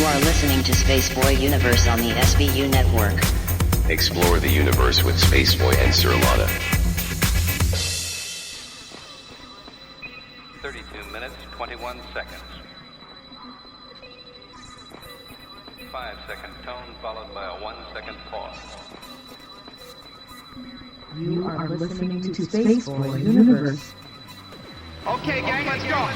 You are listening to Spaceboy Universe on the SBU network. Explore the universe with Spaceboy and Surlana. 32 minutes, 21 seconds. 5-second tone followed by a 1-second pause. You are listening to Spaceboy Universe. Okay, gang, let's go.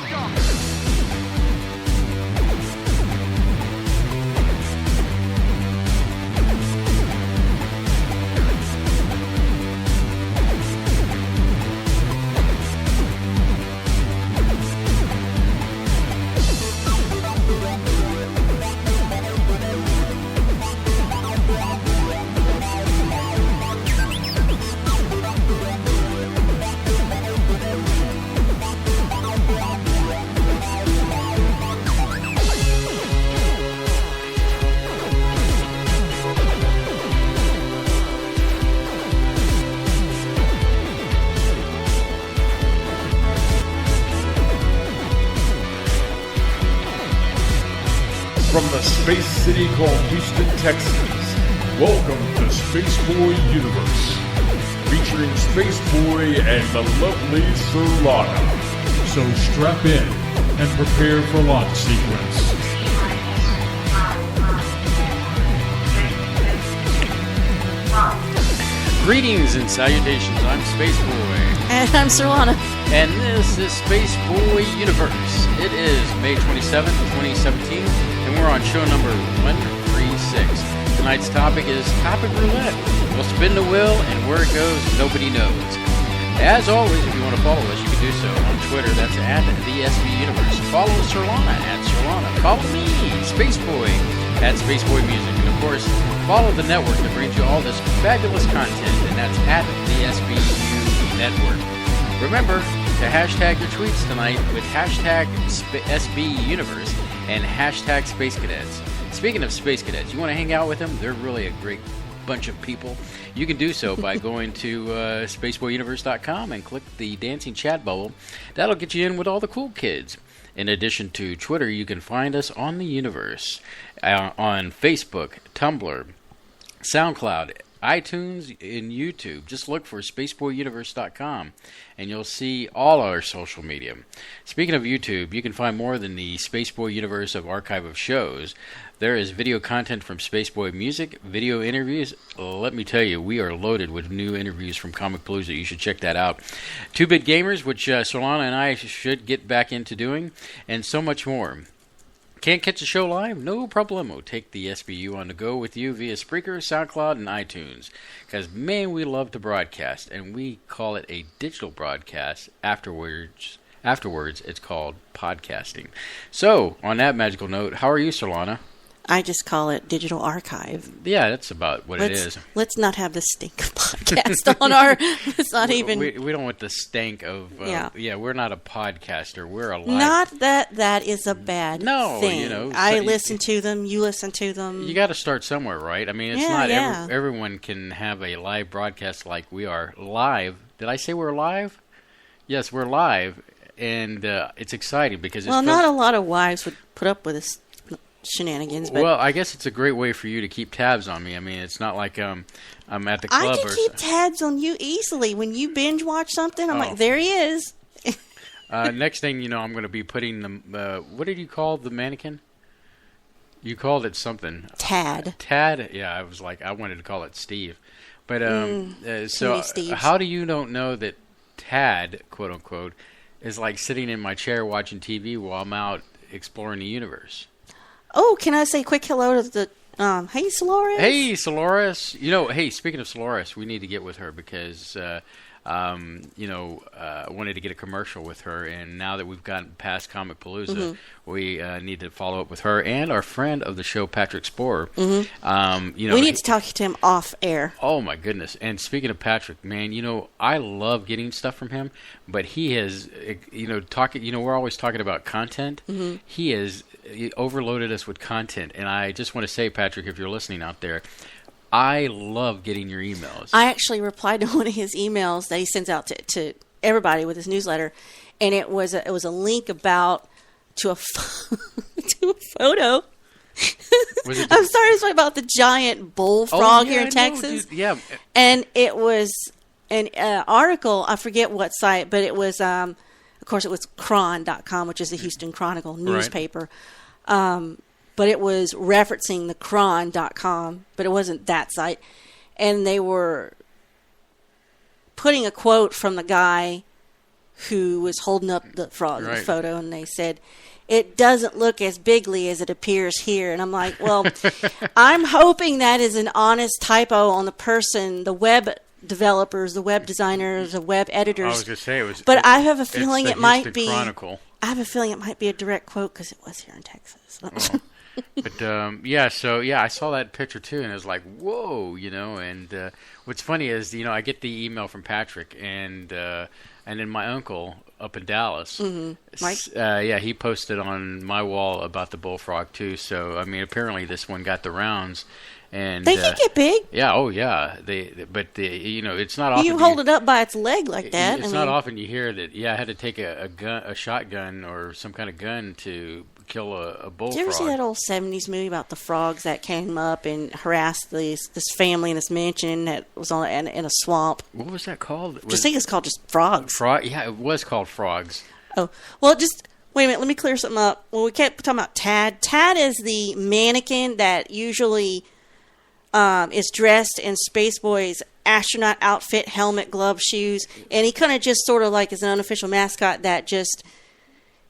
From the space city called Houston, Texas, welcome to Spaceboy Universe, featuring Spaceboy and the lovely Surlana. So strap in and prepare for launch sequence. Greetings and salutations, I'm Spaceboy. And I'm Surlana. And this is Spaceboy Universe. It is May 27th, 2017, and we're on show number 136. Tonight's topic is Topic Roulette. We'll spin the wheel, and where it goes, nobody knows. As always, if you want to follow us, you can do so on Twitter. That's at the SBU Universe. Follow Surlana at Surlana. Follow me, Spaceboy, at Spaceboy Music. And of course, follow the network that brings you all this fabulous content, and that's at the SBU Network. Remember to hashtag your tweets tonight with hashtag SBUniverse and hashtag Space Cadets. Speaking of Space Cadets, you want to hang out with them? They're really a great bunch of people. You can do so by going to spaceboyuniverse.com and click the dancing chat bubble. That'll get you in with all the cool kids. In addition to Twitter, you can find us on the universe, on Facebook, Tumblr, SoundCloud, iTunes, and YouTube. Just look for spaceboyuniverse.com and you'll see all our social media. Speaking of YouTube, you can find more than the Spaceboy Universe of archive of shows. There is video content from Spaceboy Music, video interviews. Let me tell you, we are loaded with new interviews from Comic Palooza. You should check that out. 2-Bit Gamers, which Solana and I should get back into doing, and so much more. Can't catch the show live? No problemo. Take the SBU on the go with you via Spreaker, SoundCloud, and iTunes. Because, man, we love to broadcast, and we call it a digital broadcast. Afterwards, it's called podcasting. So, on that magical note, how are you, Surlana? I just call it digital archive. Yeah, that's about what it is. Let's not have the stink of podcast on our... It's not even... We don't want the stank of... Yeah, we're not a podcaster. We're a live... Not that is a bad thing. You know... I listen to them. You listen to them. You got to start somewhere, right? I mean, it's not... everyone can have a live broadcast like we are live. Did I say we're live? Yes, we're live. And it's exciting because... Well, not a lot of wives would put up with this shenanigans. But well, I guess it's a great way for you to keep tabs on me. I mean, it's not like I'm at the club. I can keep tabs on you easily. When you binge watch something, I'm like, there he is. Next thing you know, I'm going to be putting the... what did you call the mannequin? You called it something. Tad. Tad? Yeah, I was like, I wanted to call it Steve. But so how do you don't know that Tad, quote unquote, is like sitting in my chair watching TV while I'm out exploring the universe? Oh, can I say a quick hello to the... hey, Solaris. Hey, Solaris. You know, hey, speaking of Solaris, we need to get with her because, I wanted to get a commercial with her. And now that we've gotten past Comic Palooza, we need to follow up with her and our friend of the show, Patrick Sporer. We need to talk to him off air. Oh, my goodness. And speaking of Patrick, man, I love getting stuff from him. But he has, we're always talking about content. He has... overloaded us with content, and I just want to say, Patrick, if you're listening out there, I love getting your emails. I actually replied to one of his emails that he sends out to everybody with his newsletter, and it was a link to a photo Was it I'm sorry to say about the giant bullfrog here in I know, Texas. dude. Yeah. And it was an article, I forget what site, but it was, of course, it was Cron.com, which is the Houston Chronicle newspaper. But it was referencing the Cron.com, but it wasn't that site. And they were putting a quote from the guy who was holding up the frog in the photo, and they said, "It doesn't look as bigly as it appears here." And I'm like, well, I'm hoping that is an honest typo on the person, the web developers, the web designers, the web editors. I was going to say it was. But I have a feeling it might be. Chronicle. I have a feeling it might be a direct quote because it was here in Texas. But I saw that picture too, and it was like, whoa, And what's funny is, I get the email from Patrick, and then my uncle up in Dallas, Mike? he posted on my wall about the bullfrog too. So I mean, apparently this one got the rounds, and they can get big. Yeah, oh yeah. It's not often you hold it up by its leg like that. It's not often you hear that. Yeah, I had to take a shotgun or some kind of gun to kill a bullfrog. Did you ever see that old 70s movie about the frogs that came up and harassed this family in this mansion that was in a swamp? What was that called? I think it's called just Frogs. Yeah, it was called Frogs. Oh, well, just wait a minute. Let me clear something up. Well, we kept talking about Tad. Tad is the mannequin that usually is dressed in Spaceboy's astronaut outfit, helmet, gloves, shoes, and he kind of just sort of like is an unofficial mascot that just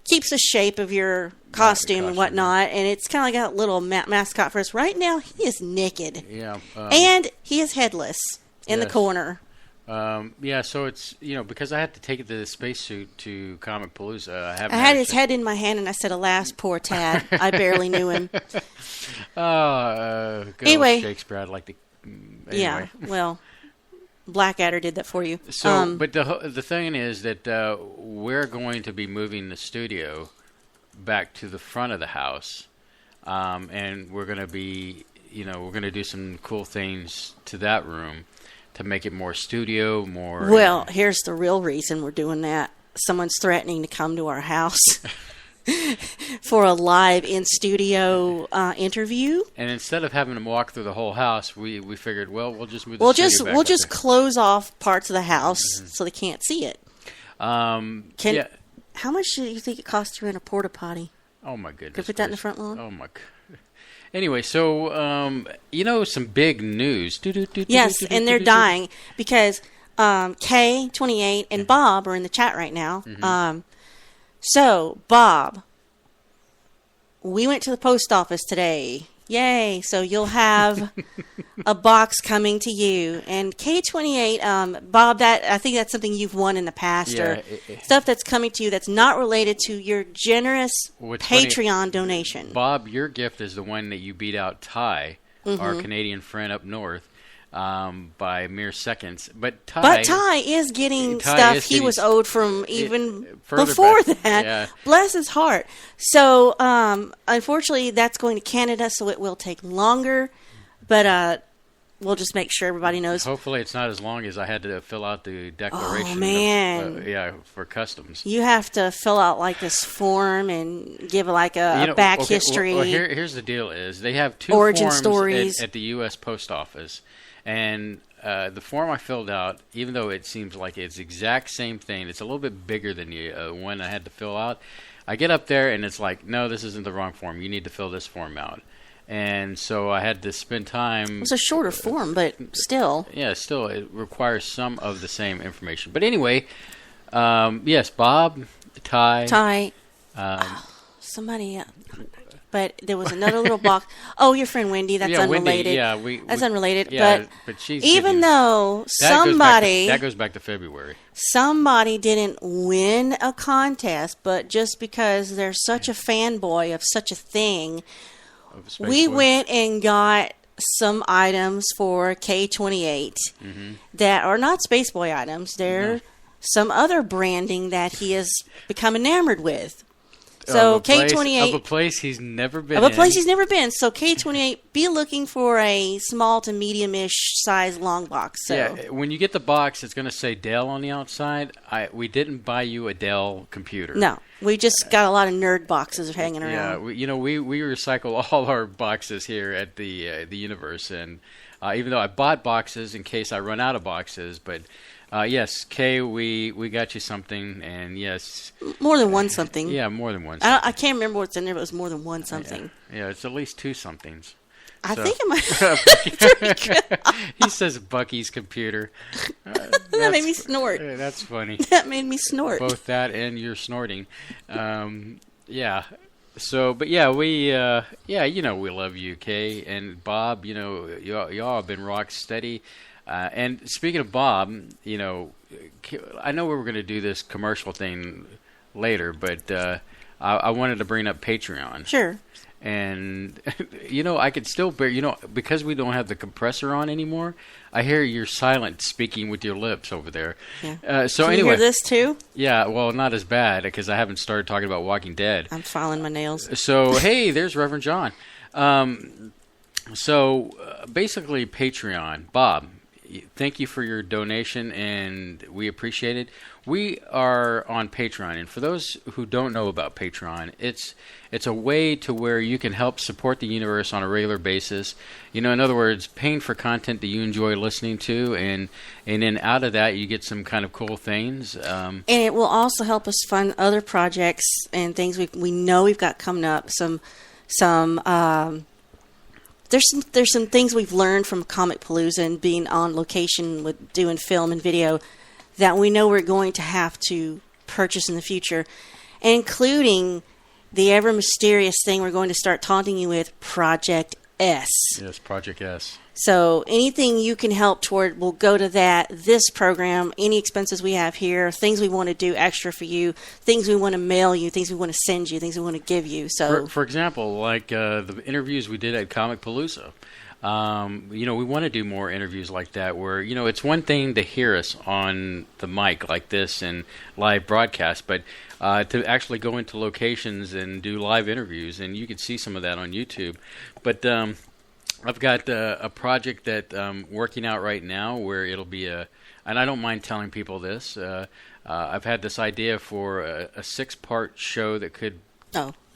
keeps the shape of your costume and whatnot, and it's kind of like a little mascot for us. Right now, he is naked. Yeah. And he is headless in the corner. So it's, because I had to take it to the spacesuit to Comic Palooza. I had his head in my hand, and I said, alas, poor Tad. I barely knew him. Anyway. Shakespeare, I'd like to... Anyway. Yeah, well... Blackadder did that for you. So, but the thing is that we're going to be moving the studio back to the front of the house, and we're going to be, we're going to do some cool things to that room to make it more studio, more. Well, here's the real reason we're doing that. Someone's threatening to come to our house. For a live in-studio interview. And instead of having them walk through the whole house, we figured, well, we'll just move the studio back. We'll just close off parts of the house so they can't see it. How much do you think it costs to rent a porta potty? Oh my goodness! Could we put that in the front lawn? Oh my. Anyway, so some big news. Yes, and they're dying because K28 and Bob are in the chat right now. So, Bob, we went to the post office today. Yay. So you'll have a box coming to you. And K28, Bob, I think that's something you've won in the past, or stuff that's coming to you that's not related to your generous Patreon donation. Bob, your gift is the one that you beat out Ty, our Canadian friend up north, by mere seconds. But Ty is getting stuff he was owed from even before that. Yeah. Bless his heart. So, unfortunately, that's going to Canada, so it will take longer. But we'll just make sure everybody knows. Hopefully, it's not as long as I had to fill out the declaration. Oh, man. For customs. You have to fill out like this form and give like a back history. Well, here's the deal: is they have two origin forms stories at the U.S. Post Office. And the form I filled out, even though it seems like it's the exact same thing, it's a little bit bigger than the one I had to fill out. I get up there, and it's like, no, this isn't the wrong form. You need to fill this form out. And so I had to spend time. It's a shorter form, but still. Yeah, still, it requires some of the same information. But anyway, yes, Bob, Ty. Somebody else. But there was another little box. Oh, your friend Wendy. That's unrelated. Wendy, that's unrelated. Yeah, but she's even though that goes back to February. Somebody didn't win a contest, but just because they're such a fanboy of such a thing, we went and got some items for K28 that are not Spaceboy items. They're some other branding that he has become enamored with. So of a place, K28 of a place he's never been of a place in. he's never been. So K28, be looking for a small to medium-ish size long box. So Yeah, when you get the box, it's going to say Dell on the outside. We didn't buy you a Dell computer. no, we just got a lot of nerd boxes hanging Yeah, around. we recycle all our boxes here at the universe, and even though I bought boxes in case I run out of boxes, but yes, Kay, we got you something, and yes, More than one something. yeah, more than one. I can't remember what's in there, but it was more than one something. Yeah, it's at least two somethings. I So- think it might. He says Bucky's computer. That made me snort. That's funny. That made me snort. Both that and you're snorting. Yeah. So, but yeah, we we love you, Kay and Bob. Y'all have been rock steady. And speaking of Bob, I know we were going to do this commercial thing later, but I wanted to bring up Patreon. Sure. And, I could still bear, because we don't have the compressor on anymore, I hear you're silent speaking with your lips over there. Yeah. So Can anyway. you hear this too? Yeah, well, not as bad because I haven't started talking about Walking Dead. I'm filing my nails. So, hey, there's Reverend John. Basically, Patreon. Bob, thank you for your donation, and we appreciate it. We are on Patreon, and for those who don't know about Patreon, it's a way to where you can help support the universe on a regular basis. In other words, paying for content that you enjoy listening to, and then out of that, you get some kind of cool things. And it will also help us fund other projects and things we know we've got coming up. There's some things we've learned from Comic Palooza and being on location with doing film and video that we know we're going to have to purchase in the future, including the ever mysterious thing we're going to start taunting you with, Project S. Yes, Project S. So anything you can help toward will go to that. This program, any expenses we have here, things we want to do extra for you, things we want to mail you, things we want to send you, things we want to give you. So, for example, like the interviews we did at Comic Palooza. We want to do more interviews like that where, it's one thing to hear us on the mic like this and live broadcast, but to actually go into locations and do live interviews, and you can see some of that on YouTube. But I've got a project that I'm working out right now where it'll be and I don't mind telling people this, I've had this idea for a 6-part show that could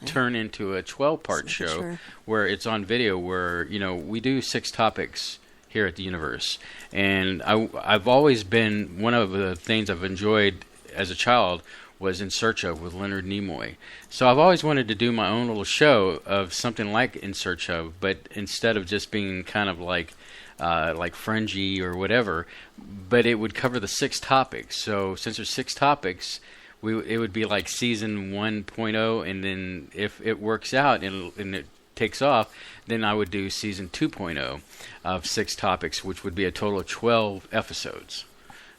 turn into a 12-part show sure. where it's on video where, we do 6 topics here at the Universe. And I've always been, one of the things I've enjoyed as a child was In Search Of with Leonard Nimoy. So I've always wanted to do my own little show of something like In Search Of, but instead of just being kind of like Fringy or whatever, but it would cover the 6 topics. So since there's 6 topics, it would be like season 1.0, and then if it works out and it takes off, then I would do season 2.0 of 6 topics, which would be a total of 12 episodes.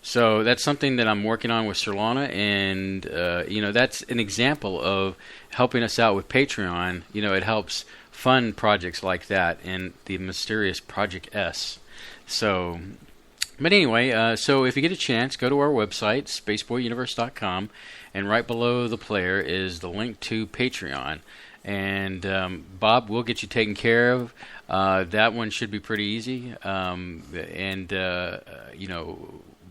So that's something that I'm working on with Surlana, and that's an example of helping us out with Patreon. It helps fund projects like that and the mysterious Project S. So, but anyway, so if you get a chance, go to our website, spaceboyuniverse.com, and right below the player is the link to Patreon. And Bob, we'll get you taken care of. That one should be pretty easy,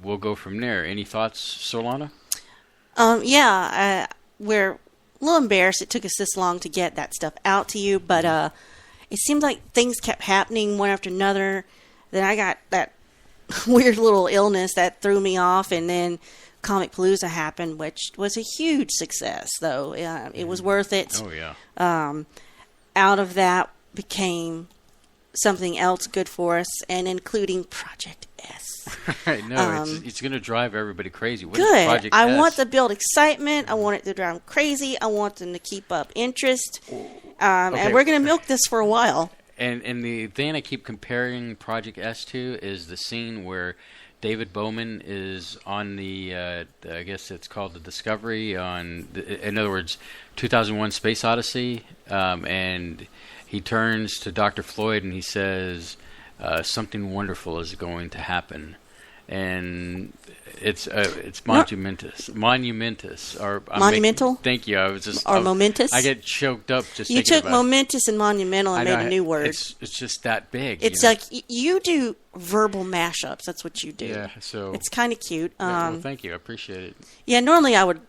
we'll go from there. Any thoughts, Surlana? We're a little embarrassed it took us this long to get that stuff out to you, but it seemed like things kept happening one after another. Then I got that weird little illness that threw me off, and then Comic Palooza happened, which was a huge success, though. It was worth it. Oh, yeah. Out of that became something else good for us, and including Project S. No, it's going to drive everybody crazy. What is Good. Project I S? want to build excitement. I want it to drive them crazy. I want them to keep up interest. And we're going to milk this for a while. And the thing I keep comparing Project S to is the scene where David Bowman is on the, I guess it's called the Discovery, in other words, 2001 Space Odyssey, and he turns to Dr. Floyd and he says, something wonderful is going to happen. and it's monumentous. Or Monumental? Thank you. I was just momentous. I get choked up just. You thinking took about momentous and monumental and made a new word. It's just that big. It's like you do verbal mashups. That's what you do. Yeah. So it's kind of cute. well, thank you. I appreciate it. Yeah. Normally I would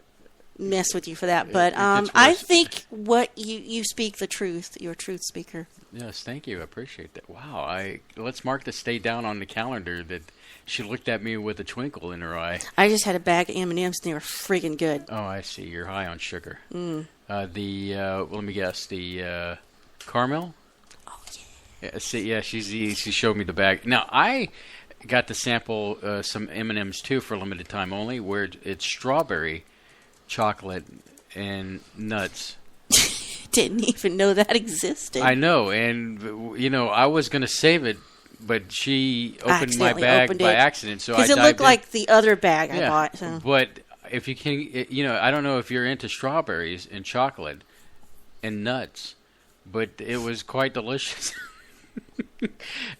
mess with you for that, but I think what you speak the truth. You're a truth speaker. Yes, thank you. I appreciate that. Wow. Let's mark this day down on the calendar that she looked at me with a twinkle in her eye. I just had a bag of M&Ms and they were freaking good. Oh, I see. You're high on sugar. Mm. Let me guess. The caramel. Oh yeah. She showed me the bag. Now I got to sample some M&Ms too for a limited time only, where it's strawberry, chocolate, and nuts. Didn't even know that existed. I know, and I was going to save it, but she opened my bag by accident, so because it looked like the other bag I bought. So. But if you can, I don't know if you're into strawberries and chocolate and nuts, but it was quite delicious.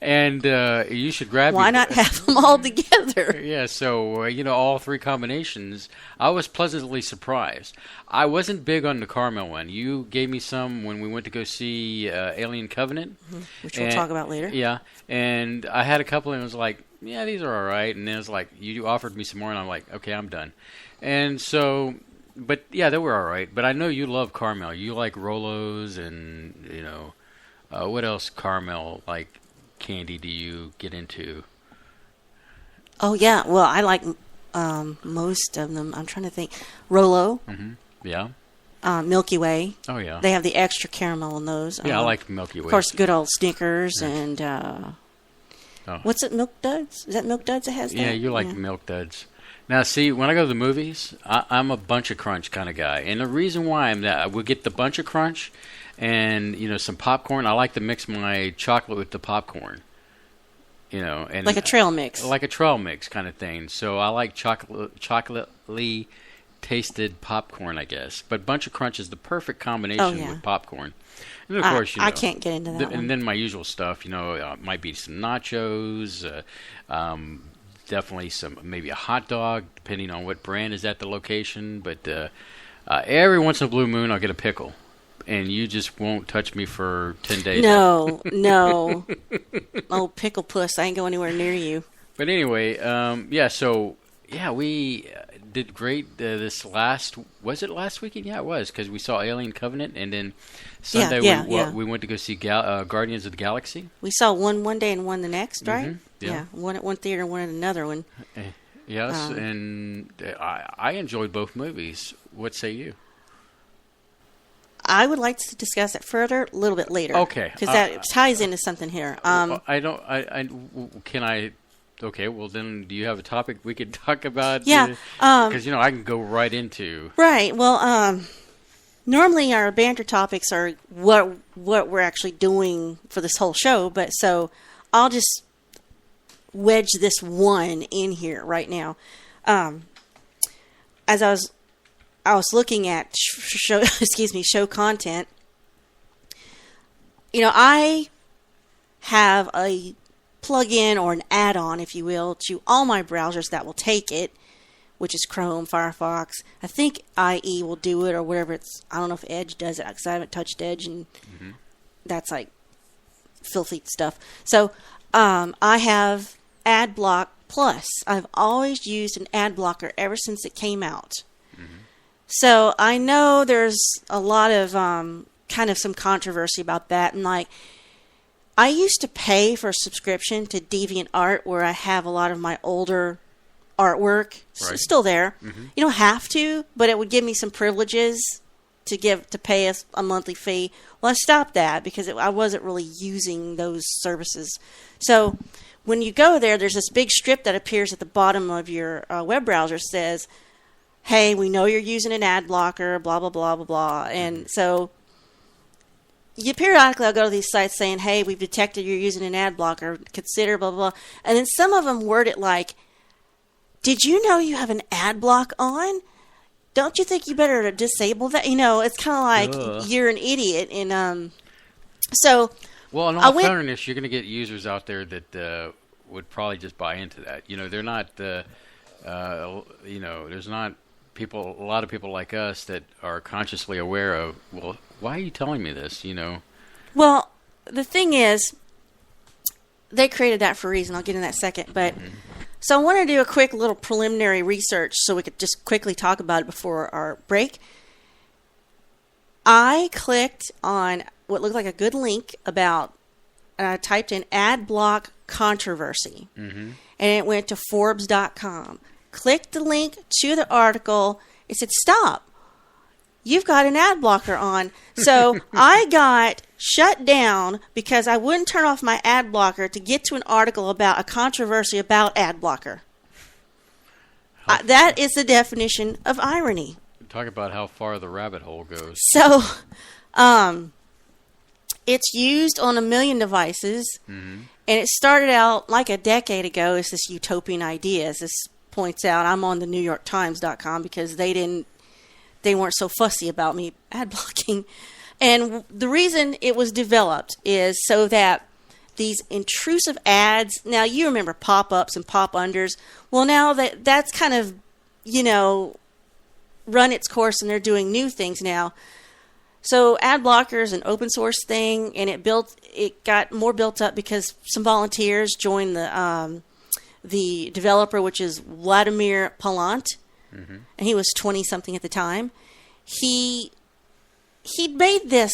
And you should grab. Why not have them all together? Yeah, so all three combinations. I was pleasantly surprised. I wasn't big on the caramel one. You gave me some when we went to go see Alien Covenant, which we'll talk about later. Yeah, and I had a couple, and it was like, yeah, these are all right. And then it was like, you offered me some more, and I'm like, okay, I'm done. And so, but yeah, they were all right. But I know you love caramel. You like Rolos, and what else caramel like candy do you get into? Oh yeah, well I like most of them. I'm trying to think. Rolo. Mm-hmm. Yeah. Milky Way. Oh yeah. They have the extra caramel in those. Yeah, I like Milky Way. Of course, good old Snickers and what's it? Milk Duds? Is that Milk Duds that has that? Yeah, you like Milk Duds. Now, see, when I go to the movies, I'm a Bunch of Crunch kind of guy, and the reason why I'm that, I will get the Bunch of Crunch. And some popcorn. I like to mix my chocolate with the popcorn. And like a trail mix. Like a trail mix kind of thing. So I like chocolately tasted popcorn, I guess. But Bunch of Crunch is the perfect combination with popcorn. And of course, I can't get into that one. And then my usual stuff, might be some nachos, definitely maybe a hot dog, depending on what brand is at the location. But every once in a blue moon, I'll get a pickle. And you just won't touch me for 10 days. No. Oh, pickle puss, I ain't going anywhere near you. But anyway, we did great was it last weekend? Yeah, it was, because we saw Alien Covenant, and then Sunday we went to go see Guardians of the Galaxy. We saw one day and one the next, right? Mm-hmm. Yeah. One at one theater and one at another one. Yes, and I enjoyed both movies. What say you? I would like to discuss it further a little bit later. Okay. Because that ties into something here. Okay, well then, do you have a topic we could talk about? Yeah. Because, I can go right into... Right. Well, normally our banter topics are what we're actually doing for this whole show, but so I'll just wedge this one in here right now. As I was looking at show content. I have a plug-in or an add-on, if you will, to all my browsers that will take it, which is Chrome, Firefox. I think IE will do it or whatever it's. I don't know if Edge does it because I haven't touched Edge, and that's like filthy stuff. So I have AdBlock Plus. I've always used an ad blocker ever since it came out. So I know there's a lot of kind of some controversy about that. And I used to pay for a subscription to DeviantArt where I have a lot of my older artwork. Right. It's still there. Mm-hmm. You don't have to, but it would give me some privileges to pay a monthly fee. Well, I stopped that because I wasn't really using those services. So when you go there, there's this big strip that appears at the bottom of your web browser says, hey, we know you're using an ad blocker, blah, blah, blah, blah, blah. And so periodically I'll go to these sites saying, hey, we've detected you're using an ad blocker, consider blah, blah, blah. And then some of them word it like, did you know you have an ad block on? Don't you think you better disable that? It's kind of like you're an idiot. And so... Well, in all fairness, you're going to get users out there that would probably just buy into that. They're not, there's not a lot of people like us that are consciously aware of, well, why are you telling me this, Well, the thing is, they created that for a reason. I'll get in that second. But so I want to do a quick little preliminary research so we could just quickly talk about it before our break. I clicked on what looked like a good link about, and I typed in ad block controversy. And it went to Forbes.com. Clicked the link to the article. It said, stop. You've got an ad blocker on. So I got shut down because I wouldn't turn off my ad blocker to get to an article about a controversy about ad blocker. That is the definition of irony. Talk about how far the rabbit hole goes. So it's used on 1 million devices. And it started out like a decade ago as this utopian idea. As this points out, I'm on the NewYorkTimes.com because they weren't so fussy about me ad blocking. And the reason it was developed is so that these intrusive ads, now you remember pop-ups and pop-unders. Well, now that's kind of, run its course and they're doing new things now. So ad blocker is an open source thing, and it got more built up because some volunteers joined the developer, which is Vladimir Palant, and he was 20-something at the time. He made this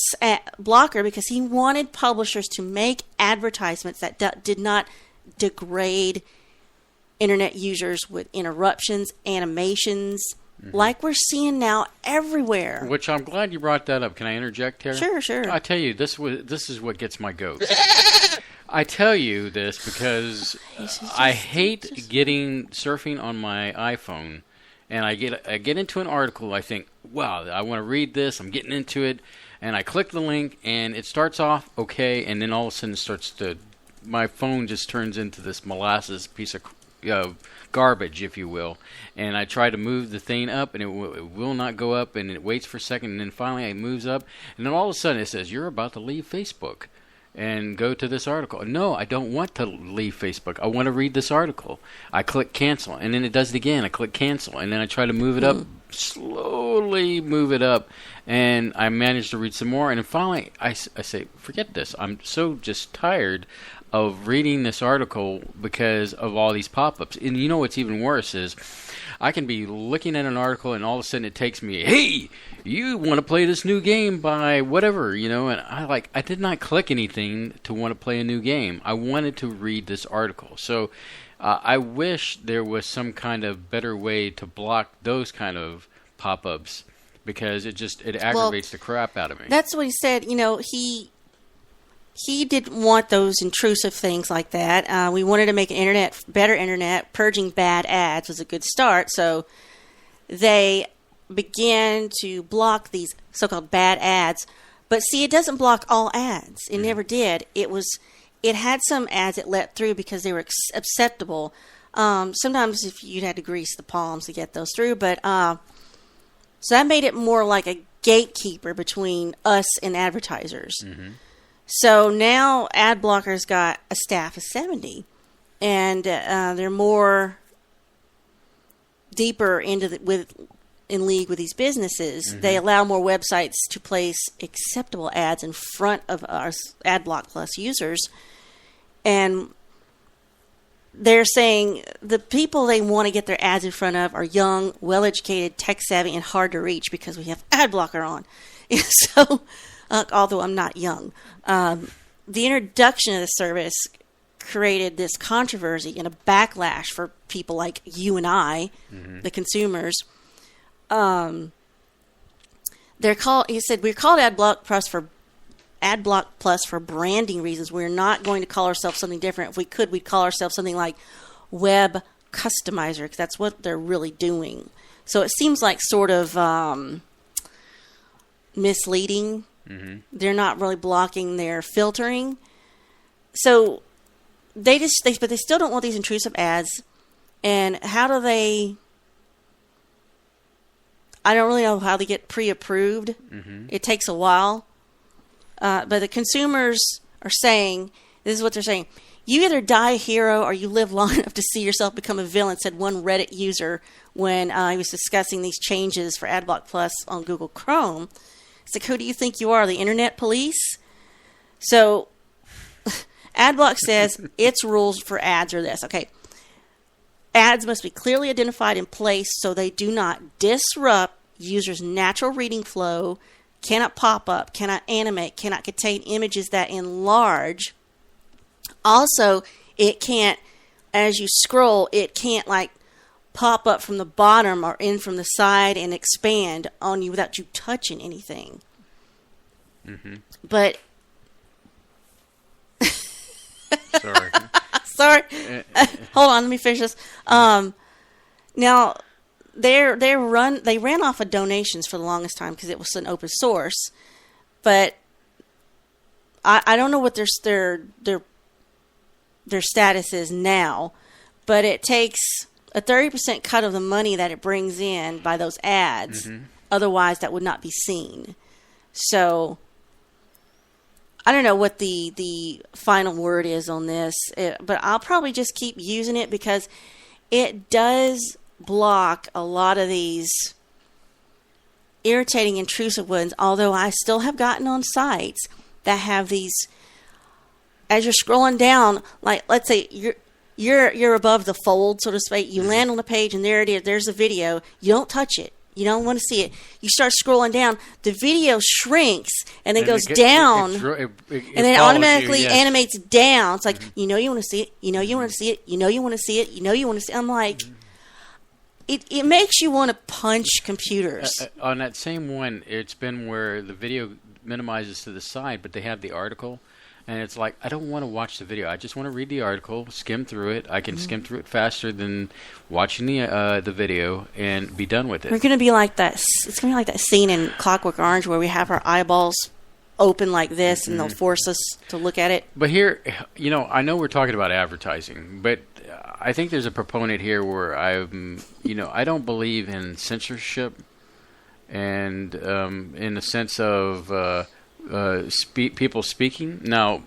blocker because he wanted publishers to make advertisements that did not degrade internet users with interruptions, animations, like we're seeing now everywhere. Which I'm glad you brought that up. Can I interject here? Sure. I tell you, this is what gets my goat. I tell you this because I hate surfing on my iPhone, and I get into an article. I think, wow, I want to read this. I'm getting into it, and I click the link, and it starts off okay, and then all of a sudden my phone just turns into this molasses piece of garbage, if you will. And I try to move the thing up, and it will not go up, and it waits for a second, and then finally it moves up, and then all of a sudden it says, you're about to leave Facebook and go to this article. No, I don't want to leave Facebook. I want to read this article. I click cancel, and then it does it again. I click cancel, and then I try to move it up, slowly move it up, and I manage to read some more, and then finally I say, forget this. I'm so just tired of reading this article because of all these pop-ups. And you know what's even worse is I can be looking at an article and all of a sudden it takes me, hey, you want to play this new game by whatever, and I did not click anything to want to play a new game. I wanted to read this article. So I wish there was some kind of better way to block those kind of pop-ups because it aggravates the crap out of me. That's what he said. He didn't want those intrusive things like that. We wanted to make an better internet. Purging bad ads was a good start. So they began to block these so-called bad ads. But see, it doesn't block all ads. It never did. It had some ads it let through because they were acceptable. Sometimes if you'd had to grease the palms to get those through. But so that made it more like a gatekeeper between us and advertisers. So now ad blockers got a staff of 70, and they're more deeper in league with these businesses. They allow more websites to place acceptable ads in front of our AdBlock Plus users, and they're saying the people they want to get their ads in front of are young, well-educated, tech-savvy, and hard to reach because we have ad blocker on. And so, although I'm not young, the introduction of the service created this controversy and a backlash for people like you and I, the consumers. They're called. He said we're called AdBlock Plus for branding reasons. We're not going to call ourselves something different. If we could, we'd call ourselves something like Web Customizer because that's what they're really doing. So it seems like sort of misleading. They're not really blocking their filtering. So but they still don't want these intrusive ads. And how do they? I don't really know how they get pre-approved. It takes a while. But the consumers are saying, this is what they're saying, You either die a hero or you live long enough to see yourself become a villain, said one Reddit user when he was discussing these changes for AdBlock Plus on Google Chrome. It's like, who do you think you are, the internet police? So AdBlock says its rules for ads are this. Okay. Ads must be clearly identified in place so they do not disrupt users' natural reading flow, cannot pop up, cannot animate, cannot contain images that enlarge. Also, it can't, as you scroll, it can't like pop up from the bottom or in from the side and expand on you without you touching anything. Mm-hmm. But sorry. Hold on, let me finish this. Now, they ran off of donations for the longest time because it was an open source, but I don't know what their status is now, but it takes a 30% cut of the money that it brings in by those ads. Mm-hmm. Otherwise, that would not be seen. So I don't know what the final word is on this, but I'll probably just keep using it because it does block a lot of these irritating, intrusive ones, although I still have gotten on sites that have these. As you're scrolling down, like let's say you're above the fold, so to speak, you land on the page and there it is. There's a video. You don't touch it. You don't want to see it. You start scrolling down. The video shrinks and then goes down, and then it automatically animates down. It's like you want to see it. You want to see it. You want to see it. You want to see it. I'm like, it makes you want to punch computers. On that same one, it's been where the video minimizes to the side, but they have the article. And it's like, I don't want to watch the video. I just want to read the article, skim through it. I can skim through it faster than watching the video and be done with it. We're going to be like that. It's going to be like that scene in Clockwork Orange where we have our eyeballs open like this and they'll force us to look at it. But here, I know we're talking about advertising, but I think there's a proponent here where I don't believe in censorship and in the sense of... people speaking. Now,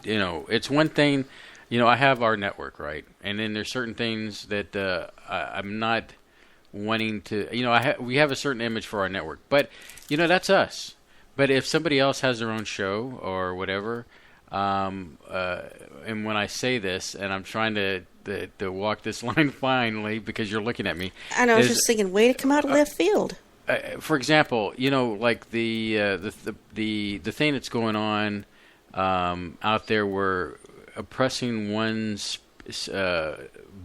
it's one thing, I have our network, right? And then there's certain things that I'm not wanting to, we have a certain image for our network. But, that's us. But if somebody else has their own show or whatever, and when I say this, and I'm trying to walk this line finally because you're looking at me. I know, I was just thinking, way to come out of left field. For example, like the thing that's going on out there, where oppressing one's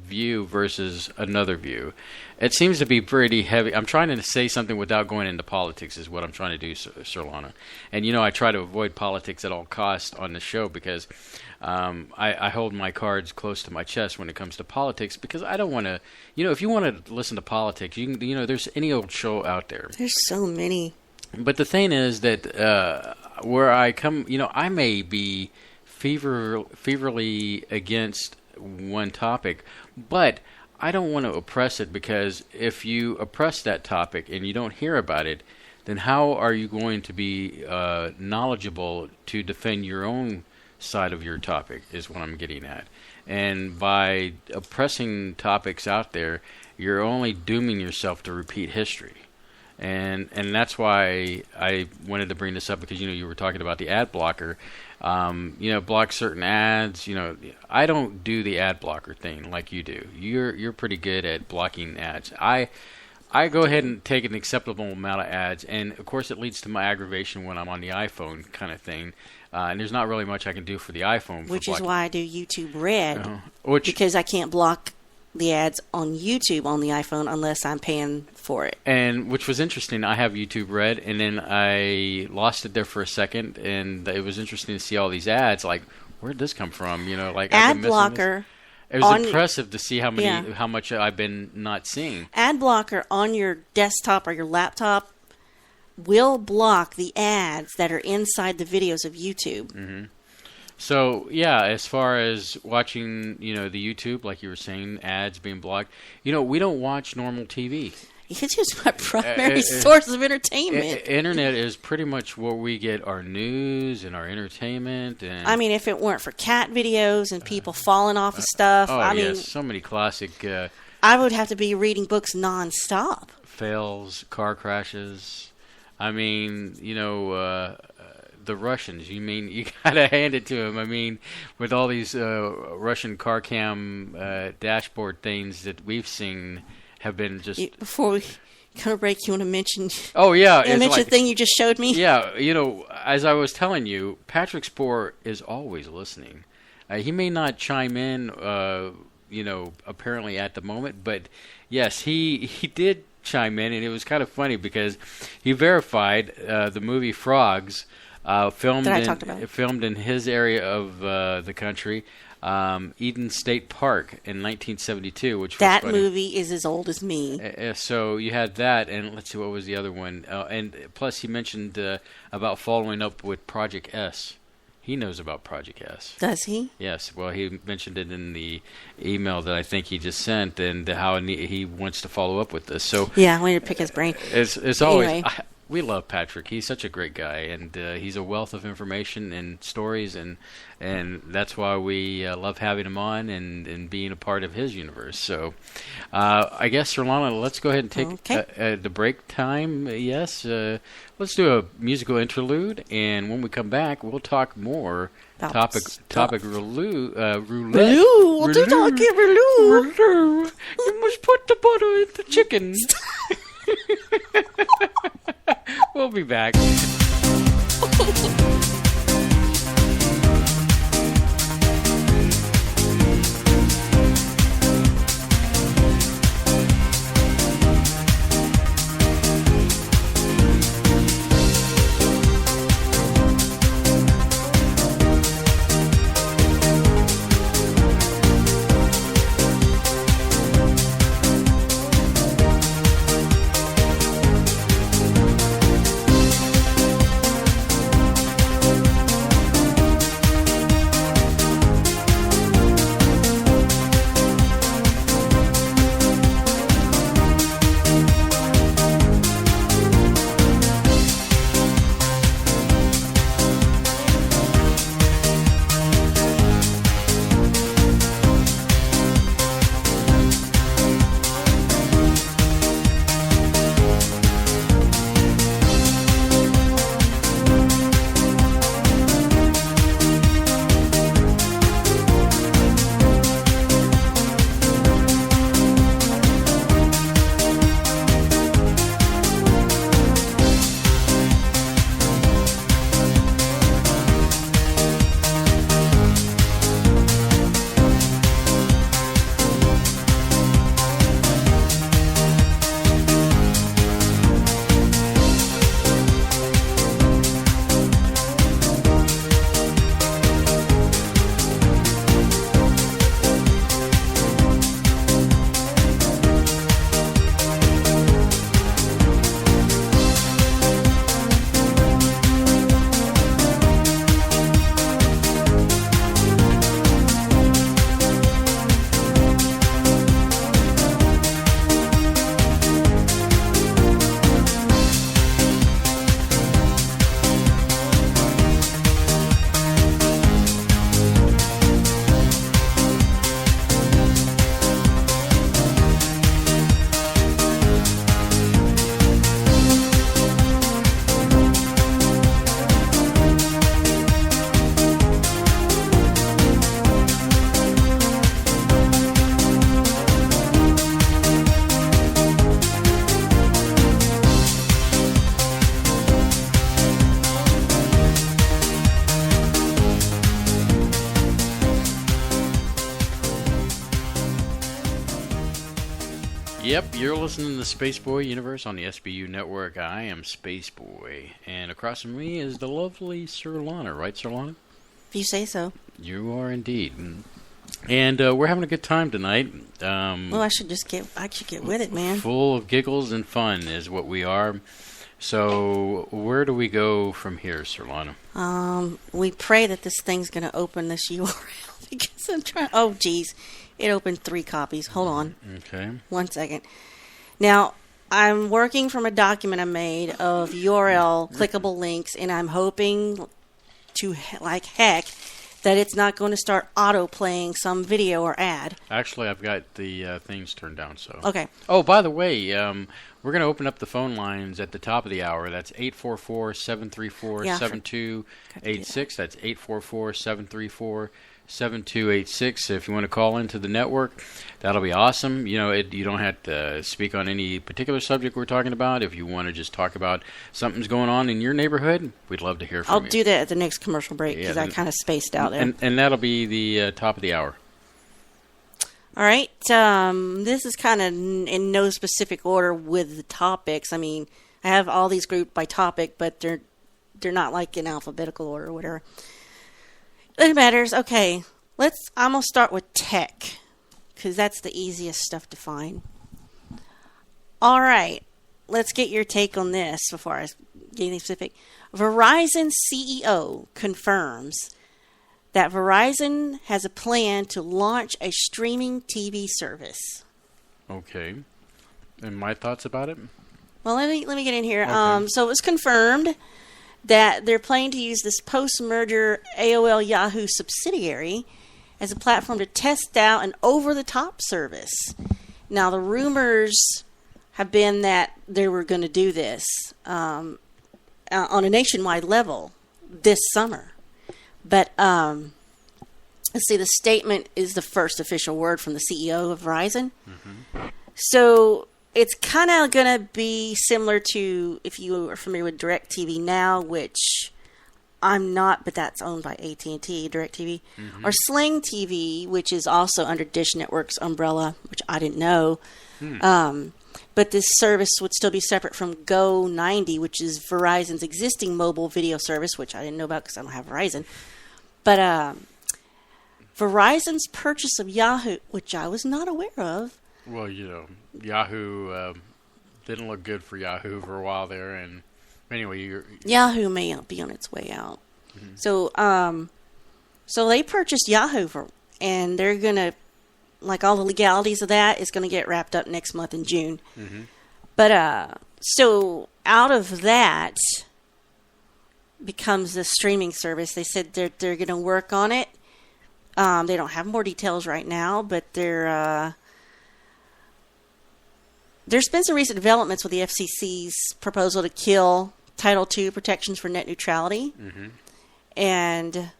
view versus another view, it seems to be pretty heavy. I'm trying to say something without going into politics, is what I'm trying to do, Surlana. And I try to avoid politics at all costs on the show because I hold my cards close to my chest when it comes to politics, because I don't want to. If you want to listen to politics, you can. There's any old show out there. There's so many. But the thing is that where I come, I may be feverly against one topic, but I don't want to oppress it, because if you oppress that topic and you don't hear about it, then how are you going to be knowledgeable to defend your own side of your topic, is what I'm getting at. And by oppressing topics out there, you're only dooming yourself to repeat history. And that's why I wanted to bring this up, because you were talking about the ad blocker. Block certain ads. I don't do the ad blocker thing like you do. You're pretty good at blocking ads. I go ahead and take an acceptable amount of ads, and of course it leads to my aggravation when I'm on the iPhone kind of thing. And there's not really much I can do for the iPhone. Which is why I do YouTube Red, because I can't block the ads on YouTube on the iPhone unless I'm paying for it. And which was interesting. I have YouTube Red, and then I lost it there for a second, and it was interesting to see all these ads. Like, where'd this come from? Ad blocker. It was impressive to see how much I've been not seeing. Ad blocker on your desktop or your laptop will block the ads that are inside the videos of YouTube. Mm-hmm. So, as far as watching, the YouTube, like you were saying, ads being blocked, we don't watch normal TV. It's just my primary source of entertainment. Internet is pretty much where we get our news and our entertainment. And I mean, if it weren't for cat videos and people falling off of stuff, I mean, so many classic. I would have to be reading books nonstop. Fails, car crashes. I mean, the Russians. You gotta hand it to them. I mean, with all these Russian car cam dashboard things that we've seen. Have been just before we go to break. You want to mention? Oh yeah, mention the thing you just showed me. Yeah, as I was telling you, Patrick Spohr is always listening. He may not chime in, apparently at the moment, but yes, he did chime in, and it was kind of funny because he verified the movie Frogs, filmed in his area of the country. Eden State Park in 1972, which was that funny. movie is as old as me. So you had that, and let's see, what was the other one? And plus, he mentioned about following up with Project S. He knows about Project S. Does he? Yes. Well, he mentioned it in the email that I think he just sent, and how he wants to follow up with this. So yeah, I wanted to pick his brain. It's always. Anyway. We love Patrick. He's such a great guy, and he's a wealth of information and stories, and that's why we love having him on and being a part of his universe. So, I guess, Surlana, let's go ahead and take the break time. Yes, let's do a musical interlude, and when we come back, we'll talk more topic roulette. We'll do topic roulette. You must put the butter in the chicken. We'll be back. Yep, you're listening to the Spaceboy Universe on the SBU Network. I am Spaceboy, and across from me is the lovely Surlana, right, Surlana? If you say so. You are indeed. And we're having a good time tonight. Well, I should get with it, man. Full of giggles and fun is what we are. So where do we go from here, Surlana? We pray that this thing's going to open this URL because I'm trying. Oh, geez. It opened 3 copies. Hold on. Okay. 1 second. Now, I'm working from a document I made of URL clickable links, and I'm hoping to like heck that it's not going to start auto-playing some video or ad. Actually, I've got the things turned down. So Okay. Oh, by the way, we're going to open up the phone lines at the top of the hour. That's 844-734-7286. That's 844-734-7286. If you want to call into the network, that'll be awesome. You know, you don't have to speak on any particular subject we're talking about. If you want to just talk about something's going on in your neighborhood, we'd love to hear from you. I'll do that at the next commercial break because I kind of spaced out there. And that'll be the top of the hour. All right. This is kind of in no specific order with the topics. I mean, I have all these grouped by topic, but they're not like in alphabetical order or whatever. It matters. Okay. I'm going to start with tech because that's the easiest stuff to find. All right. Let's get your take on this before I get anything specific. Verizon CEO confirms that Verizon has a plan to launch a streaming TV service. Okay. And my thoughts about it? Well, let me get in here. Okay. So it was confirmed that they're planning to use this post-merger AOL Yahoo subsidiary as a platform to test out an over-the-top service. Now, the rumors have been that they were going to do this on a nationwide level this summer. But let's see, the statement is the first official word from the CEO of Verizon. Mm-hmm. So it's kind of going to be similar to, if you are familiar with DirecTV Now, which I'm not, but that's owned by AT&T, DirecTV, or Sling TV, which is also under Dish Network's umbrella, which I didn't know. But this service would still be separate from Go90, which is Verizon's existing mobile video service, which I didn't know about because I don't have Verizon. But Verizon's purchase of Yahoo, which I was not aware of. Well, you know, Yahoo didn't look good for Yahoo for a while there, and anyway, Yahoo may be on its way out. Mm-hmm. So they purchased Yahoo and they're gonna, like, all the legalities of that is gonna get wrapped up next month in June. Mm-hmm. But so out of that becomes the streaming service. They said they're gonna work on it. They don't have more details right now, but there's been some recent developments with the FCC's proposal to kill Title II protections for net neutrality. Mm-hmm. And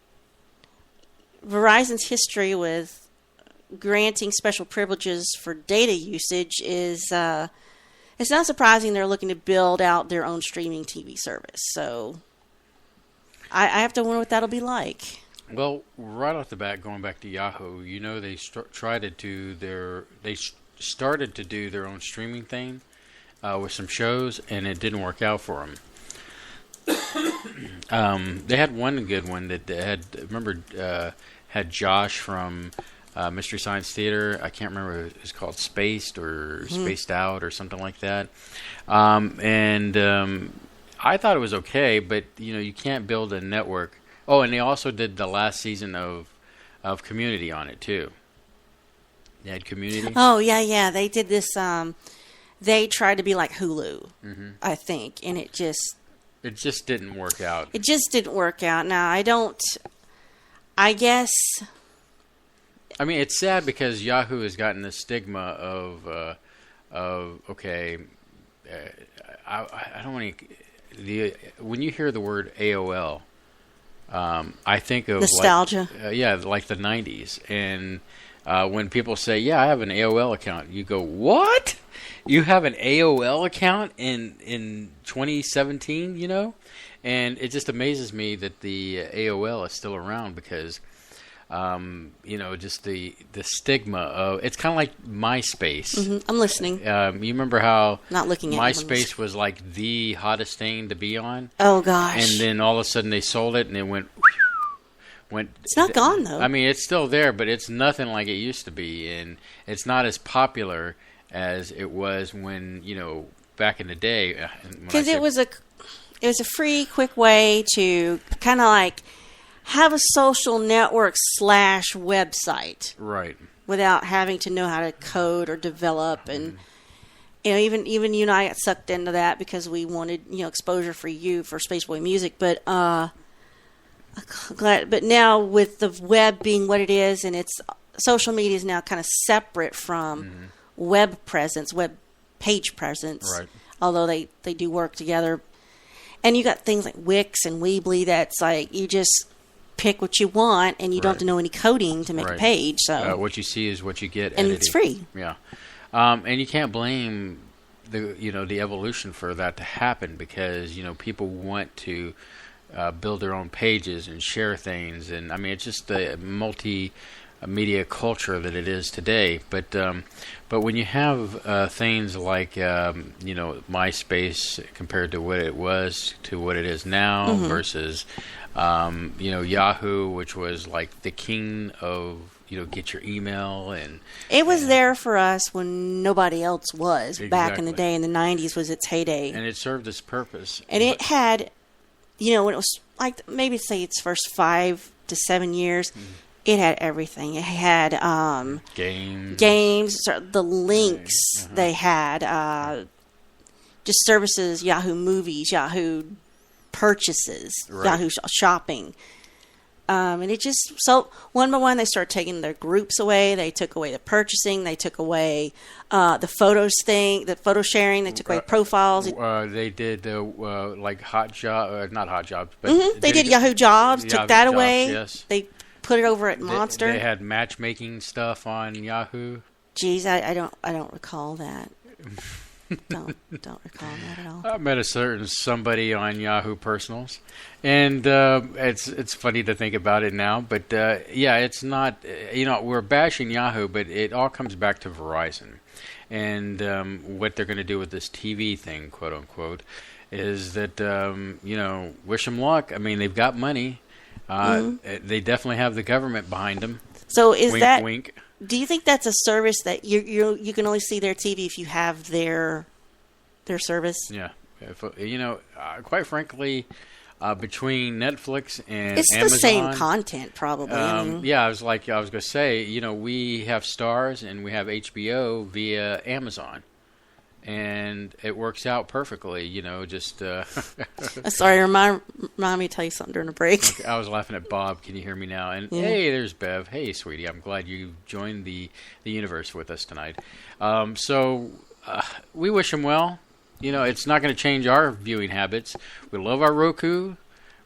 Verizon's history with granting special privileges for data usage is, it's not surprising they're looking to build out their own streaming TV service. So I have to wonder what that'll be like. Well, right off the bat, going back to Yahoo, you know, they started to do their own streaming thing with some shows, and it didn't work out for them. They had one good one that had Josh from Mystery Science Theater. I can't remember if it was called Spaced or Spaced Out or something like that. And I thought it was okay, but you know, you can't build a network. Oh, and they also did the last season of Community on it too. They had Community. Oh yeah, they did this. They tried to be like Hulu, I think, and it just didn't work out. It just didn't work out. Now I guess. I mean, it's sad because Yahoo has gotten the stigma of okay. I don't want to. When you hear the word AOL. I think of nostalgia. Like the 90s. And when people say, "Yeah, I have an AOL account," you go, "What? You have an AOL account in 2017?" You know, and it just amazes me that the AOL is still around because, you know, just the stigma of it's kind of like MySpace. Mm-hmm. I'm listening. You remember how not looking at MySpace was like the hottest thing to be on? Oh gosh! And then all of a sudden they sold it, and it went. It's not gone though. I mean, it's still there, but it's nothing like it used to be, and it's not as popular as it was when, you know, back in the day. Because it was a free, quick way to kind of like have a social network / website, right? Without having to know how to code or develop, and even you and I got sucked into that because we wanted, exposure for you for Spaceboy music. But glad. But now with the web being what it is, and it's social media is now kind of separate from web presence, web page presence. Right. Although they do work together. And you got things like Wix and Weebly that's like you just pick what you want and you don't have to know any coding to make a page. So what you see is what you get, and edited. it's free. Yeah, and you can't blame the evolution for that to happen because people want to build their own pages and share things, and I mean it's just the multimedia culture that it is today. But when you have things like MySpace compared to what it was to what it is now versus Yahoo, which was like the king of get your email, and it was there for us when nobody else was. Back in the day, in the 90s was its heyday, and it served its purpose. And it had, when it was like maybe say its first 5 to 7 years. It had everything. It had games, the links. They had just services, Yahoo Movies, Yahoo Purchases, Yahoo Shopping. And it just, so one by one they started taking their groups away. They took away the purchasing. They took away the photos thing, the photo sharing. They took away profiles. They did like Hot Job, not Hot Jobs, but they did Yahoo Jobs. Took that away. Yes. They put it over at Monster. They had matchmaking stuff on Yahoo. Geez, I don't recall that. don't recall that at all. I met a certain somebody on Yahoo Personals, and it's funny to think about it now. But it's not. We're bashing Yahoo, but it all comes back to Verizon, and what they're going to do with this TV thing, quote unquote, is that wish them luck. I mean, they've got money. They definitely have the government behind them. So is wink, that? Wink. Do you think that's a service that you can only see their TV if you have their service? Yeah, quite frankly, between Netflix and it's Amazon, the same content probably. I was going to say, we have Stars and we have HBO via Amazon. And it works out perfectly, just... Sorry, remind me to tell you something during the break. Okay, I was laughing at Bob. Can you hear me now? And hey, there's Bev. Hey, sweetie. I'm glad you joined the universe with us tonight. So we wish him well. It's not going to change our viewing habits. We love our Roku.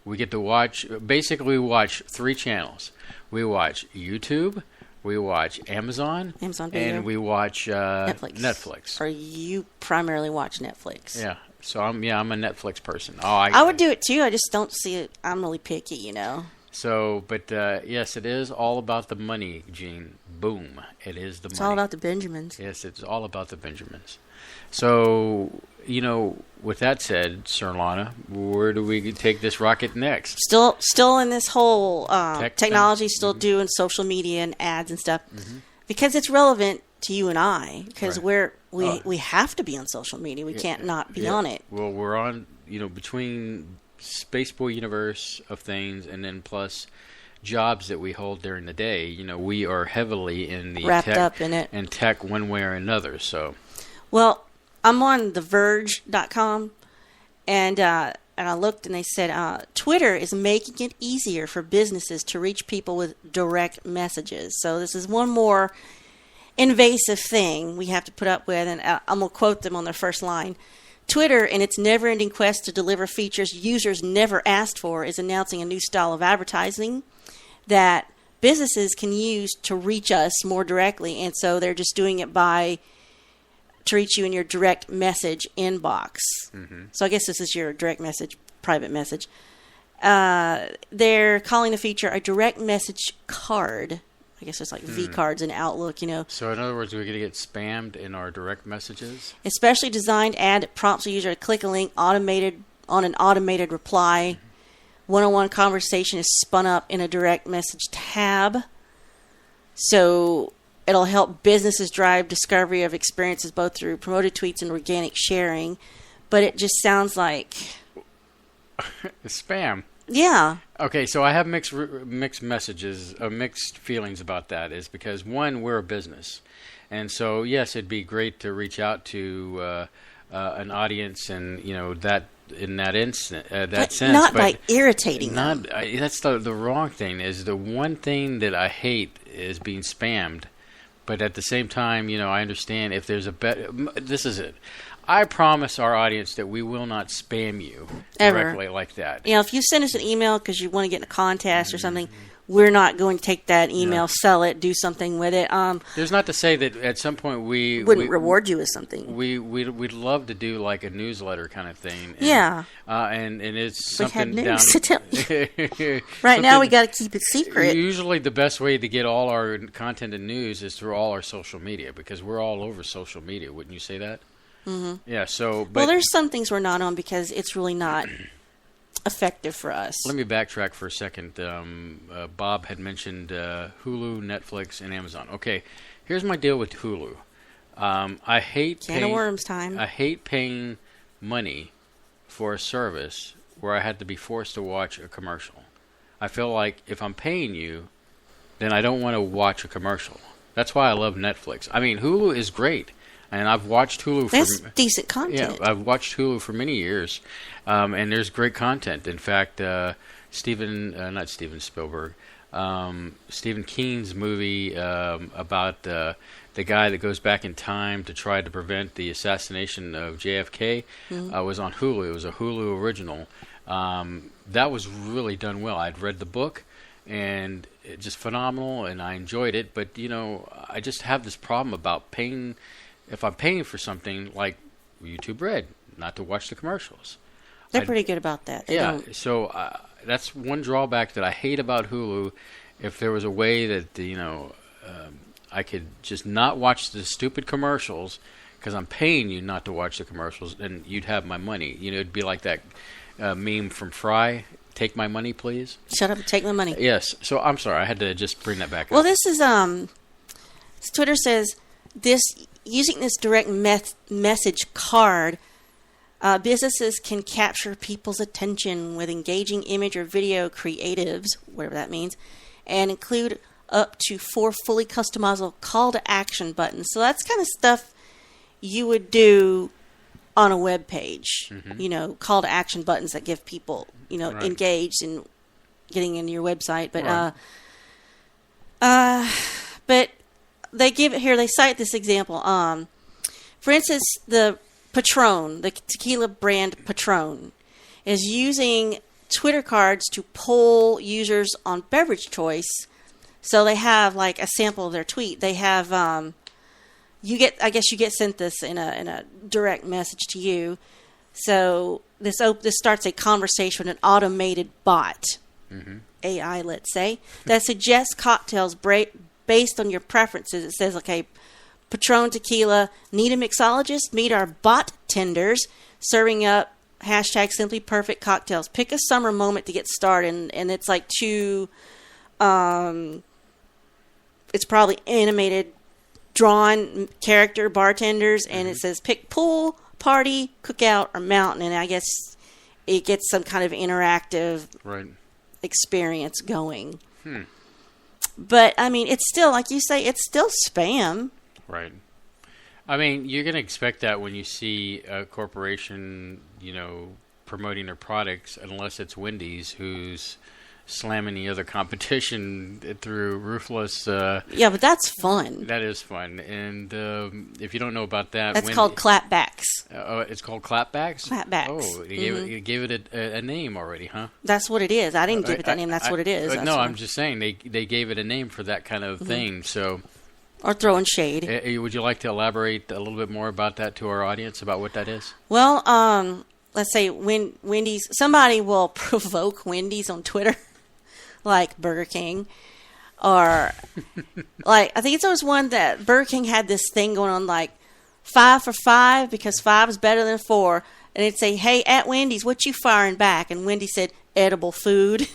We get to watch... Basically, we watch 3 channels. We watch YouTube... We watch Amazon Video. And we watch Netflix. Or you primarily watch Netflix. Yeah. So I'm a Netflix person. I would do it too. I just don't see it. I'm really picky, So, but yes, it is all about the money, Gene. Boom. It is the money. It's all about the Benjamins. Yes, it's all about the Benjamins. So, with that said, Surlana, where do we take this rocket next? Still in this whole technology, thing? still doing social media and ads and stuff, because it's relevant to you and I, because we have to be on social media. We can't not be on it. Well, we're on, between Spaceboy universe of things and then plus jobs that we hold during the day, we are heavily in the wrapped tech, up in it, and tech one way or another. So, well, I'm on TheVerge.com, and I looked, and they said Twitter is making it easier for businesses to reach people with direct messages. So this is one more invasive thing we have to put up with, and I'm going to quote them on their first line. Twitter, in its never-ending quest to deliver features users never asked for, is announcing a new style of advertising that businesses can use to reach us more directly, and so they're just doing it to reach you in your direct message inbox. So I guess this is your direct message, private message. They're calling the feature a direct message card. I guess it's like V cards in Outlook, So in other words, we're going to get spammed in our direct messages? Especially designed ad that prompts the user to click a link on an automated reply. One-on-one conversation is spun up in a direct message tab. So it'll help businesses drive discovery of experiences both through promoted tweets and organic sharing. But it just sounds like spam. Yeah. Okay, so I have mixed messages, mixed feelings about that. Is because one, we're a business, And so, yes, it'd be great to reach out to an audience, and that in that instant, sense, not by irritating them. That's the wrong thing. Is the one thing that I hate is being spammed. But at the same time, I understand if there's a better. This is it. I promise our audience that we will not spam you directly like that. If you send us an email because you want to get in a contest or something, we're not going to take that email, sell it, do something with it. There's not to say that at some point we wouldn't reward you with something. We'd love to do like a newsletter kind of thing. And, and it's something we had news down. to tell you. Right now, we got to keep it secret. Usually, the best way to get all our content and news is through all our social media, because we're all over social media. Wouldn't you say that? Mm-hmm. Yeah. So, but there's some things we're not on because it's really not effective for us. Let me backtrack for a second. Bob had mentioned Hulu, Netflix, and Amazon. Okay, here's my deal with Hulu. I hate can of worms time. I hate paying money for a service where I had to be forced to watch a commercial. I feel like if I'm paying you, then I don't want to watch a commercial. That's why I love Netflix. I mean, Hulu is great. And I've watched Hulu That's decent content. Yeah, I've watched Hulu for many years, and there's great content. In fact, not Steven Spielberg, Stephen King's movie about the guy that goes back in time to try to prevent the assassination of JFK was on Hulu. It was a Hulu original. That was really done well. I'd read the book, and it just phenomenal, and I enjoyed it. But I just have this problem about paying. If I'm paying for something like YouTube Red, not to watch the commercials. They're pretty good about that. They don't. So that's one drawback that I hate about Hulu. If there was a way that I could just not watch the stupid commercials because I'm paying you not to watch the commercials, then you'd have my money. It'd be like that meme from Fry. Take my money, please. Shut up and take my money. Yes. So I'm sorry. I had to just bring that back up. Well, this is Twitter says this. Using this direct message card, businesses can capture people's attention with engaging image or video creatives, whatever that means, and include up to 4 fully customizable call to action buttons. So that's kind of stuff you would do on a web page. Mm-hmm. Call to action buttons that give people, right. engaged in getting into your website. But right. But they give it here. They cite this example. For instance, the Patron, the tequila brand Patron, is using Twitter cards to poll users on beverage choice. So they have like a sample of their tweet. They have I guess you get sent this in a direct message to you. So this starts a conversation with an automated bot, AI, let's say, that suggests cocktails based on your preferences. It says, okay, Patron tequila, need a mixologist? Meet our bot tenders, serving up #simply perfect cocktails. Pick a summer moment to get started, and it's like two, it's probably animated, drawn character bartenders, and it says pick pool, party, cookout, or mountain, and I guess it gets some kind of interactive experience going. But, I mean, it's still, like you say, it's still spam. Right. I mean, you're going to expect that when you see a corporation, promoting their products, unless it's Wendy's, who's slamming the other competition through ruthless... yeah, but that's fun. That is fun. And if you don't know about that... That's called clapbacks. It's called clapbacks? Clapbacks. Oh, you gave it a name already, huh? That's what it is. I didn't give it that name. That's what it is. I'm just saying they gave it a name for that kind of thing. So, or throwing shade. Would you like to elaborate a little bit more about that to our audience, about what that is? Well, let's say when Wendy's... Somebody will provoke Wendy's on Twitter. Like Burger King, or like I think it's always one that Burger King had this thing going on, like 5 for $5 because 5 is better than 4, and it'd say, "Hey, at Wendy's, what you firing back?" And Wendy said, "Edible food."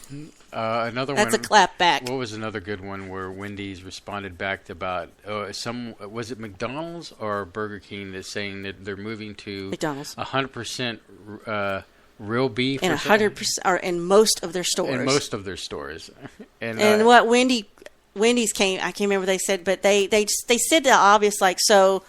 Another That's one. a clap back. What was another good one where Wendy's responded back to about was it McDonald's or Burger King that's saying that they're moving to McDonald's 100% real beef and 100% are in most of their stores. In most of their stores, and what Wendy Wendy's came. I can't remember what they said, but they said the obvious, like, so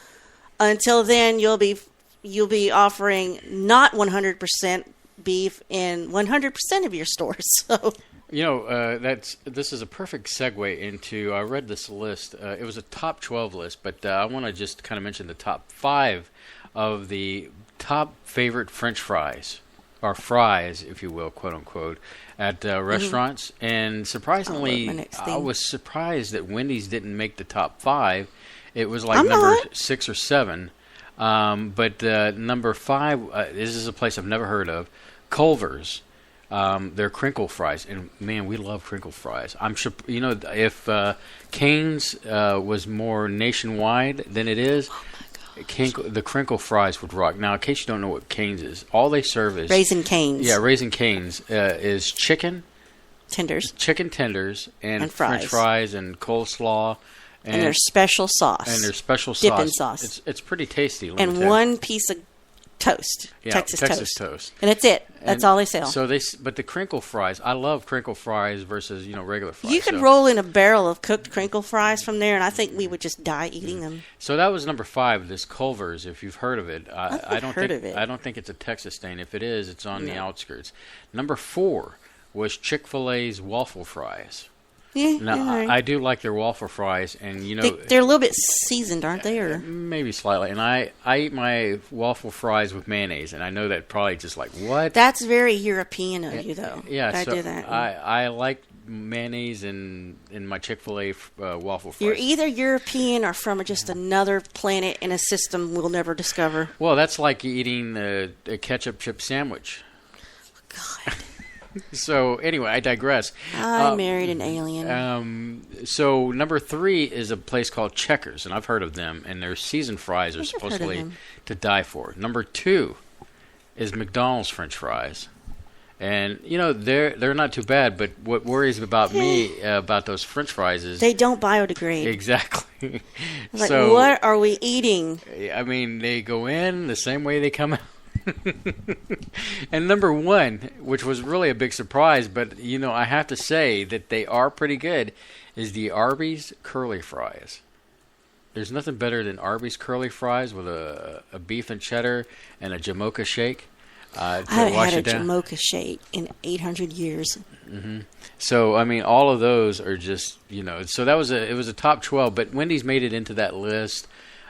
until then you'll be offering not 100% beef in 100% of your stores. So. This is a perfect segue into. I read this list. It was a top 12 list, but I want to just kind of mention the top 5 of the top favorite French fries, or fries, if you will, quote unquote, at restaurants. And surprisingly, I was surprised that Wendy's didn't make the top 5. It was like number 6 or 7. But number 5, this is a place I've never heard of, Culver's. They're crinkle fries, and man, we love crinkle fries. I'm sure if Cane's was more nationwide than it is, the crinkle fries would rock. Now, in case you don't know what Cane's is, all they serve is Raising Cane's. Yeah, Raising Cane's is chicken tenders, and French fries and coleslaw. And their special sauce. Dipping sauce. It's pretty tasty. And one piece of toast. Yeah, Texas toast. And that's it. That's all they sell. But the crinkle fries, I love crinkle fries versus regular fries. You could roll in a barrel of cooked crinkle fries from there, and I think we would just die eating them. So that was number 5. This Culver's, if you've heard of it, I don't think it's a Texas thing. If it is, it's on the outskirts. Number 4 was Chick-fil-A's waffle fries. Yeah, now, I do like their waffle fries, and they're a little bit seasoned, aren't they? Or maybe slightly. And I eat my waffle fries with mayonnaise, and I know that probably just like what? That's very European of you, though. Yeah, I do that. I like mayonnaise in my Chick-fil-A waffle fries. You're either European or from just another planet in a system we'll never discover. Well, that's like eating a ketchup chip sandwich. God. So anyway, I digress. I married an alien. So number 3 is a place called Checkers, and I've heard of them, and their seasoned fries are supposedly to die for. Number 2 is McDonald's French fries, and they're not too bad. But what worries about me about those French fries is they don't biodegrade. Exactly. Like, what are we eating? I mean, they go in the same way they come out. And number 1, which was really a big surprise, but I have to say that they are pretty good, is the Arby's curly fries. There's nothing better than Arby's curly fries with a beef and cheddar and a Jamocha shake. I haven't had a Jamocha shake in 800 years. Mm-hmm. So I mean, all of those are just So that was it was a top 12, but Wendy's made it into that list.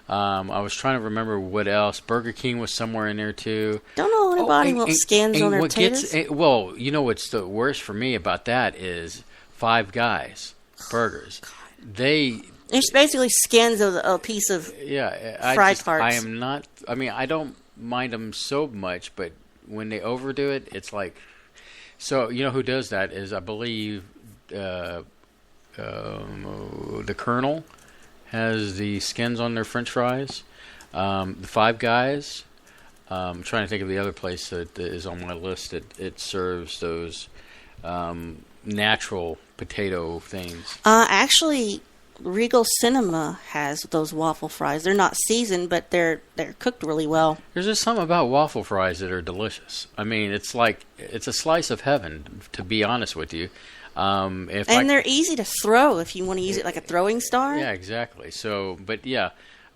I was trying to remember what else. Burger King was somewhere in there too. Don't know anybody wants skins on their potatoes. Well, what's the worst for me about that is Five Guys burgers. It's basically skins of a piece of fried parts. I am not. I mean, I don't mind them so much, but when they overdo it, it's like. So who does that is I believe the Colonel has the skins on their French fries. The Five Guys. I'm trying to think of the other place that is on my list. It serves those natural potato things. Actually, Regal Cinema has those waffle fries. They're not seasoned, but they're cooked really well. There's just something about waffle fries that are delicious. I mean, it's a slice of heaven, to be honest with you. They're easy to throw if you want to use it like a throwing star. Yeah, exactly. So, but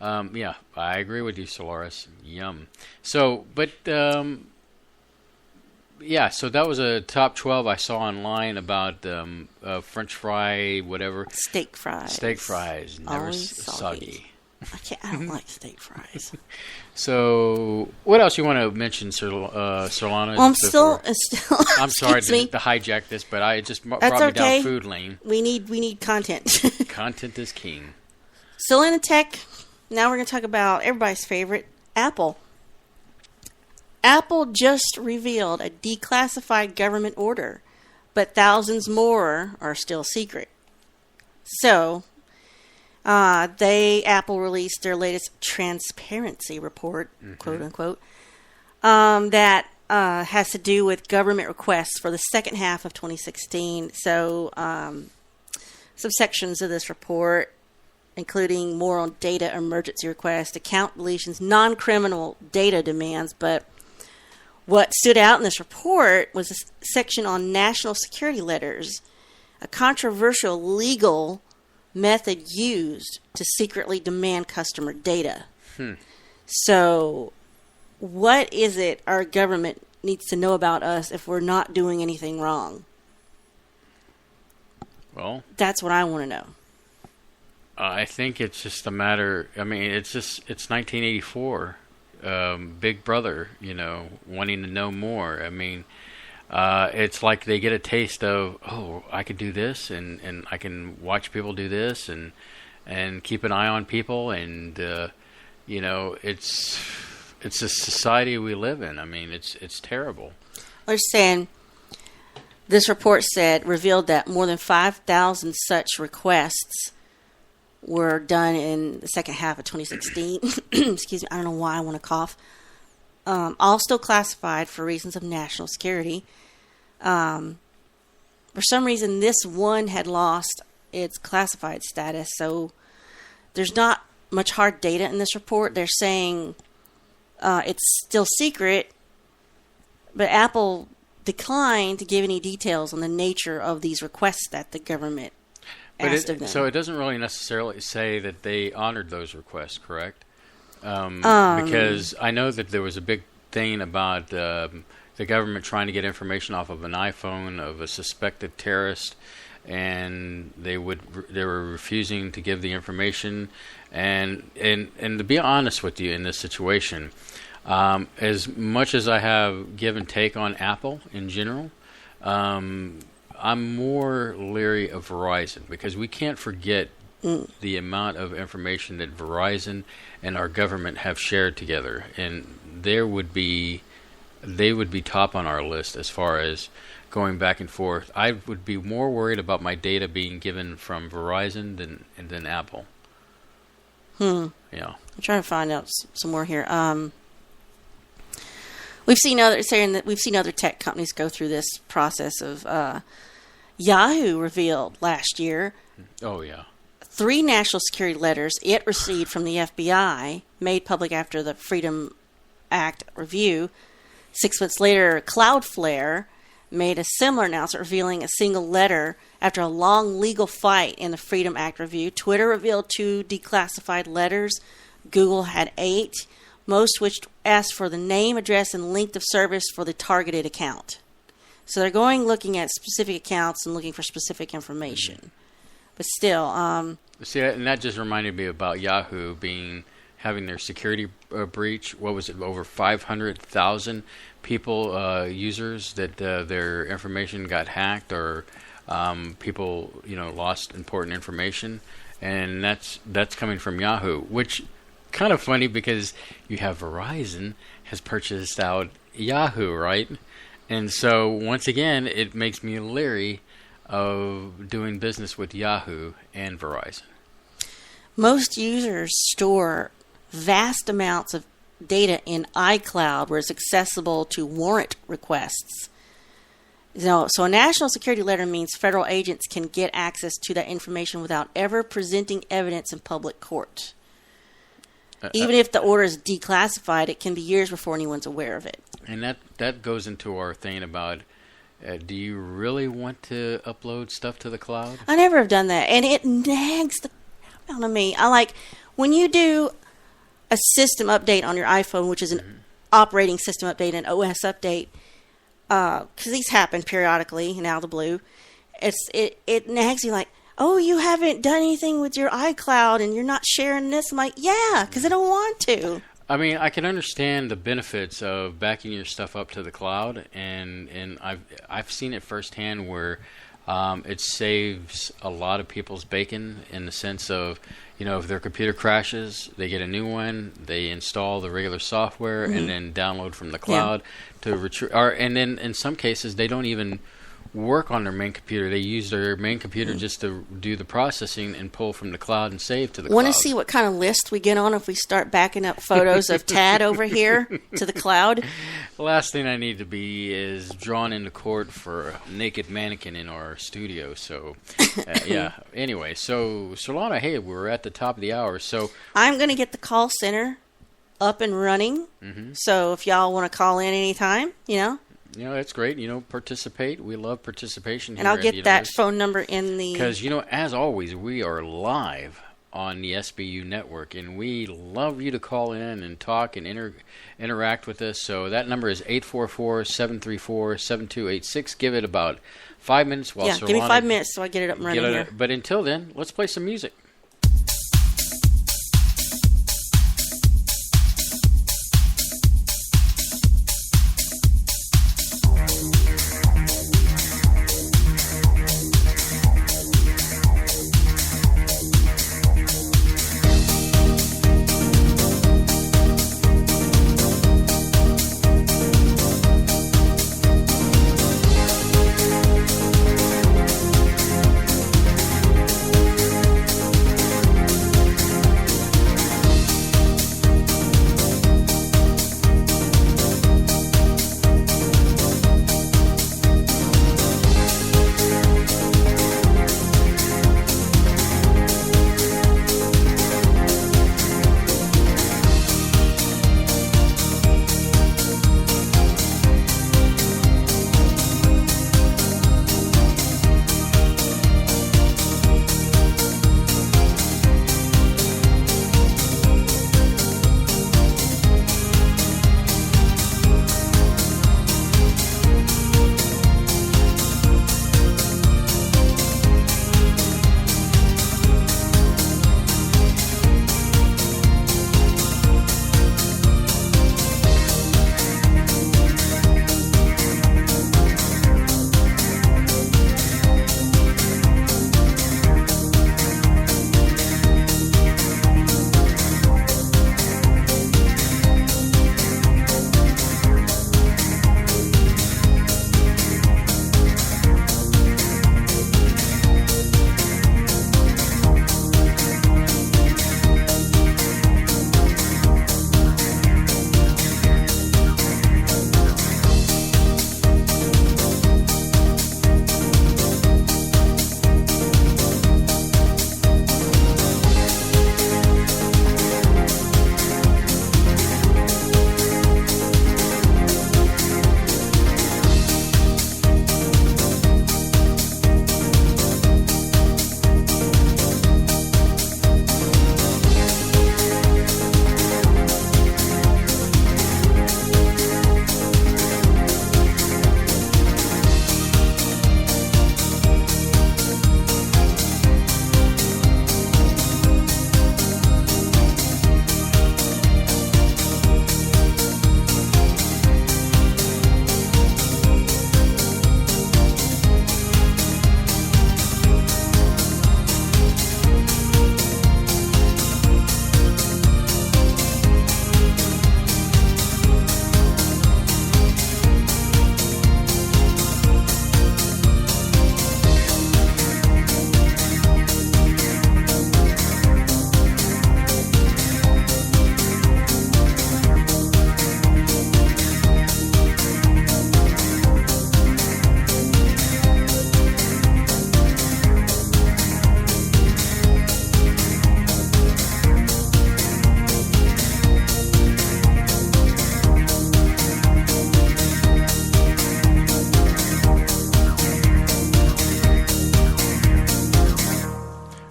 I agree with you, Solaris. Yum. So, but so that was a top 12 I saw online about French fry, whatever. Steak fries. Never always soggy. I don't like steak fries. So, what else you want to mention, Surlana? Well, I'm still. I'm sorry to hijack this, but I just brought me down food lane. We need content. Content is king. Still in tech. Now we're going to talk about everybody's favorite, Apple. Apple just revealed a declassified government order, but thousands more are still secret. So. Apple released their latest transparency report, quote unquote, that has to do with government requests for the second half of 2016. So, some sections of this report, including more on data emergency requests, account deletions, non-criminal data demands. But what stood out in this report was a section on national security letters, a controversial legal method used to secretly demand customer data. So what is it our government needs to know about us if we're not doing anything wrong? Well, that's what I want to know. I think it's just a matter. I mean, it's 1984. Big Brother, wanting to know more. I mean, it's like they get a taste of, oh, I could do this, and I can watch people do this, and keep an eye on people, and it's a society we live in. I mean, it's terrible. They're saying this report revealed that more than 5,000 such requests were done in the second half of 2016. Excuse me, I don't know why I want to cough. All still classified for reasons of national security. For some reason, this one had lost its classified status, so there's not much hard data in this report. They're saying it's still secret, but Apple declined to give any details on the nature of these requests that the government asked of them. So it doesn't really necessarily say that they honored those requests, correct? Because I know that there was a big thing about the government trying to get information off of an iPhone of a suspected terrorist, and they were refusing to give the information. And to be honest with you, in this situation, as much as I have give and take on Apple in general, I'm more leery of Verizon, because we can't forget the amount of information that Verizon and our government have shared together, and they would be top on our list as far as going back and forth. I would be more worried about my data being given from Verizon than Apple. Yeah, I'm trying to find out some more here. We've seen other tech companies go through this process of Yahoo revealed last year. Oh yeah. 3 national security letters it received from the FBI, made public after the Freedom Act review. 6 months later, Cloudflare made a similar announcement revealing a single letter after a long legal fight in the Freedom Act review. Twitter revealed 2 declassified letters. Google had 8, most which asked for the name, address, and length of service for the targeted account. So they're looking at specific accounts and looking for specific information. But still... See, and that just reminded me about Yahoo having their security breach. What was it? Over 500,000 people, users, that their information got hacked, or people, lost important information, and that's coming from Yahoo. Which kind of funny, because you have Verizon has purchased out Yahoo, right? And so once again, it makes me leery of doing business with Yahoo and Verizon. Most users store vast amounts of data in iCloud where it's accessible to warrant requests. So a national security letter means federal agents can get access to that information without ever presenting evidence in public court. Even if the order is declassified, it can be years before anyone's aware of it. And that goes into our thing about, do you really want to upload stuff to the cloud? I never have done that, and it nags the crap out of me. I like when you do a system update on your iPhone, which is an operating system update, an OS update, because these happen periodically and out of the blue. It nags you like, oh, you haven't done anything with your iCloud and you're not sharing this. I'm like, yeah, because I don't want to. I mean, I can understand the benefits of backing your stuff up to the cloud, and I've seen it firsthand where it saves a lot of people's bacon, in the sense of, if their computer crashes, they get a new one, they install the regular software, and then download from the cloud to retrieve. And then in some cases, they don't even work on their main computer. They use their main computer just to do the processing and pull from the cloud and save to the cloud. Want to see what kind of list we get on if we start backing up photos of Tad over here to the cloud? The last thing I need to be is drawn into court for a naked mannequin in our studio. So, yeah. Anyway, so Surlana, hey, we're at the top of the hour. So I'm going to get the call center up and running. So if y'all want to call in anytime, That's great. Participate. We love participation here. And I'll at get the that Universe. phone number in the... Because, as always, we are live on the SBU network, and we love you to call in and talk and interact with us. So that number is 844-734-7286. Give it about 5 minutes while give me 5 minutes so I get it up and running here. But until then, let's play some music.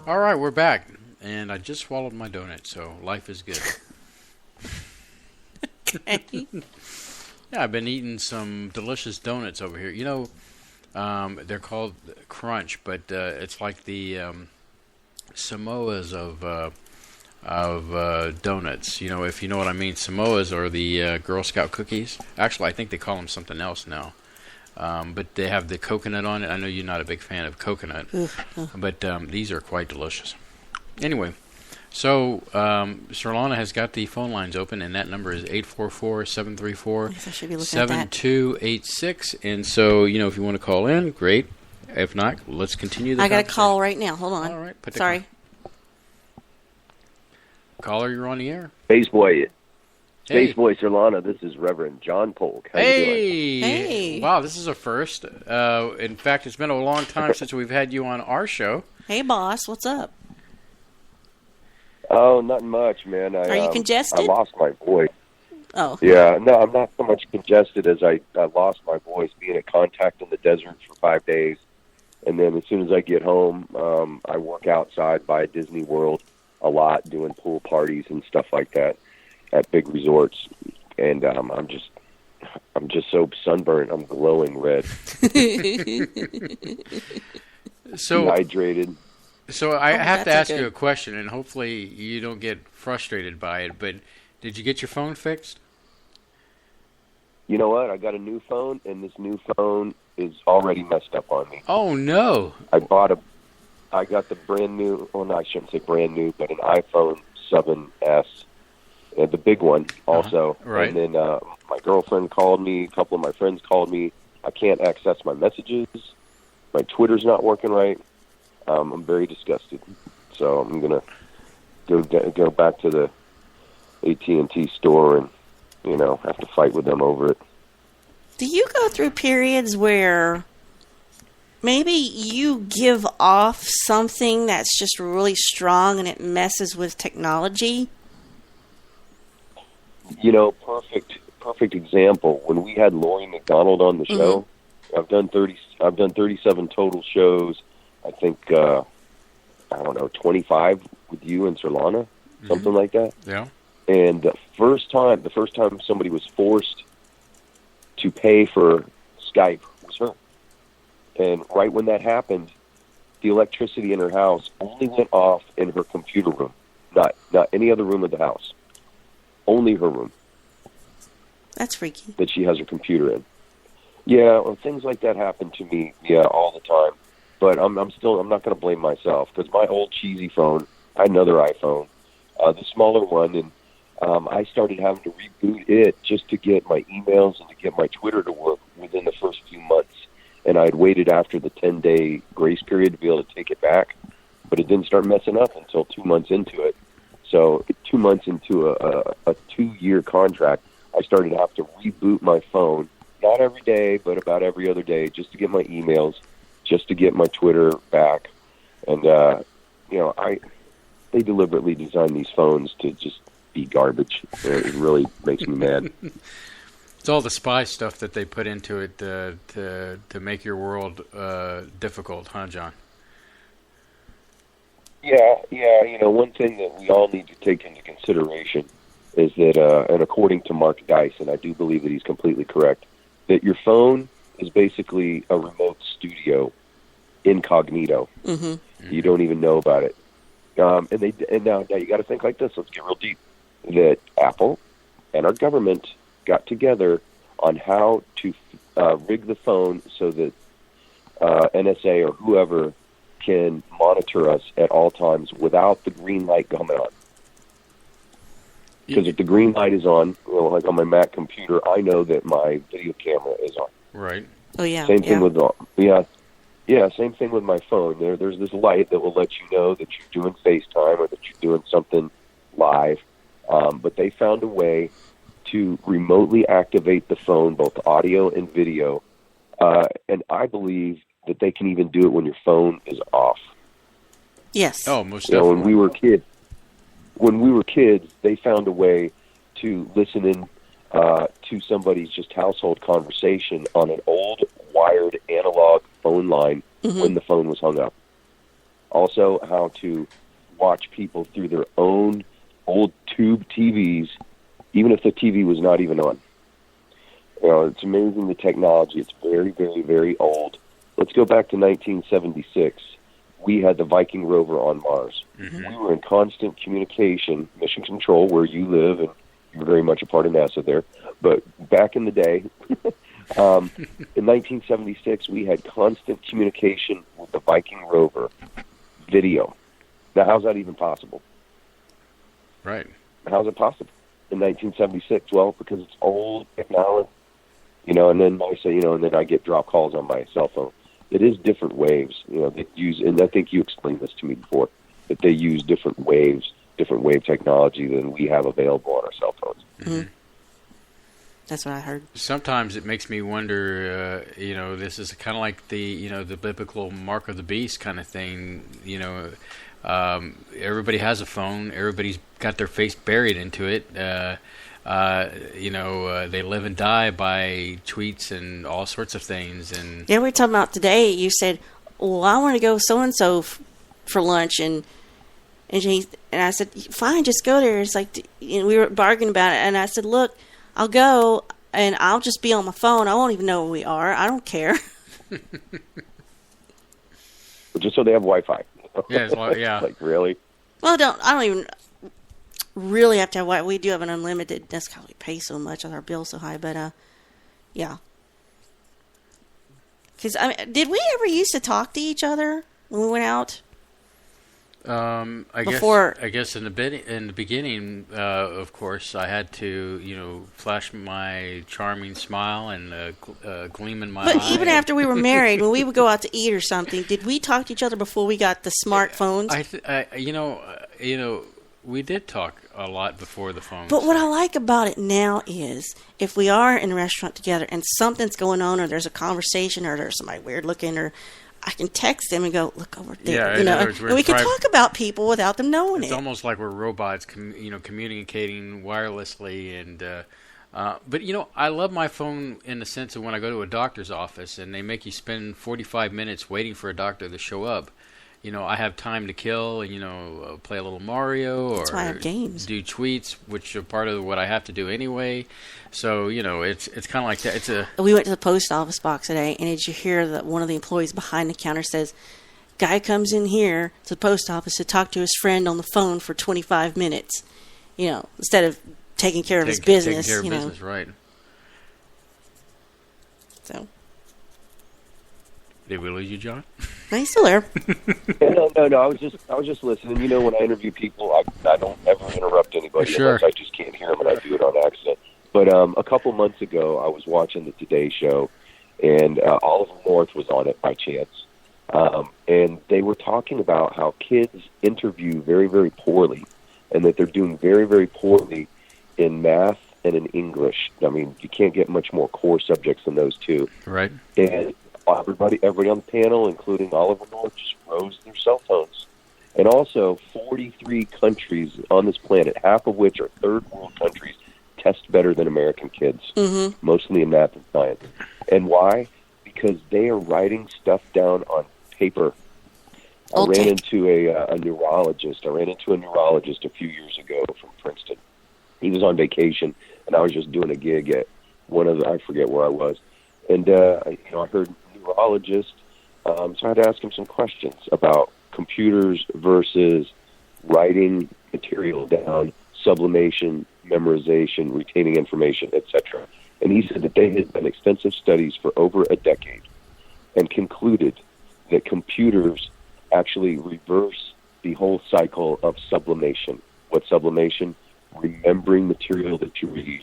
All right, we're back, and I just swallowed my donut, so life is good. Okay. Yeah, I've been eating some delicious donuts over here. They're called Crunch, but it's like the Samoas of donuts. If you know what I mean. Samoas are the Girl Scout cookies. Actually, I think they call them something else now. But they have the coconut on it. I know you're not a big fan of coconut, but these are quite delicious. Anyway, so Surlana has got the phone lines open, and that number is 844-734-7286. And so, if you want to call in, great. If not, let's continue the conversation. I got a call right now. Hold on. All right. Sorry. Caller, you're on the air. Spaceboy. Hey. Spaceboy Surlana, this is Reverend John Polk. How you doing? Hey. Wow, this is a first. In fact, it's been a long time since we've had you on our show. Hey, boss. What's up? Oh, nothing much, man. Are you congested? I lost my voice. Oh. Yeah, no, I'm not so much congested as I lost my voice being at Contact in the Desert for 5 days. And then as soon as I get home, I work outside by Disney World a lot, doing pool parties and stuff like that at big resorts. And I'm just so sunburned. I'm glowing red. So dehydrated. So I have to that's ask good. you a question, and hopefully you don't get frustrated by it, but did you get your phone fixed? You know what? I got a new phone, and this new phone is already messed up on me. Oh, no. I got the brand new, well, no, I shouldn't say brand new, but an iPhone 7S, the big one also. Right. And then my girlfriend called me, a couple of my friends called me. I can't access my messages. My Twitter's not working right. I'm very disgusted. So I'm going to go back to the AT&T store and, have to fight with them over it. Do you go through periods where maybe you give off something that's just really strong and it messes with technology? Perfect example. When we had Lori McDonald on the show, I've done 37 total shows. I think 25 with you and Surlana, something like that. Yeah. And the first time somebody was forced to pay for Skype was her. And right when that happened, the electricity in her house only went off in her computer room, not any other room of the house. Only her room. That's freaky. That she has her computer in. Yeah, well, things like that happen to me, all the time. But I'm not going to blame myself, because my old cheesy phone, I had another iPhone, the smaller one, and I started having to reboot it just to get my emails and to get my Twitter to work within the first few months. And I had waited after the 10-day grace period to be able to take it back, but it didn't start messing up until 2 months into it. So 2 months into a 2-year contract, I started to have to reboot my phone, not every day, but about every other day, just to get my emails, just to get my Twitter back. And, they deliberately designed these phones to just be garbage. It really makes me mad. It's all the spy stuff that they put into it to make your world difficult, huh, John? Yeah. One thing that we all need to take into consideration is that, and according to Mark Dice, and I do believe that he's completely correct, that your phone is basically a remote studio, incognito. Mm-hmm. You don't even know about it. And now you got to think like this. Let's get real deep. That Apple and our government got together on how to rig the phone so that NSA or whoever can monitor us at all times without the green light coming on. Because if the green light is on, like on my Mac computer, I know that my video camera is on. Right. Oh yeah. Same thing with same thing with my phone. There's this light that will let you know that you're doing FaceTime or that you're doing something live. But they found a way to remotely activate the phone, both audio and video. And I believe that they can even do it when your phone is off. Yes. Oh, most definitely. When we were kids, they found a way to listen in to somebody's just household conversation on an old wired analog phone line when the phone was hung up. Also, how to watch people through their own old tube TVs, even if the TV was not even on. It's amazing, the technology. It's very, very, very old. Let's go back to 1976. We had the Viking rover on Mars. Mm-hmm. We were in constant communication, mission control, where you live, and you're very much a part of NASA there. But back in the day, in 1976, we had constant communication with the Viking rover, video. Now, how's that even possible? Right. How's it possible in 1976? Well, because it's old technology, and then I say, and then I get drop calls on my cell phone. It is different waves, they use, and I think you explained this to me before, that they use different waves, different wave technology than we have available on our cell phones. Mm-hmm. That's what I heard. Sometimes it makes me wonder, this is kind of like the biblical mark of the beast kind of thing. Everybody has a phone. Everybody's got their face buried into it. They live and die by tweets and all sorts of things. And yeah, we were talking about today. You said, "Well, I want to go so and so for lunch," and I said, "Fine, just go there." It's like, we were bargaining about it, and I said, "Look, I'll go, and I'll just be on my phone. I won't even know where we are. I don't care." Just so they have Wi-Fi. Yeah. Like, really? Well, I don't even really have to have Wi-Fi. We do have an unlimited. That's how we pay so much on our bill so high. But yeah. Because did we ever used to talk to each other when we went out? I guess in the beginning, of course, I had to, flash my charming smile and gleam in my eye. But even after we were married, when we would go out to eat or something, did we talk to each other before we got the smartphones? We did talk a lot before the phones. But what I like about it now is if we are in a restaurant together and something's going on, or there's a conversation, or there's somebody weird looking, or I can text them and go, "Look over there," and we can talk about people without them knowing it. It's almost like we're robots, communicating wirelessly. And but I love my phone in the sense of when I go to a doctor's office and they make you spend 45 minutes waiting for a doctor to show up. I have time to kill, play a little Mario, or that's why I have games. Do tweets, which are part of what I have to do anyway. So, it's kind of like that. We went to the post office box today, and did you hear that one of the employees behind the counter says, "Guy comes in here to the post office to talk to his friend on the phone for 25 minutes, instead of taking care of his business." Taking care of business, right. So. Did we lose you, John? No, he's still there. No. I was just listening. When I interview people, I don't ever interrupt anybody unless I just can't hear them, and I do it on accident. But a couple months ago, I was watching the Today Show, and Oliver North was on it by chance, and they were talking about how kids interview very, very poorly, and that they're doing very, very poorly in math and in English. I mean, you can't get much more core subjects than those two. Right. And everybody on the panel, including Oliver North, just froze their cell phones. And also, 43 countries on this planet, half of which are third world countries, test better than American kids, mostly in math and science. And why? Because they are writing stuff down on paper. I ran into a neurologist. A few years ago from Princeton. He was on vacation, and I was just doing a gig at I forget where I was. And, I heard neurologist, so I had to ask him some questions about computers versus writing material down, sublimation, memorization, retaining information, etc. And he said that they had done extensive studies for over a decade and concluded that computers actually reverse the whole cycle of sublimation. What's sublimation? Remembering material that you read.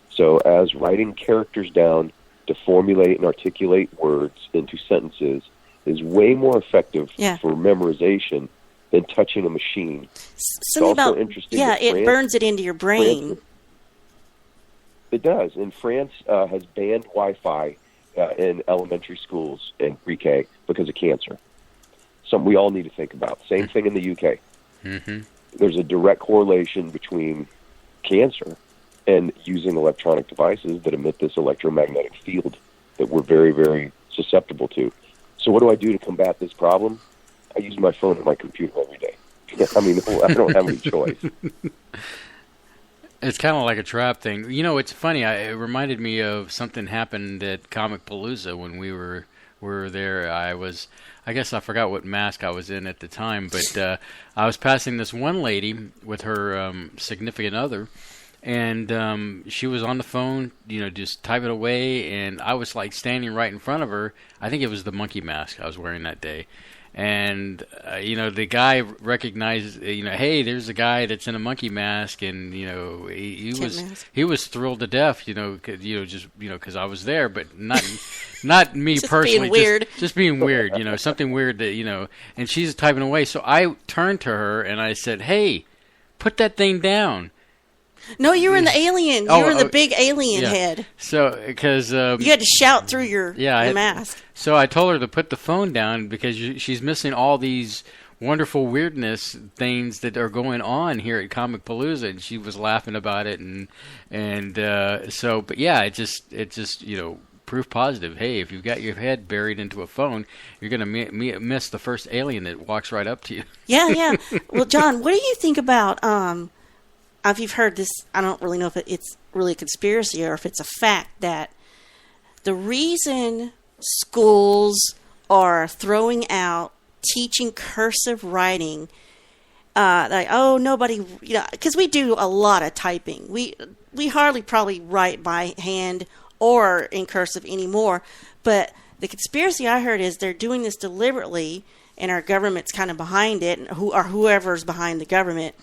So as writing characters down to formulate and articulate words into sentences is way more effective for memorization than touching a machine. Something about, it burns it into your brain. It does. And France has banned Wi-Fi in elementary schools and pre-K because of cancer. Something we all need to think about. Same thing in the UK. Mm-hmm. There's a direct correlation between cancer and using electronic devices that emit this electromagnetic field that we're very, very susceptible to. So what do I do to combat this problem? I use my phone and my computer every day. I mean, I don't have any choice. It's kind of like a trap thing. It's funny. It reminded me of something happened at Comic Palooza when we were there. I guess I forgot what mask I was in at the time, but I was passing this one lady with her significant other, and she was on the phone, just typing away, and I was like standing right in front of her. I think it was the monkey mask I was wearing that day. And, the guy recognized, hey, there's a guy that's in a monkey mask, and, he was thrilled to death, because I was there, but not me just personally. Being weird. Just being weird, something weird that, and she's typing away. So I turned to her and I said, hey, put that thing down. No, you were in the alien. You were in the big alien head. So, because... you had to shout through your mask. So I told her to put the phone down because she's missing all these wonderful weirdness things that are going on here at Comic Palooza, and she was laughing about it, but yeah, it just proof positive. Hey, if you've got your head buried into a phone, you're going to miss the first alien that walks right up to you. Yeah. Well, John, what do you think about, if you've heard this, I don't really know if it's really a conspiracy or if it's a fact, that the reason schools are throwing out teaching cursive writing, nobody, because we do a lot of typing. We hardly probably write by hand or in cursive anymore. But the conspiracy I heard is they're doing this deliberately, and our government's kind of behind it, or whoever's behind the government.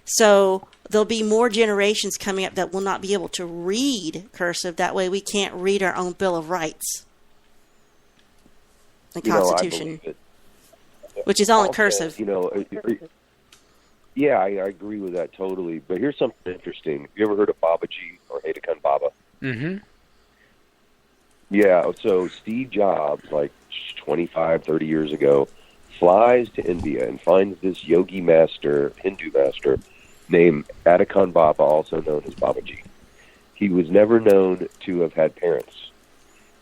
So there'll be more generations coming up that will not be able to read cursive. That way we can't read our own Bill of Rights. The Constitution. Which is all in cursive. Yeah, I agree with that totally. But here's something interesting. Have you ever heard of Babaji or Haidakan Baba? Mm-hmm. Yeah, so Steve Jobs, like 25, 30 years ago, flies to India and finds this yogi master, Hindu master, named Haidakan Baba, also known as Babaji. He was never known to have had parents.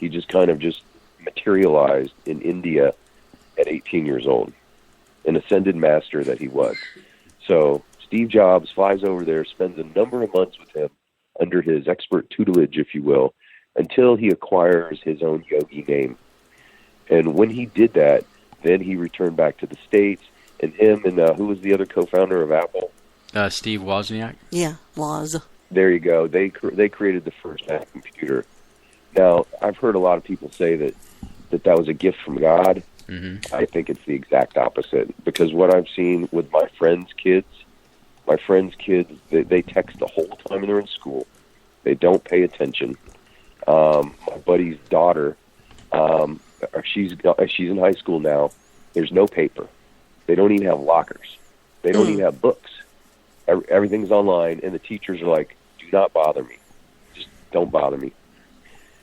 He just kind of just materialized in India at 18 years old, an ascended master that he was. So Steve Jobs flies over there, spends a number of months with him under his expert tutelage, if you will, until he acquires his own yogi name. And when he did that, then he returned back to the States, and him and who was the other co-founder of Apple? Steve Wozniak. Yeah, Woz. There you go. They created the first Mac computer. Now, I've heard a lot of people say that was a gift from God. Mm-hmm. I think it's the exact opposite, because what I've seen with my friends' kids, they text the whole time they're in school. They don't pay attention. My buddy's daughter, she's in high school now. There's no paper. They don't even have lockers. They don't even have books. Everything's online, and the teachers are like, "Do not bother me. Just don't bother me."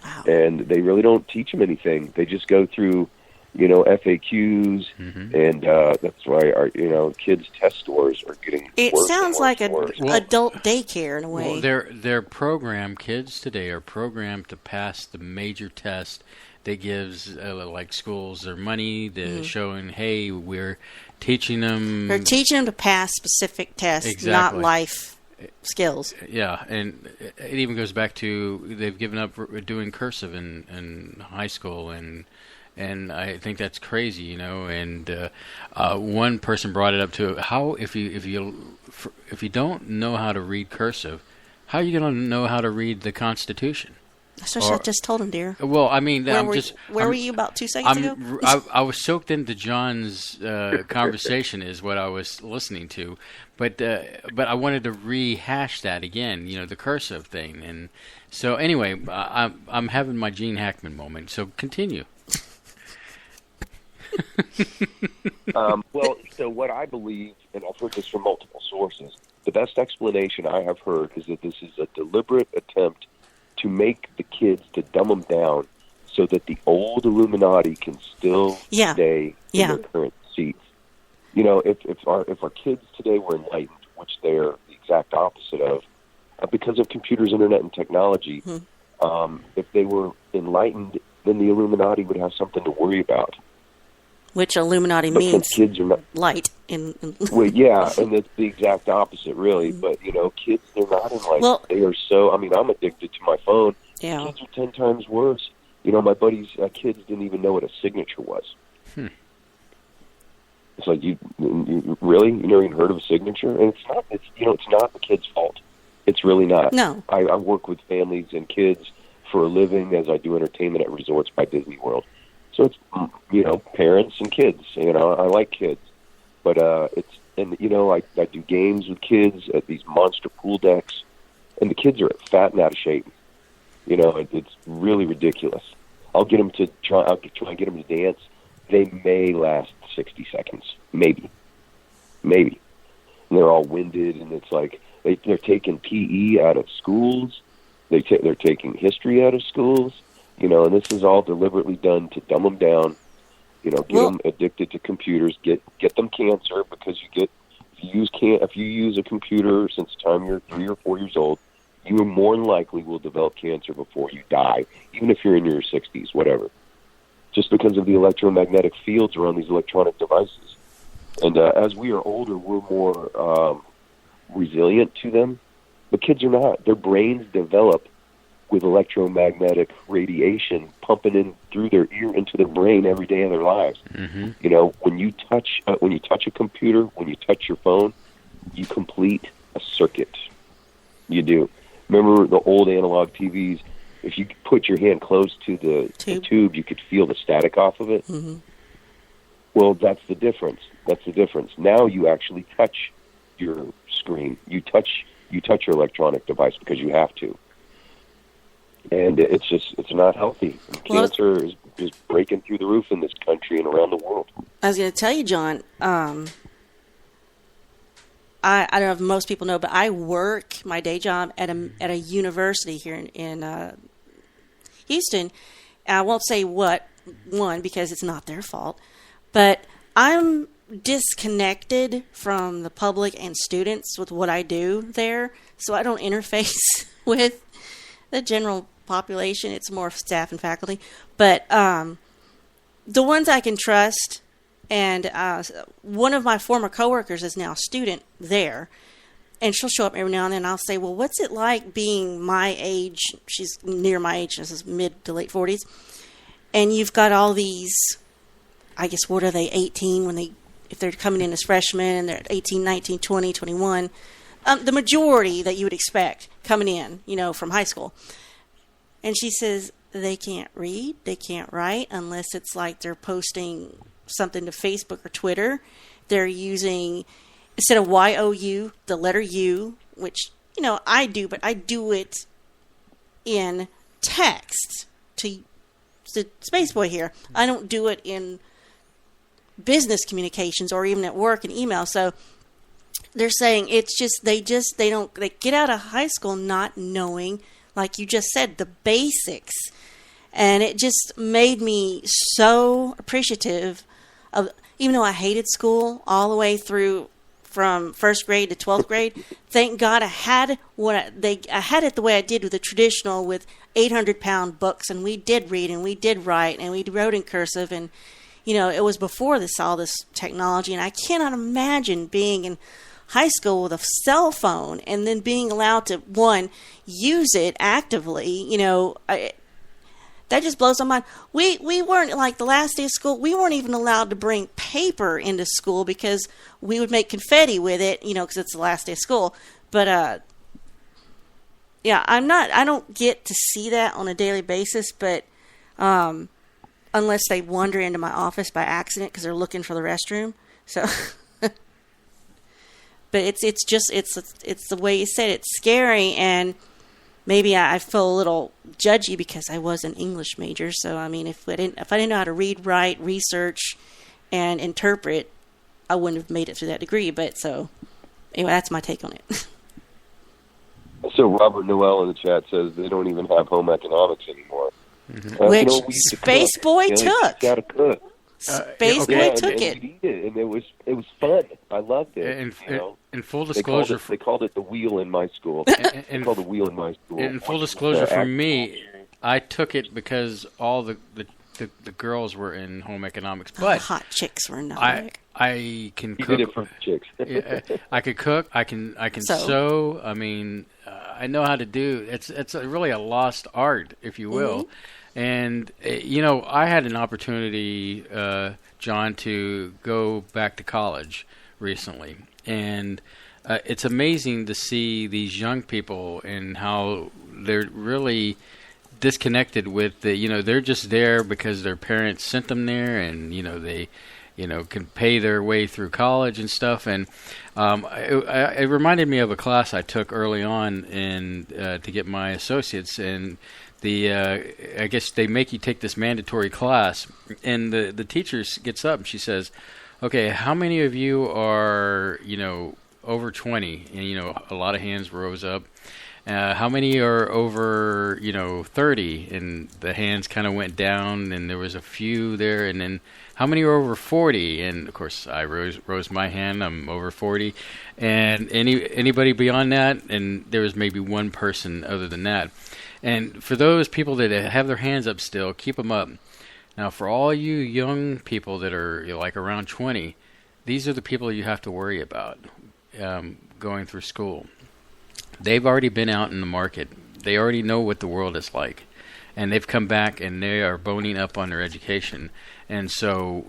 Wow. And they really don't teach them anything. They just go through, FAQs, mm-hmm. and that's why our kids' test scores are getting. It worse sounds like an worse. adult daycare in a way. Well, their program, kids today are programmed to pass the major test that gives like schools their money. They're showing, hey, we're teaching them. They're teaching them to pass specific tests, Exactly. not life skills. Yeah, and it even goes back to they've given up doing cursive in high school, and I think that's crazy, And one person brought it up to how if you don't know how to read cursive, how are you going to know how to read the Constitution? That's what I just told him, dear. Well, I mean, where were you about 2 seconds ago? I was soaked into John's conversation, is what I was listening to, but I wanted to rehash that again. The cursive thing, and so anyway, I'm having my Gene Hackman moment. So continue. Well, so what I believe, and I've heard this from multiple sources, the best explanation I have heard is that this is a deliberate attempt to make the kids, to dumb them down so that the old Illuminati can still stay in their current seats. If our kids today were enlightened, which they're the exact opposite of, because of computers, internet, and technology, if they were enlightened, then the Illuminati would have something to worry about. Which Illuminati but means kids are not, light. Well, yeah, and it's the exact opposite, really. But, kids, they're not enlightened. Well, they are so, I'm addicted to my phone. Yeah. Kids are 10 times worse. My buddy's kids didn't even know what a signature was. It's like, you really? You never even heard of a signature? And it's not the kid's fault. It's really not. No. I work with families and kids for a living as I do entertainment at resorts by Disney World. So it's, parents and kids. I like kids. But I do games with kids at these monster pool decks, and the kids are fat and out of shape. It's really ridiculous. I'll get them to try and get them to dance. They may last 60 seconds, maybe. And they're all winded, and it's like they're taking PE out of schools. They're taking history out of schools. And this is all deliberately done to dumb them down You know, get them addicted to computers. Get them cancer, because if you use a computer since the time you're 3 or 4 years old, you more than likely will develop cancer before you die, even if you're in your 60s, whatever. Just because of the electromagnetic fields around these electronic devices. And as we are older, we're more resilient to them. But kids are not. Their brains develop with electromagnetic radiation pumping in through their ear into their brain every day of their lives. Mm-hmm. You know, when you touch a computer, when you touch your phone, you complete a circuit. You do. Remember the old analog TVs? If you put your hand close to the tube, you could feel the static off of it. Mm-hmm. Well, that's the difference. Now you actually touch your screen. You touch your electronic device because you have to. And it's not healthy. Cancer is breaking through the roof in this country and around the world. I was going to tell you, John, I don't know if most people know, but I work my day job at a university here in Houston. I won't say what one because it's not their fault, but I'm disconnected from the public and students with what I do there, so I don't interface with the general population. It's more staff and faculty, but the ones I can trust. And one of my former coworkers is now a student there, and she'll show up every now and then. I'll say, well, what's it like being my age? She's near my age. This is mid to late 40s. And you've got all these, I guess, what are they, 18 if they're coming in as freshmen, and they're 18, 19, 20, 21. The majority that you would expect coming in, from high school. And she says they can't read, they can't write unless it's like they're posting something to Facebook or Twitter. They're using, instead of YOU, the letter U, which, I do, but I do it in text to Spaceboy here. I don't do it in business communications or even at work and email. So they're saying it's just, they get out of high school not knowing, like you just said, the basics. And it just made me so appreciative of, even though I hated school all the way through from first grade to 12th grade, thank God I had I had it the way I did with the traditional, with 800-pound books, and we did read and we did write and we wrote in cursive, and it was before all this technology, and I cannot imagine being in high school with a cell phone and then being allowed to use it actively. That just blows my mind. We weren't, like the last day of school, we weren't even allowed to bring paper into school because we would make confetti with it, because it's the last day of school. But, yeah, I don't get to see that on a daily basis, but unless they wander into my office by accident because they're looking for the restroom. So, but it's the way you said it. It's scary, and maybe I feel a little judgy because I was an English major. So, I mean, if I didn't know how to read, write, research, and interpret, I wouldn't have made it through that degree. But so, anyway, that's my take on it. So Robert Noel in the chat says they don't even have home economics anymore. Mm-hmm. Which Spaceboy took. Got to cook. Spaceboy took it. We'd eat it, and it was fun. I loved it. In full disclosure, they called it the wheel in my school. They called it the wheel in my school. In full disclosure, for me, I took it because all the girls were in home economics, but hot chicks were not. I can cook. You did it for chicks. I could cook. I can sew. I mean, I know how to do. It's really a lost art, if you will. Mm-hmm. And, I had an opportunity, John, to go back to college recently. And it's amazing to see these young people and how they're really disconnected with they're just there because their parents sent them there, and, they, can pay their way through college and stuff. And it reminded me of a class I took early on to get my associates, and I guess they make you take this mandatory class, and the teacher gets up and she says, okay, how many of you are, over 20? And, a lot of hands rose up. How many are over, 30? And the hands kind of went down, and there was a few there. And then how many are over 40? And, of course, I rose my hand. I'm over 40. And anybody beyond that? And there was maybe one person other than that. And for those people that have their hands up still, keep them up. Now, for all you young people that are like around 20, these are the people you have to worry about going through school. They've already been out in the market. They already know what the world is like. And they've come back and they are boning up on their education. And so,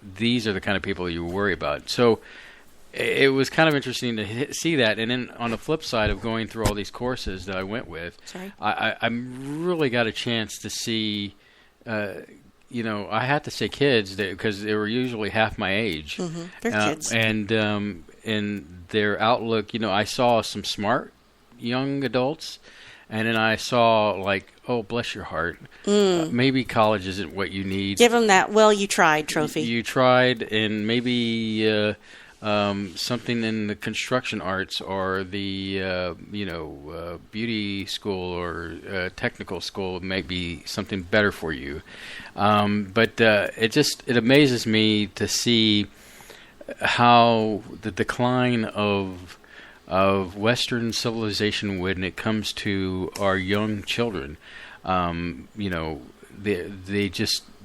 these are the kind of people you worry about. So it was kind of interesting to see that. And then on the flip side of going through all these courses that I went with, I really got a chance to see, I had to say kids because they were usually half my age. Mm-hmm. They're kids. And their outlook, I saw some smart young adults, and then I saw like, oh, bless your heart. Maybe college isn't what you need. Give them that, well, you tried trophy. You tried, and maybe something in the construction arts or the, beauty school or technical school might be something better for you. But it amazes me to see how the decline of Western civilization when it comes to our young children,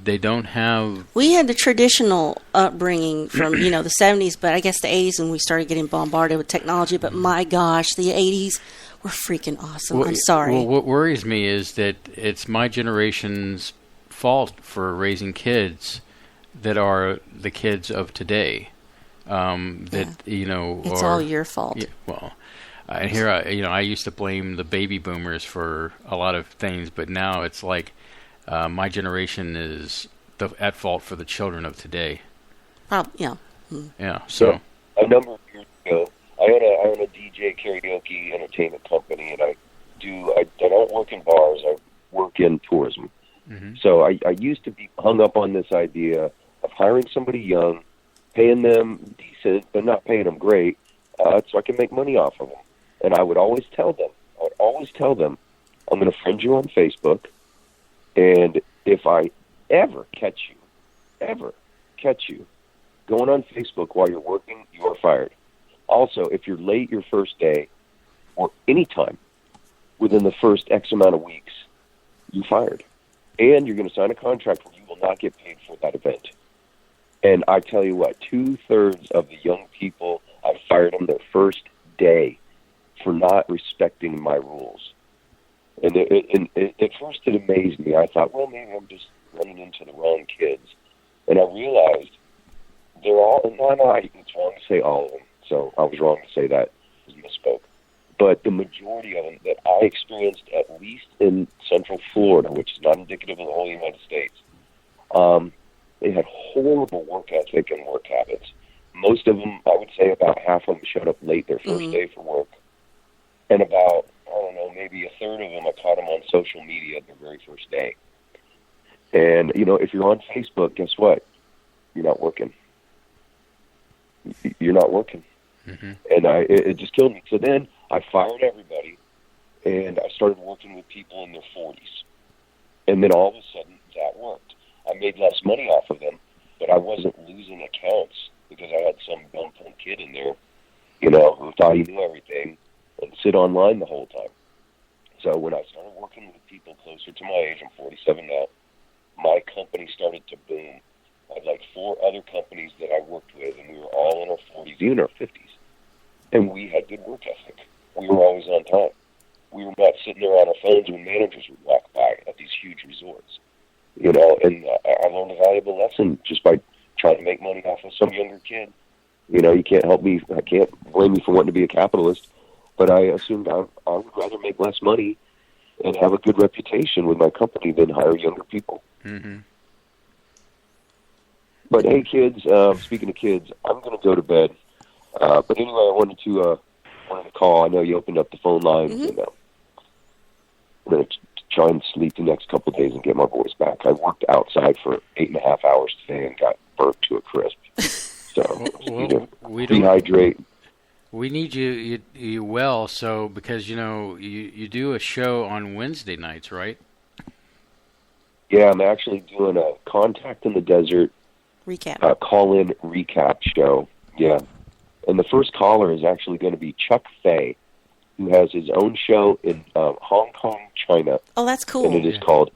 they don't have. We had the traditional upbringing from the 70s, but I guess the 80s when we started getting bombarded with technology. But my gosh, the 80s were freaking awesome. I'm sorry. Well, what worries me is that it's my generation's fault for raising kids that are the kids of today. It's all your fault. Yeah, well, and here I used to blame the baby boomers for a lot of things, but now it's like my generation is at fault for the children of today. Yeah. Yeah. So a number of years ago, I own a DJ karaoke entertainment company, and I don't work in bars. I work in tourism. Mm-hmm. So I used to be hung up on this idea of hiring somebody young, paying them decent, but not paying them great, so I can make money off of them. And I would always tell them, I'm going to friend you on Facebook, and if I ever catch you going on Facebook while you're working, you are fired. Also, if you're late your first day, or any time within the first X amount of weeks, you're fired. And you're going to sign a contract where you will not get paid for that event. And I tell you what, 2/3 of the young people, I fired them their first day for not respecting my rules. And at first it amazed me. I thought, well, maybe I'm just running into the wrong kids. And I realized they're all, it's wrong to say all of them, so I was wrong to say that, I misspoke. But the majority of them that I experienced, at least in Central Florida, which is not indicative of the whole United States, they had horrible work ethic and work habits. Most of them, I would say about half of them showed up late their first day for work. And about, maybe 1/3 of them, I caught them on social media their very first day. And, if you're on Facebook, guess what? You're not working. You're not working. Mm-hmm. And it just killed me. So then I fired everybody, and I started working with people in their 40s. And then all of a sudden, that worked. I made less money off of them, but I wasn't losing accounts because I had some dumb kid in there, who thought he knew everything and sit online the whole time. So when I started working with people closer to my age, I'm 47 now, my company started to boom. I had like 4 other companies that I worked with, and we were all in our 40s, even our 50s. And we had good work ethic. We were always on time. We were not sitting there on our phones when managers would walk by at these huge resorts. And I learned a valuable lesson just by trying to make money off of some younger kid. You can't help me. I can't blame you for wanting to be a capitalist, but I assumed I would rather make less money and have a good reputation with my company than hire younger people. Mm-hmm. But hey, kids, speaking of kids, I'm going to go to bed. But anyway, I wanted to call. I know you opened up the phone lines. Mm-hmm. I'm going to try and sleep the next couple of days and get my voice back. I worked outside for 8.5 hours today and got burnt to a crisp. So, we dehydrate. We need you well, so because you do a show on Wednesday nights, right? Yeah, I'm actually doing a Contact in the Desert recap, call-in recap show. Yeah, and the first caller is actually going to be Chuck Fay, who has his own show in Hong Kong, China. Oh, that's cool. And it is called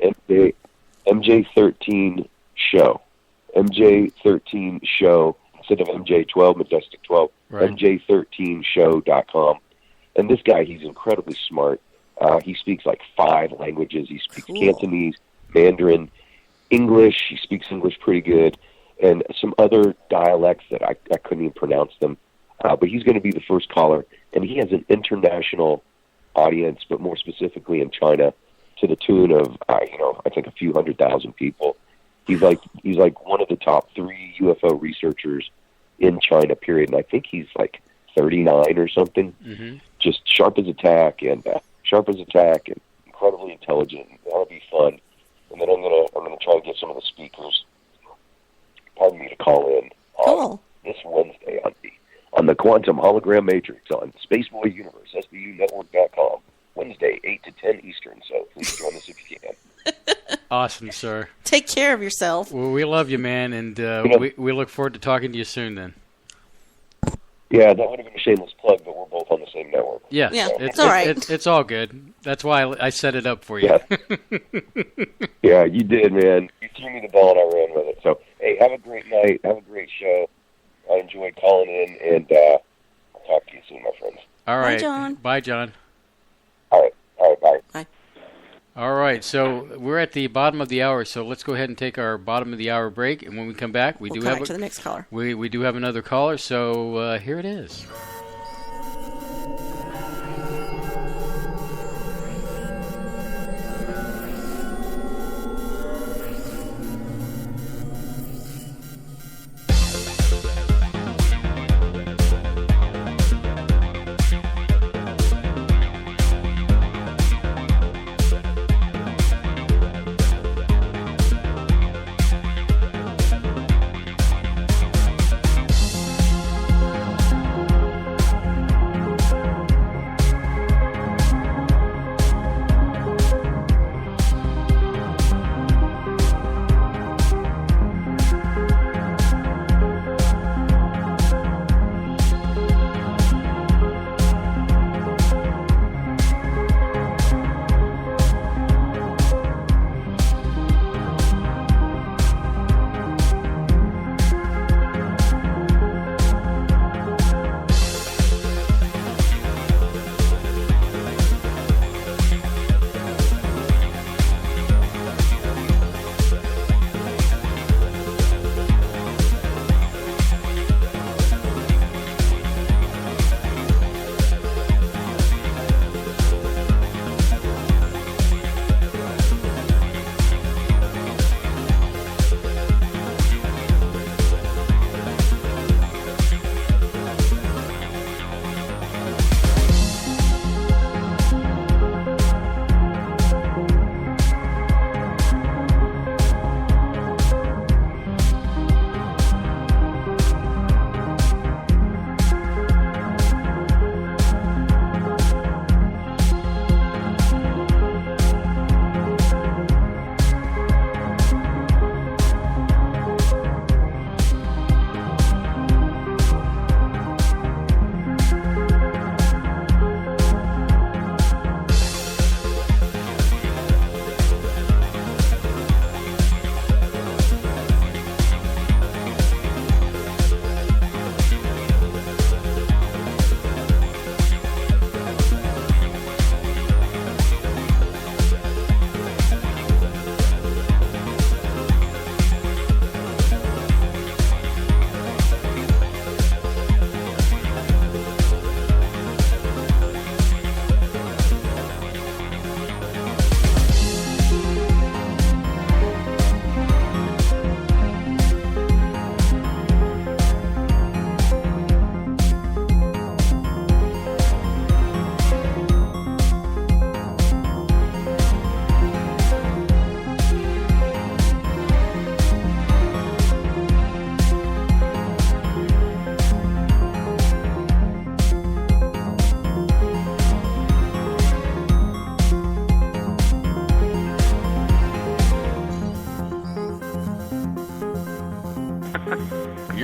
MJ13 Show. MJ13 Show instead of MJ12, Majestic 12. Right. MJ13show.com. And this guy, he's incredibly smart. He speaks like 5 languages. He speaks Cantonese, Mandarin, English. He speaks English pretty good, and some other dialects that I couldn't even pronounce them. But he's going to be the first caller, and he has an international audience, but more specifically in China, to the tune of I think a few 100,000 people. He's like one of the top 3 UFO researchers in China, period. And I think he's like 39 or something. Mm-hmm. Just sharp as a tack and incredibly intelligent. That'll be fun. And then I'm gonna try and get some of the speakers, pardon me, to call in this Wednesday on the Quantum Hologram Matrix on Spaceboy Universe, SBUnetwork.com. Wednesday, 8 to 10 Eastern. So please join us if you can. Awesome, sir. Take care of yourself. Well, we love you, man, and we look forward to talking to you soon. Then. Yeah, that would have been a shameless plug, but we're both on the same network. Yeah, it's all right. It's all good. That's why I set it up for you. Yeah. Yeah, you did, man. You threw me the ball and I ran with it. So, hey, have a great night. Have a great show. I enjoyed calling in, and I'll talk to you soon, my friends. All right. Bye, John. Bye, John. All right, bye. Bye. All right, so we're at the bottom of the hour, so let's go ahead and take our bottom of the hour break, and when we come back, we'll come back to the next caller. We do have another caller, so here it is.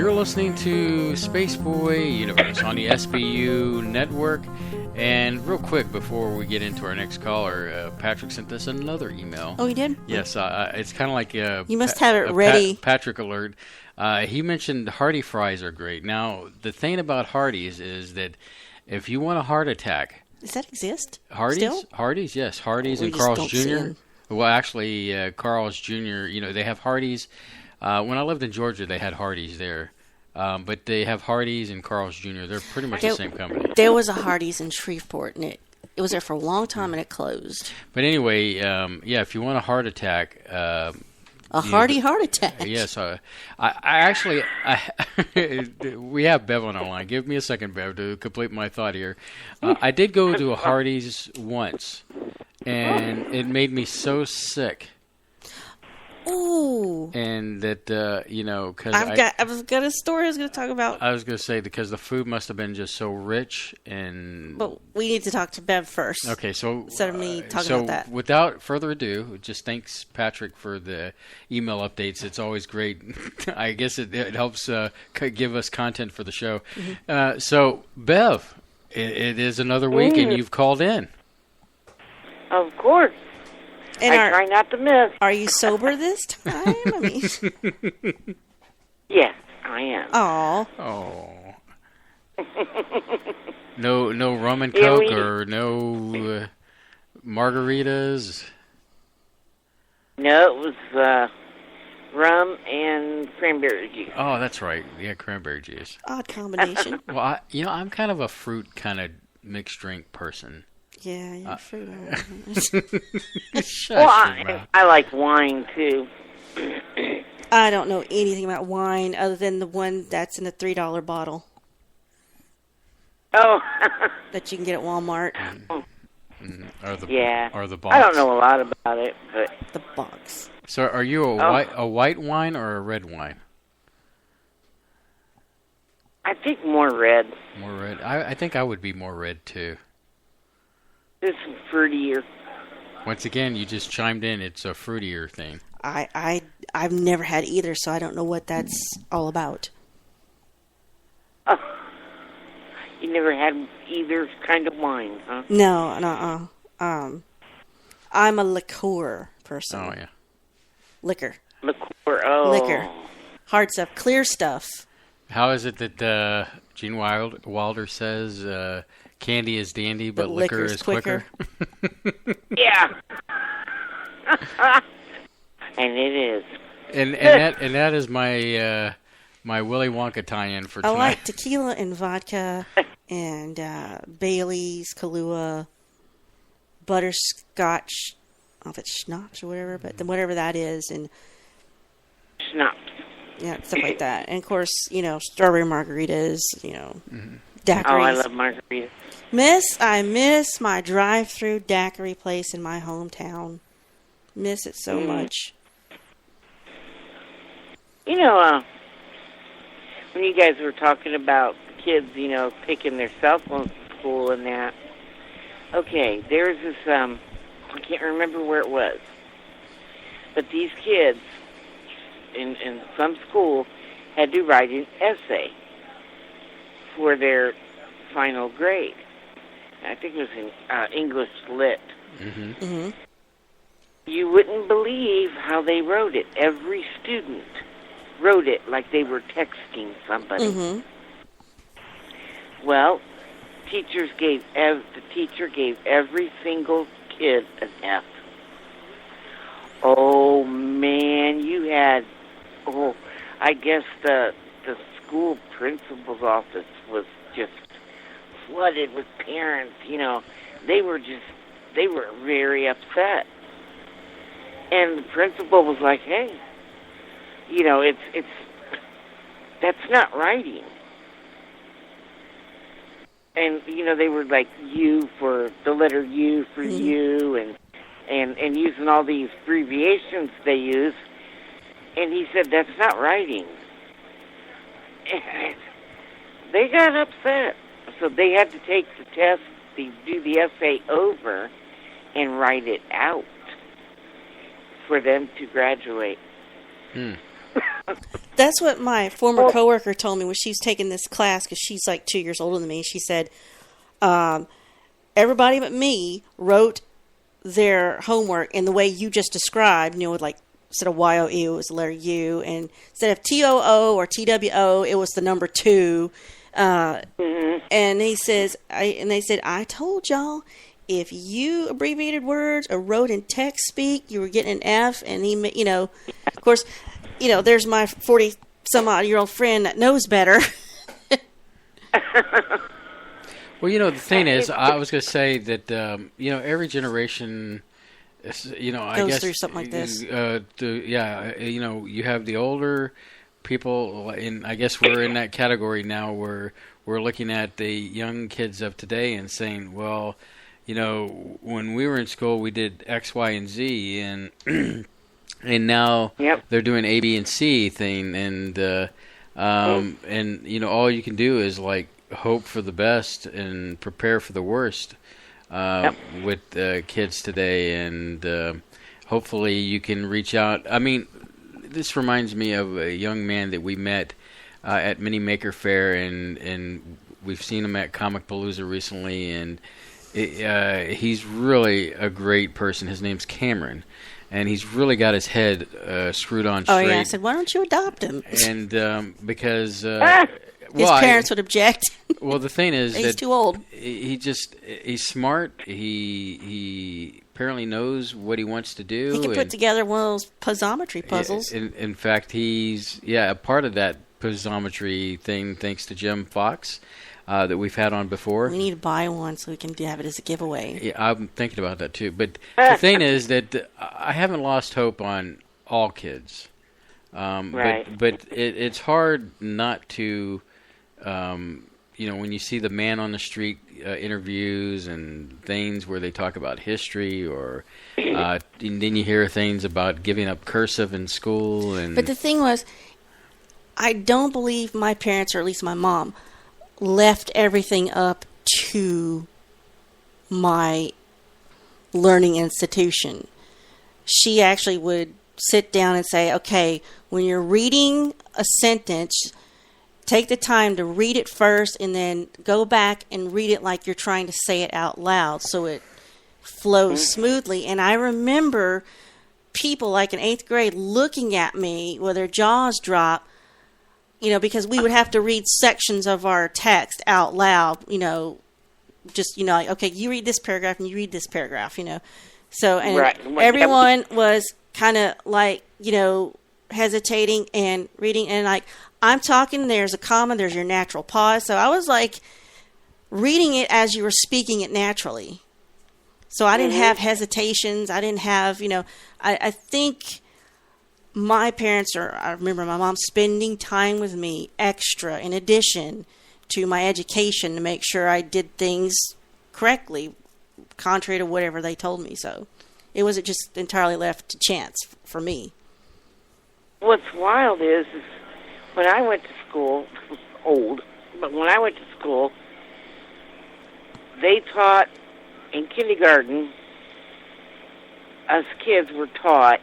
You're listening to Spaceboy Universe on the SBU network. And real quick, before we get into our next caller, Patrick sent us another email. Oh, he did? Yes, it's kind of like you must have it ready. Patrick alert. He mentioned Hardy fries are great. Now, the thing about Hardee's is that if you want a heart attack... Does that exist? Hardee's? Still? Hardee's, yes. Hardee's and just Carl's don't see Jr. 'em. Well, actually, Carl's Jr., they have Hardee's. When I lived in Georgia, they had Hardee's there. But they have Hardee's and Carl's Jr. They're pretty much the same company. There was a Hardee's in Shreveport, and it was there for a long time, and it closed. But anyway, if you want a heart attack... heart attack. Yes. I actually... we have Bev on the line. Give me a second, Bev, to complete my thought here. I did go to a Hardee's once, and it made me so sick. Ooh. And that, because I've got a story I was going to talk about. I was going to say, because the food must have been just so rich and... But we need to talk to Bev first. Okay, so... Instead of me talking about that. Without further ado, just thanks, Patrick, for the email updates. It's always great. I guess it helps give us content for the show. Mm-hmm. So, Bev, it is another week, and you've called in. Of course. And I try not to miss. Are you sober this time? I mean, yes, I am. Oh. No rum and coke or no margaritas. No, it was rum and cranberry juice. Oh, that's right. Yeah, cranberry juice. Odd combination. Well, I'm kind of a fruit kind of mixed drink person. Yeah, you're fruit. Well, I like wine, too. I don't know anything about wine other than the one that's in the $3 bottle. Oh. That you can get at Walmart. Or the box. I don't know a lot about it, but... The box. So are you a white wine or a red wine? I think more red. More red. I think I would be more red, too. It's fruitier. Once again, you just chimed in. It's a fruitier thing. I've never had either, so I don't know what that's all about. Oh, you never had either kind of wine, huh? No, I'm a liqueur person. Oh yeah, liquor. Liquor. Hard stuff, clear stuff. How is it that Gene Wilder says? Candy is dandy, but liquor is quicker. Yeah. And it is. And that is my my Willy Wonka tie-in for tonight. I like tequila and vodka and Bailey's, Kahlua, butterscotch. I don't know if it's schnapps or whatever, but then whatever that is, and schnapps. Yeah, stuff like that. And of course, strawberry margaritas. Daiquiris. Oh, I love margaritas. I miss my drive-through daiquiri place in my hometown. Miss it so much. When you guys were talking about the kids, picking their cell phones to school and that. Okay, there's this, I can't remember where it was. But these kids in some school had to write an essay for their final grade. I think it was in English Lit. Mm-hmm. Mm-hmm. You wouldn't believe how they wrote it. Every student wrote it like they were texting somebody. Mm-hmm. Well, the teacher gave every single kid an F. Oh man, you had. Oh, I guess the school principal's office was just flooded with parents. They were very upset. And the principal was like, "Hey, it's that's not writing." And they were like U for the letter U for you, and using all these abbreviations they use. And he said, "That's not writing." And they got upset, so they had to take the test, do the essay over, and write it out for them to graduate. That's what my former coworker told me when she was taking this class, because she's like 2 years older than me. She said, everybody but me wrote their homework in the way you just described, with like, instead of Y-O-E, it was the letter U, and instead of T-O-O or T-W-O, it was the number 2. And they said, I told y'all, if you abbreviated words or wrote in text speak, you were getting an F. And he, of course, there's my 40-some-odd-year-old friend that knows better. Well, the thing is, I was going to say that, every generation, I goes guess through something like this. You have the older people, and I guess we're in that category now where we're looking at the young kids of today and saying, well, when we were in school, we did X, Y, and Z, and and now they're doing A, B, and C thing, and all you can do is like hope for the best and prepare for the worst with kids today, and hopefully you can reach out. I mean, this reminds me of a young man that we met at Mini Maker Fair, and we've seen him at Comic Palooza recently, and he's really a great person. His name's Cameron, and he's really got his head screwed on straight. Oh, yeah, I said, why don't you adopt him? And because... his parents would object. Well, the thing is he's that too old. He's smart. He apparently knows what he wants to do. He can put together one of those piezometry puzzles. In fact, he's a part of that piezometry thing, thanks to Jim Fox, that we've had on before. We need to buy one so we can have it as a giveaway. Yeah, I'm thinking about that too. But the thing is that I haven't lost hope on all kids. Right. But it's hard not to, when you see the man on the street interviews and things where they talk about history, or and then you hear things about giving up cursive in school. But the thing was, I don't believe my parents, or at least my mom, left everything up to my learning institution. She actually would sit down and say, okay, when you're reading a sentence, take the time to read it first and then go back and read it like you're trying to say it out loud so it flows smoothly. And I remember people like in 8th grade looking at me with their jaws dropped, because we would have to read sections of our text out loud, like, okay, you read this paragraph and you read this paragraph, So, and everyone was kind of like, hesitating and reading, and like, I'm talking, there's a comma, there's your natural pause. So I was like reading it as you were speaking it naturally. So I didn't have hesitations. I didn't have, I think my parents, or I remember my mom spending time with me extra in addition to my education to make sure I did things correctly, contrary to whatever they told me. So it wasn't just entirely left to chance for me. What's wild is when I went to school, but when I went to school, they taught in kindergarten, us kids were taught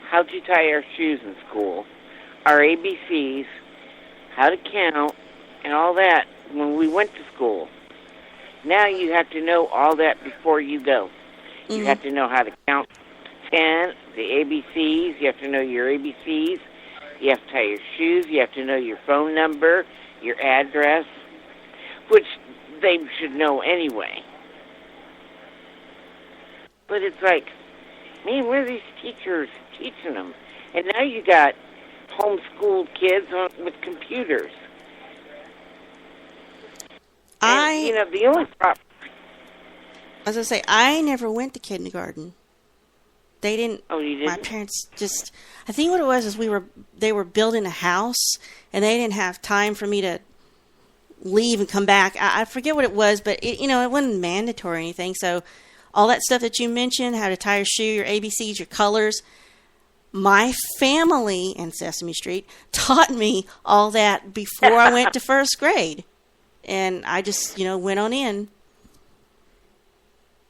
how to tie our shoes in school, our ABCs, how to count, and all that when we went to school. Now you have to know all that before you go. You have to know how to count 10, the ABCs. You have to know your ABCs. You have to tie your shoes. You have to know your phone number, your address, which they should know anyway. But it's like, man, where are these teachers teaching them? And now you got homeschooled kids with computers. The only problem. As I say, I never went to kindergarten. They didn't. Oh, you didn't? My parents just. I think what it was is they were building a house, and they didn't have time for me to leave and come back. I forget what it was, but it wasn't mandatory or anything. So all that stuff that you mentioned, how to tie your shoe, your ABCs, your colors, my family in Sesame Street taught me all that before I went to first grade. And I just, went on in.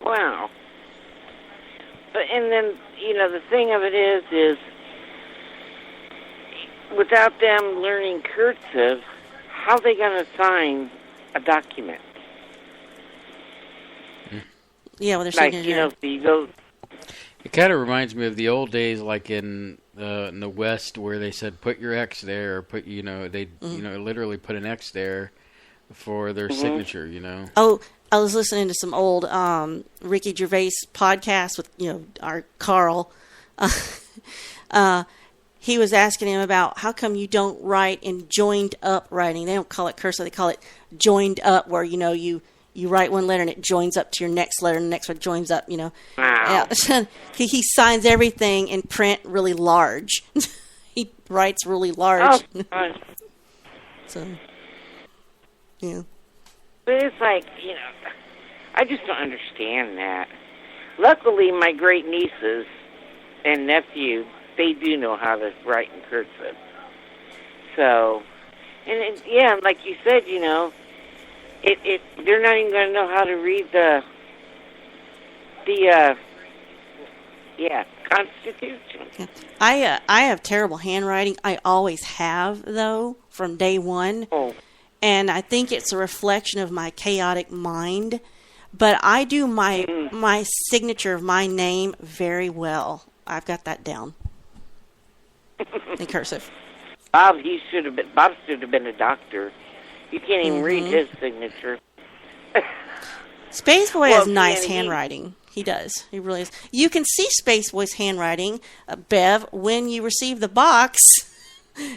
Wow. But, and then, the thing of it is without them learning cursive, how are they going to sign a document? Yeah, with their Like, signature. you know, so you go... It kind of reminds me of the old days, like in the West, where they said put your X there, or put they literally put an X there for their signature. You know. Oh, I was listening to some old Ricky Gervais podcast with our Carl. He was asking him about how come you don't write in joined up writing. They don't call it cursive; they call it joined up, where you write one letter and it joins up to your next letter, and the next one joins up, Wow. Yeah. He signs everything in print really large. He writes really large. Oh, gosh. So, yeah. But it's like, I just don't understand that. Luckily, my great nieces and nephew, they do know how to write in cursive. So, and like you said, they're not even going to know how to read the Constitution. Yeah. I have terrible handwriting. I always have, though, from day one. Oh. And I think it's a reflection of my chaotic mind. But I do my signature of my name very well. I've got that down in cursive. Bob should have been a doctor. You can't even read his signature. Spaceboy has nice handwriting. He does. He really is. You can see Spaceboy's handwriting, Bev, when you receive the box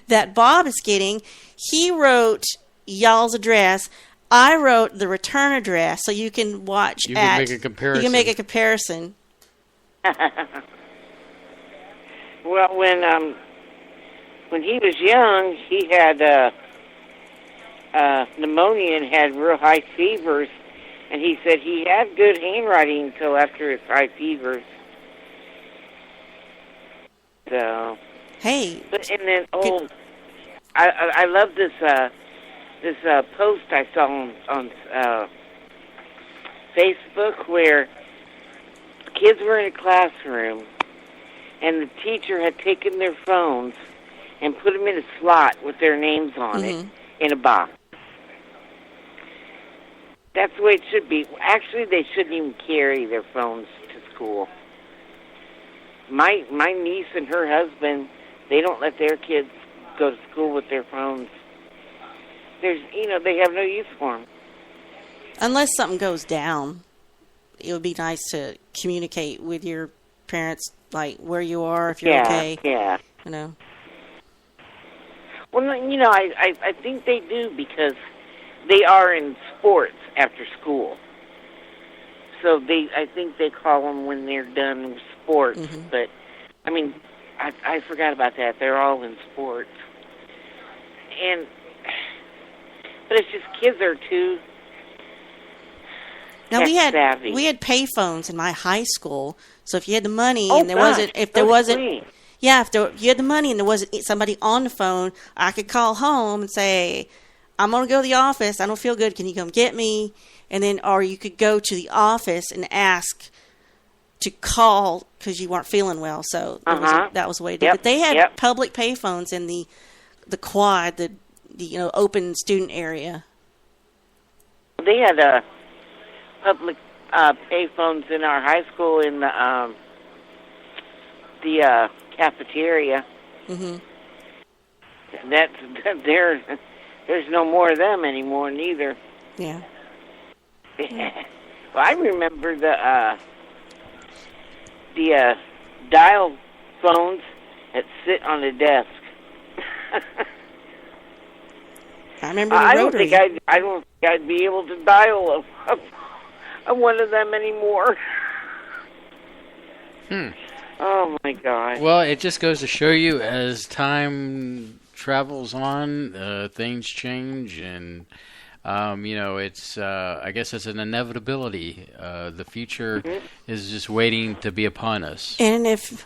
that Bob is getting. He wrote y'all's address. I wrote the return address, so you can watch. You can make a comparison. You can make a comparison. Well, when he was young, he had pneumonia and had real high fevers, and he said he had good handwriting until after his high fevers. So. Hey. And then I love this post I saw on Facebook where kids were in a classroom and the teacher had taken their phones and put them in a slot with their names on it in a box. That's the way it should be. Actually, they shouldn't even carry their phones to school. My niece and her husband, they don't let their kids go to school with their phones. They have no use for them. Unless something goes down, it would be nice to communicate with your parents, like where you are, if you're okay. Yeah. Well, I think they do because they are in sports after school. So I think they call them when they're done with sports. But, I forgot about that. They're all in sports. But it's just kids are too Now we had savvy. pay phones in my high school. So if you had the money Oh, and there gosh, wasn't, if so there wasn't, sweet. yeah, if you had the money and there wasn't somebody on the phone, I could call home and say, I'm gonna go to the office. I don't feel good. Can you come get me? And then, or you could go to the office and ask to call because you weren't feeling well. So that was the way to do it. Yep. But they had Yep. public pay phones in the quad, the open student area. They had public pay phones in our high school in the cafeteria. There's no more of them anymore, neither. Yeah. Well, I remember the dial phones that sit on the desk. I remember the I rotary. don't think I'd be able to dial a one of them anymore. Oh my God. Well, it just goes to show you as time travels on, things change, and it's I guess it's an inevitability. The future is just waiting to be upon us. And if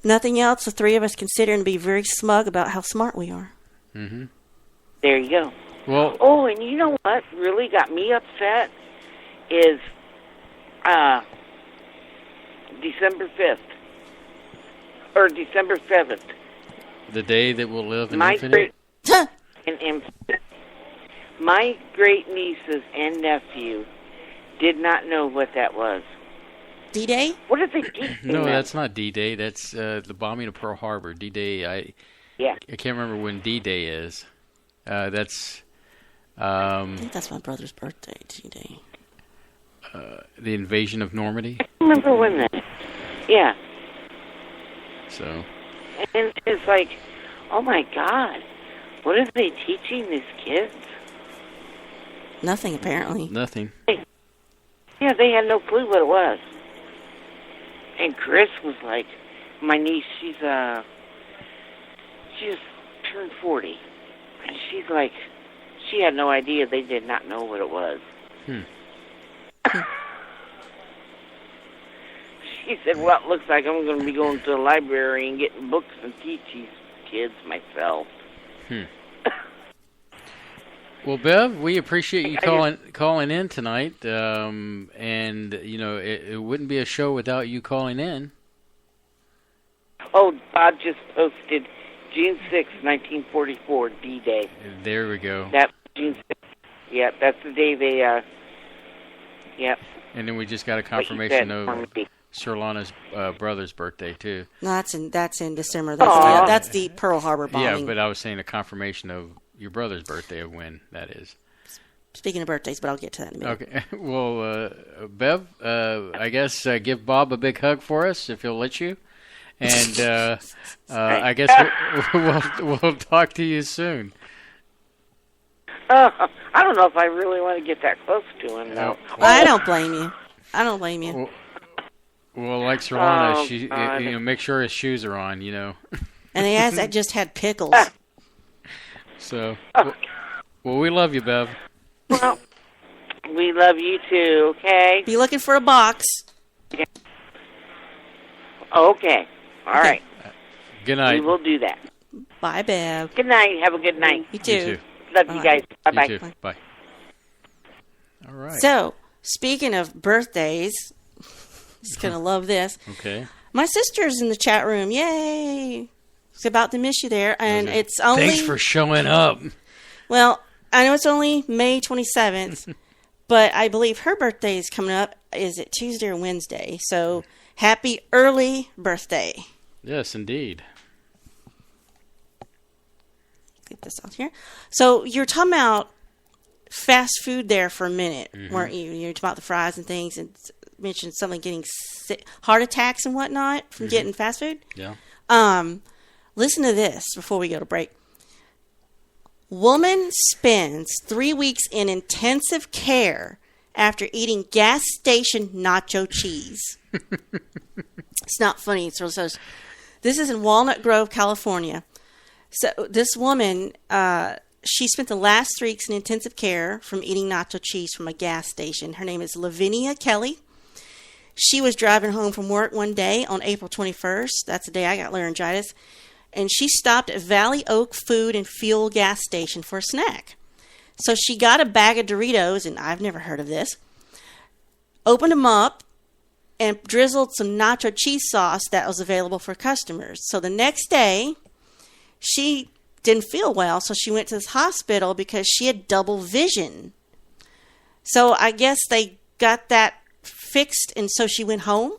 nothing else, the three of us can sit here and be very smug about how smart we are. There you go. Well, oh, and you know what really got me upset is December 5th or December 7th. The day that will live in My infinite. My great nieces and nephew did not know what that was. D-Day? What are they teaching No, them? that's not D-Day. That's the bombing of Pearl Harbor. D-Day. I can't remember when D-Day is. That's. I think that's my brother's birthday, D-Day. The invasion of Normandy. I remember when that. Yeah. So. And it's like, oh my God, what are they teaching these kids? Nothing, apparently. Nothing. Yeah, they had no clue what it was. And Chris was like, my niece, she just turned 40. And she's like, she had no idea. They did not know what it was. She said, well, it looks like I'm going to be going to the library and getting books and teach these kids myself. Well, Bev, we appreciate you calling in tonight. And, you know, it wouldn't be a show without you calling in. Oh, Bob just posted June 6, 1944, D-Day. There we go. That's June 6th. Yeah, that's the day they, yep. And then we just got a confirmation of Surlana's brother's birthday, too. No, that's in December. That's the Pearl Harbor bombing. Yeah, but I was saying a confirmation of your brother's birthday, of when that is. Speaking of birthdays, but I'll get to that in a minute. Okay. Well, Bev, I guess give Bob a big hug for us, if he'll let you. And I guess we'll talk to you soon. I don't know if I really want to get that close to him, though. I don't blame you. I don't blame you. Well, like Surlana, make sure his shoes are on, And he has just had pickles. So, well, we love you, Bev. Well, we love you too, okay? Be looking for a box. Okay. All right. Good night. We will do that. Bye, Bev. Good night. Have a good night. You too. You too. Love you guys. Bye-bye. You too. Bye. All right. So, speaking of birthdays, he's going to love this. Okay. My sister's in the chat room. Yay! It's about to miss you there. And it's only... Thanks for showing up. Well, I know it's only May 27th, but I believe her birthday is coming up. Is it Tuesday or Wednesday? So, happy early birthday. Yes, indeed. Get this out here. So, you're talking about fast food there for a minute, weren't you? You're talking about the fries and things, and mentioned something getting heart attacks and whatnot from getting fast food. Yeah. Listen to this before we go to break. Woman spends 3 weeks in intensive care after eating gas station nacho cheese. It's not funny. It's really this is in Walnut Grove, California. So this woman, she spent the last 3 weeks in intensive care from eating nacho cheese from a gas station. Her name is Lavinia Kelly. She was driving home from work one day on April 21st. That's the day I got laryngitis. And she stopped at Valley Oak Food and Fuel gas station for a snack. So she got a bag of Doritos, and I've never heard of this, opened them up, and drizzled some nacho cheese sauce that was available for customers. So the next day, she didn't feel well, so she went to this hospital because she had double vision. So I guess they got that fixed, and so she went home.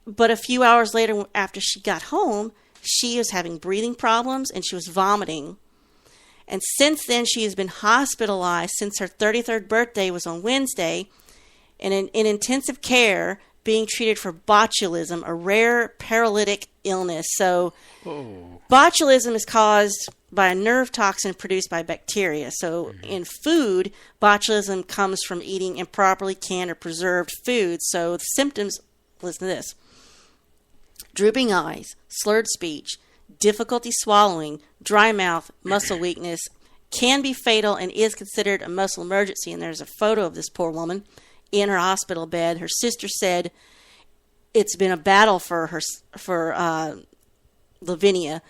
But a few hours later, after she got home, she was having breathing problems and she was vomiting. And since then, she has been hospitalized since her 33rd birthday was on Wednesday and in intensive care being treated for botulism, a rare paralytic illness. So botulism is caused by a nerve toxin produced by bacteria. So in food, botulism comes from eating improperly canned or preserved food. So the symptoms, listen to this: drooping eyes, slurred speech, difficulty swallowing, dry mouth, muscle weakness, can be fatal and is considered a muscle emergency. And there's a photo of this poor woman in her hospital bed. Her sister said it's been a battle for Lavinia.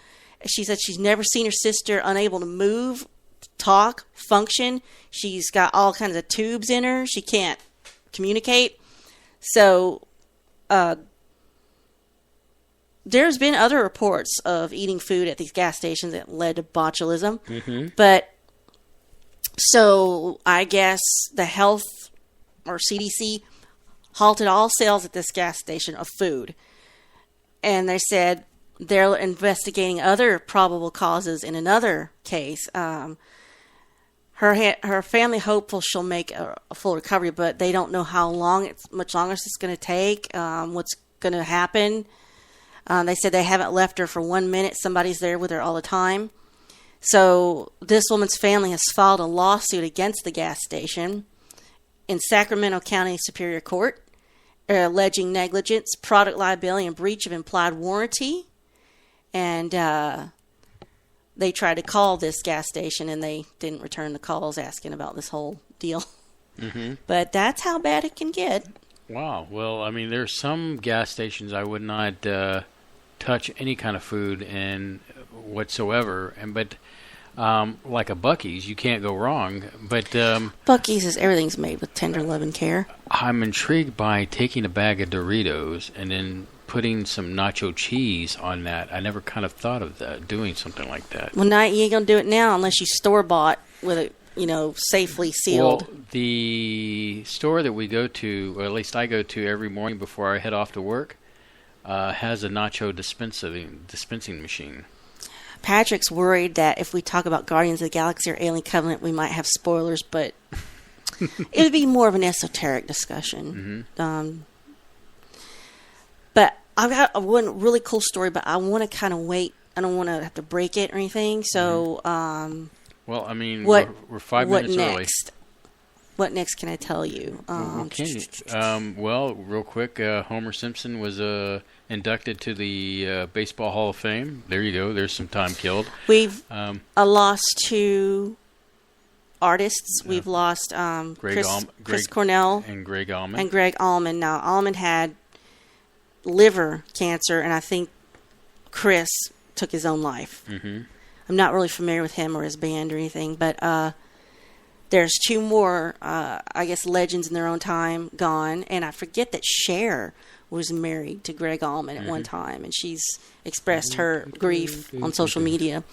She said she's never seen her sister unable to move, talk, function. She's got all kinds of tubes in her. She can't communicate. So there's been other reports of eating food at these gas stations that led to botulism. Mm-hmm. But so I guess the health or CDC halted all sales at this gas station of food. And they said they're investigating other probable causes in another case. Her family hopeful she'll make a full recovery, but they don't know how long much longer it's going to take, what's going to happen. They said they haven't left her for 1 minute. Somebody's there with her all the time. So this woman's family has filed a lawsuit against the gas station in Sacramento County Superior Court, alleging negligence, product liability, and breach of implied warranty. And they tried to call this gas station, and they didn't return the calls asking about this whole deal. Mm-hmm. But that's how bad it can get. Wow. Well, I mean, there's some gas stations I would not touch any kind of food in whatsoever. But like a Buc-ee's, you can't go wrong. But Buc-ee's is everything's made with tender love and care. I'm intrigued by taking a bag of Doritos and then putting some nacho cheese on that. I never kind of thought of that, doing something like that. Well, now you ain't gonna do it now unless you store bought with it, safely sealed. Well, the store that we go to, or at least I go to every morning before I head off to work, has a nacho dispensing machine. Patrick's worried that if we talk about Guardians of the Galaxy or Alien Covenant, we might have spoilers, but it would be more of an esoteric discussion. Mm-hmm. But I've got one really cool story, but I want to kind of wait. I don't want to have to break it or anything. So, well, I mean, we're 5 minutes next? What next can I tell you? Well, real quick, Homer Simpson was inducted to the Baseball Hall of Fame. There you go. There's some time killed. We've lost two artists. We've lost Chris Cornell and Greg Allman. Now, Allman had liver cancer, and I think Chris took his own life. Mm-hmm. I'm not really familiar with him or his band or anything, but there's two more, I guess, legends in their own time gone, and I forget that Cher was married to Greg Allman at one time, and she's expressed her grief on social media.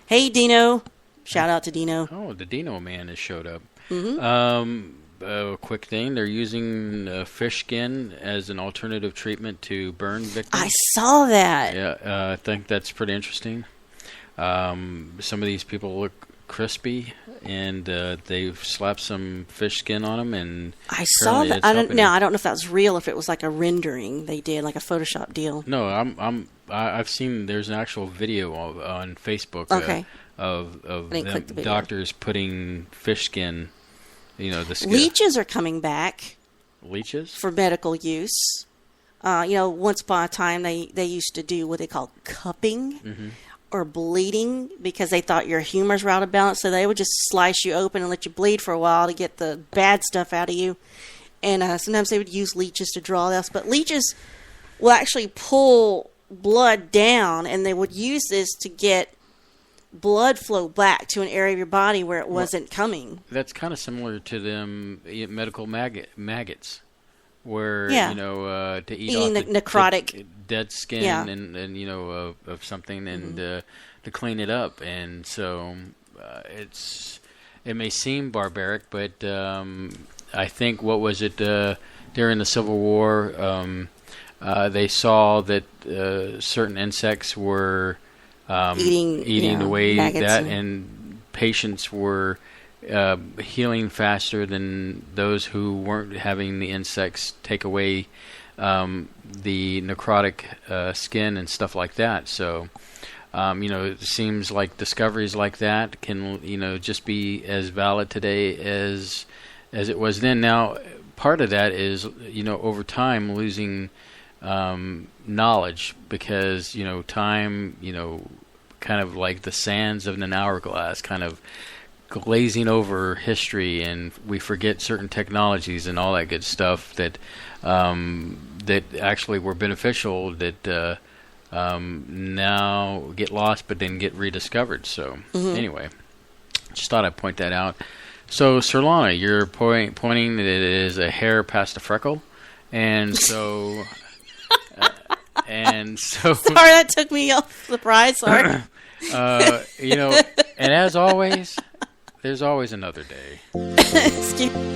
Hey, Dino. Shout out to Dino. Oh, the Dino man has showed up. Mm-hmm. A quick thing, they're using fish skin as an alternative treatment to burn victims. I saw that. Yeah, I think that's pretty interesting. Some of these people look crispy, and they've slapped some fish skin on them, and I saw that. I don't know if that was real, if it was like a rendering they did, like a Photoshop deal. No, I've seen there's an actual video on Facebook of them doctors putting fish skin. The skin. Leeches are coming back. Leeches? For medical use. Once upon a time, they used to do what they call cupping or bleeding because they thought your humors were out of balance. So they would just slice you open and let you bleed for a while to get the bad stuff out of you. And sometimes they would use leeches to draw this. But leeches will actually pull blood down, and they would use this to get blood flow back to an area of your body where it wasn't coming. That's kind of similar to them medical maggots, where to eat eating off the necrotic dead skin and of something and to clean it up. And so it may seem barbaric, but I think what was it during the Civil War? They saw that certain insects were eating away that, and patients were healing faster than those who weren't having the insects take away the necrotic skin and stuff like that. So, it seems like discoveries like that can, just be as valid today as it was then. Now, part of that is, over time losing knowledge because, time, kind of like the sands of an hourglass, kind of glazing over history, and we forget certain technologies and all that good stuff that that actually were beneficial that now get lost but then get rediscovered. So anyway, just thought I'd point that out. So Surlana, you're pointing that it is a hair past a freckle, and so And so, sorry, that took me off surprise. Sorry. And as always, there's always another day. Excuse me.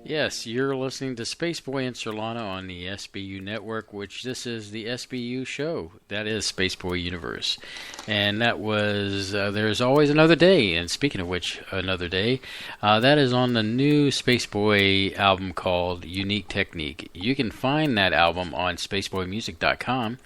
Yes, you're listening to Spaceboy and Surlana on the SBU network, which this is the SBU show. That is Spaceboy Universe. And that was There's Always Another Day. And speaking of which, Another Day, that is on the new Spaceboy album called Unique Technique. You can find that album on spaceboymusic.com,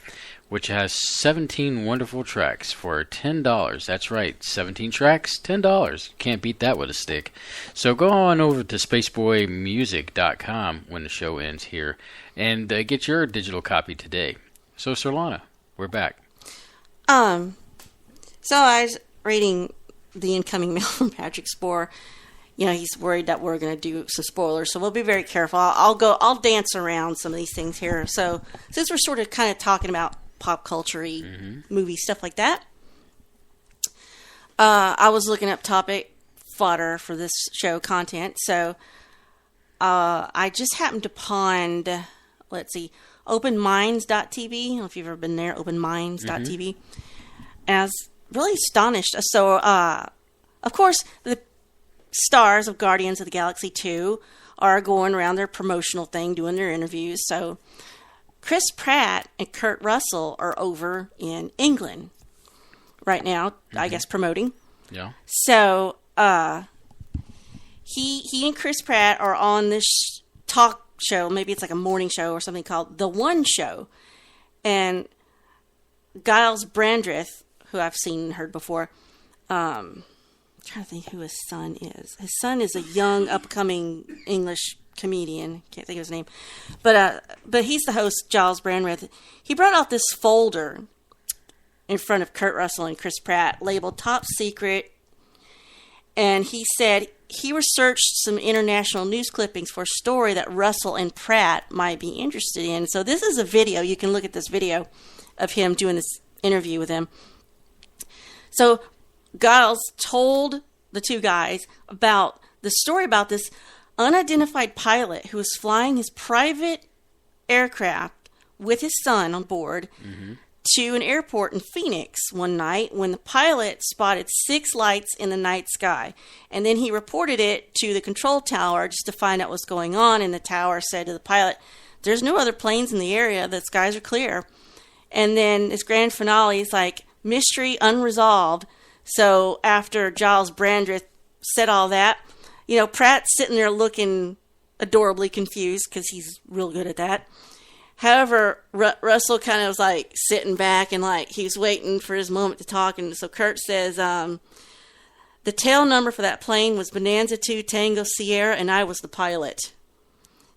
which has 17 wonderful tracks for $10. That's right, 17 tracks, $10. Can't beat that with a stick. So go on over to spaceboymusic.com when the show ends here and get your digital copy today. So Surlana, we're back. So I was reading the incoming mail from Patrick Spohr. You know, he's worried that we're going to do some spoilers, so we'll be very careful. I'll dance around some of these things here. So since we're sort of kind of talking about pop culture-y movie stuff like that. I was looking up topic fodder for this show content, so I just happened to pond, let's see, openminds.tv. I don't know if you've ever been there, openminds.tv. And I was really astonished. So, of course, the stars of Guardians of the Galaxy 2 are going around their promotional thing, doing their interviews. So, Chris Pratt and Kurt Russell are over in England right now, I guess, promoting. Yeah. So, he and Chris Pratt are on this talk show. Maybe it's like a morning show or something called The One Show. And Giles Brandreth, who I've seen and heard before, I'm trying to think who his son is. His son is a young, upcoming English comedian. Can't think of his name. But he's the host, Giles Brandreth. He brought out this folder in front of Kurt Russell and Chris Pratt, labeled Top Secret. And he said he researched some international news clippings for a story that Russell and Pratt might be interested in. So this is a video. You can look at this video of him doing this interview with him. So Giles told the two guys about the story about this unidentified pilot who was flying his private aircraft with his son on board to an airport in Phoenix one night when the pilot spotted 6 lights in the night sky. And then he reported it to the control tower just to find out what's going on. And the tower said to the pilot, "There's no other planes in the area. The skies are clear." And then his grand finale is like, mystery unresolved. So after Giles Brandreth said all that, Pratt's sitting there looking adorably confused because he's real good at that. However, Russell kind of was like sitting back and like he was waiting for his moment to talk. And so Kurt says, the tail number for that plane was Bonanza 2 Tango Sierra, and I was the pilot.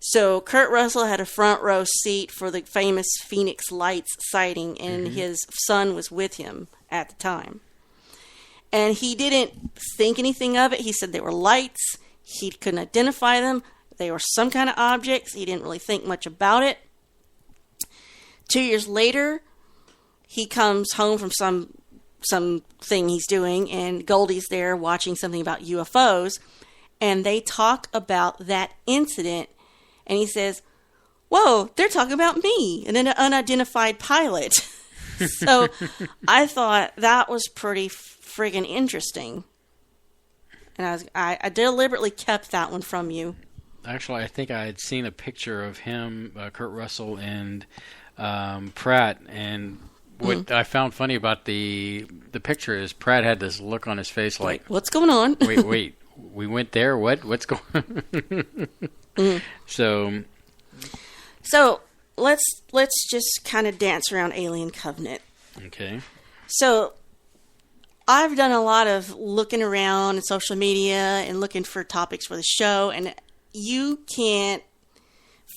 So Kurt Russell had a front row seat for the famous Phoenix Lights sighting, and his son was with him at the time. And he didn't think anything of it. He said they were lights. He couldn't identify them. They were some kind of objects. He didn't really think much about it. 2 years later, he comes home from some thing he's doing, and Goldie's there watching something about UFOs, and they talk about that incident, and he says, "Whoa, they're talking about me," and then an unidentified pilot. So I thought that was pretty friggin' interesting, and I deliberately kept that one from you. Actually, I think I had seen a picture of him, Kurt Russell, and Pratt, and what I found funny about the picture is Pratt had this look on his face like, what's going on? wait, we went there? What's going on? So let's just kind of dance around Alien Covenant. Okay. So I've done a lot of looking around in social media and looking for topics for the show, and you can't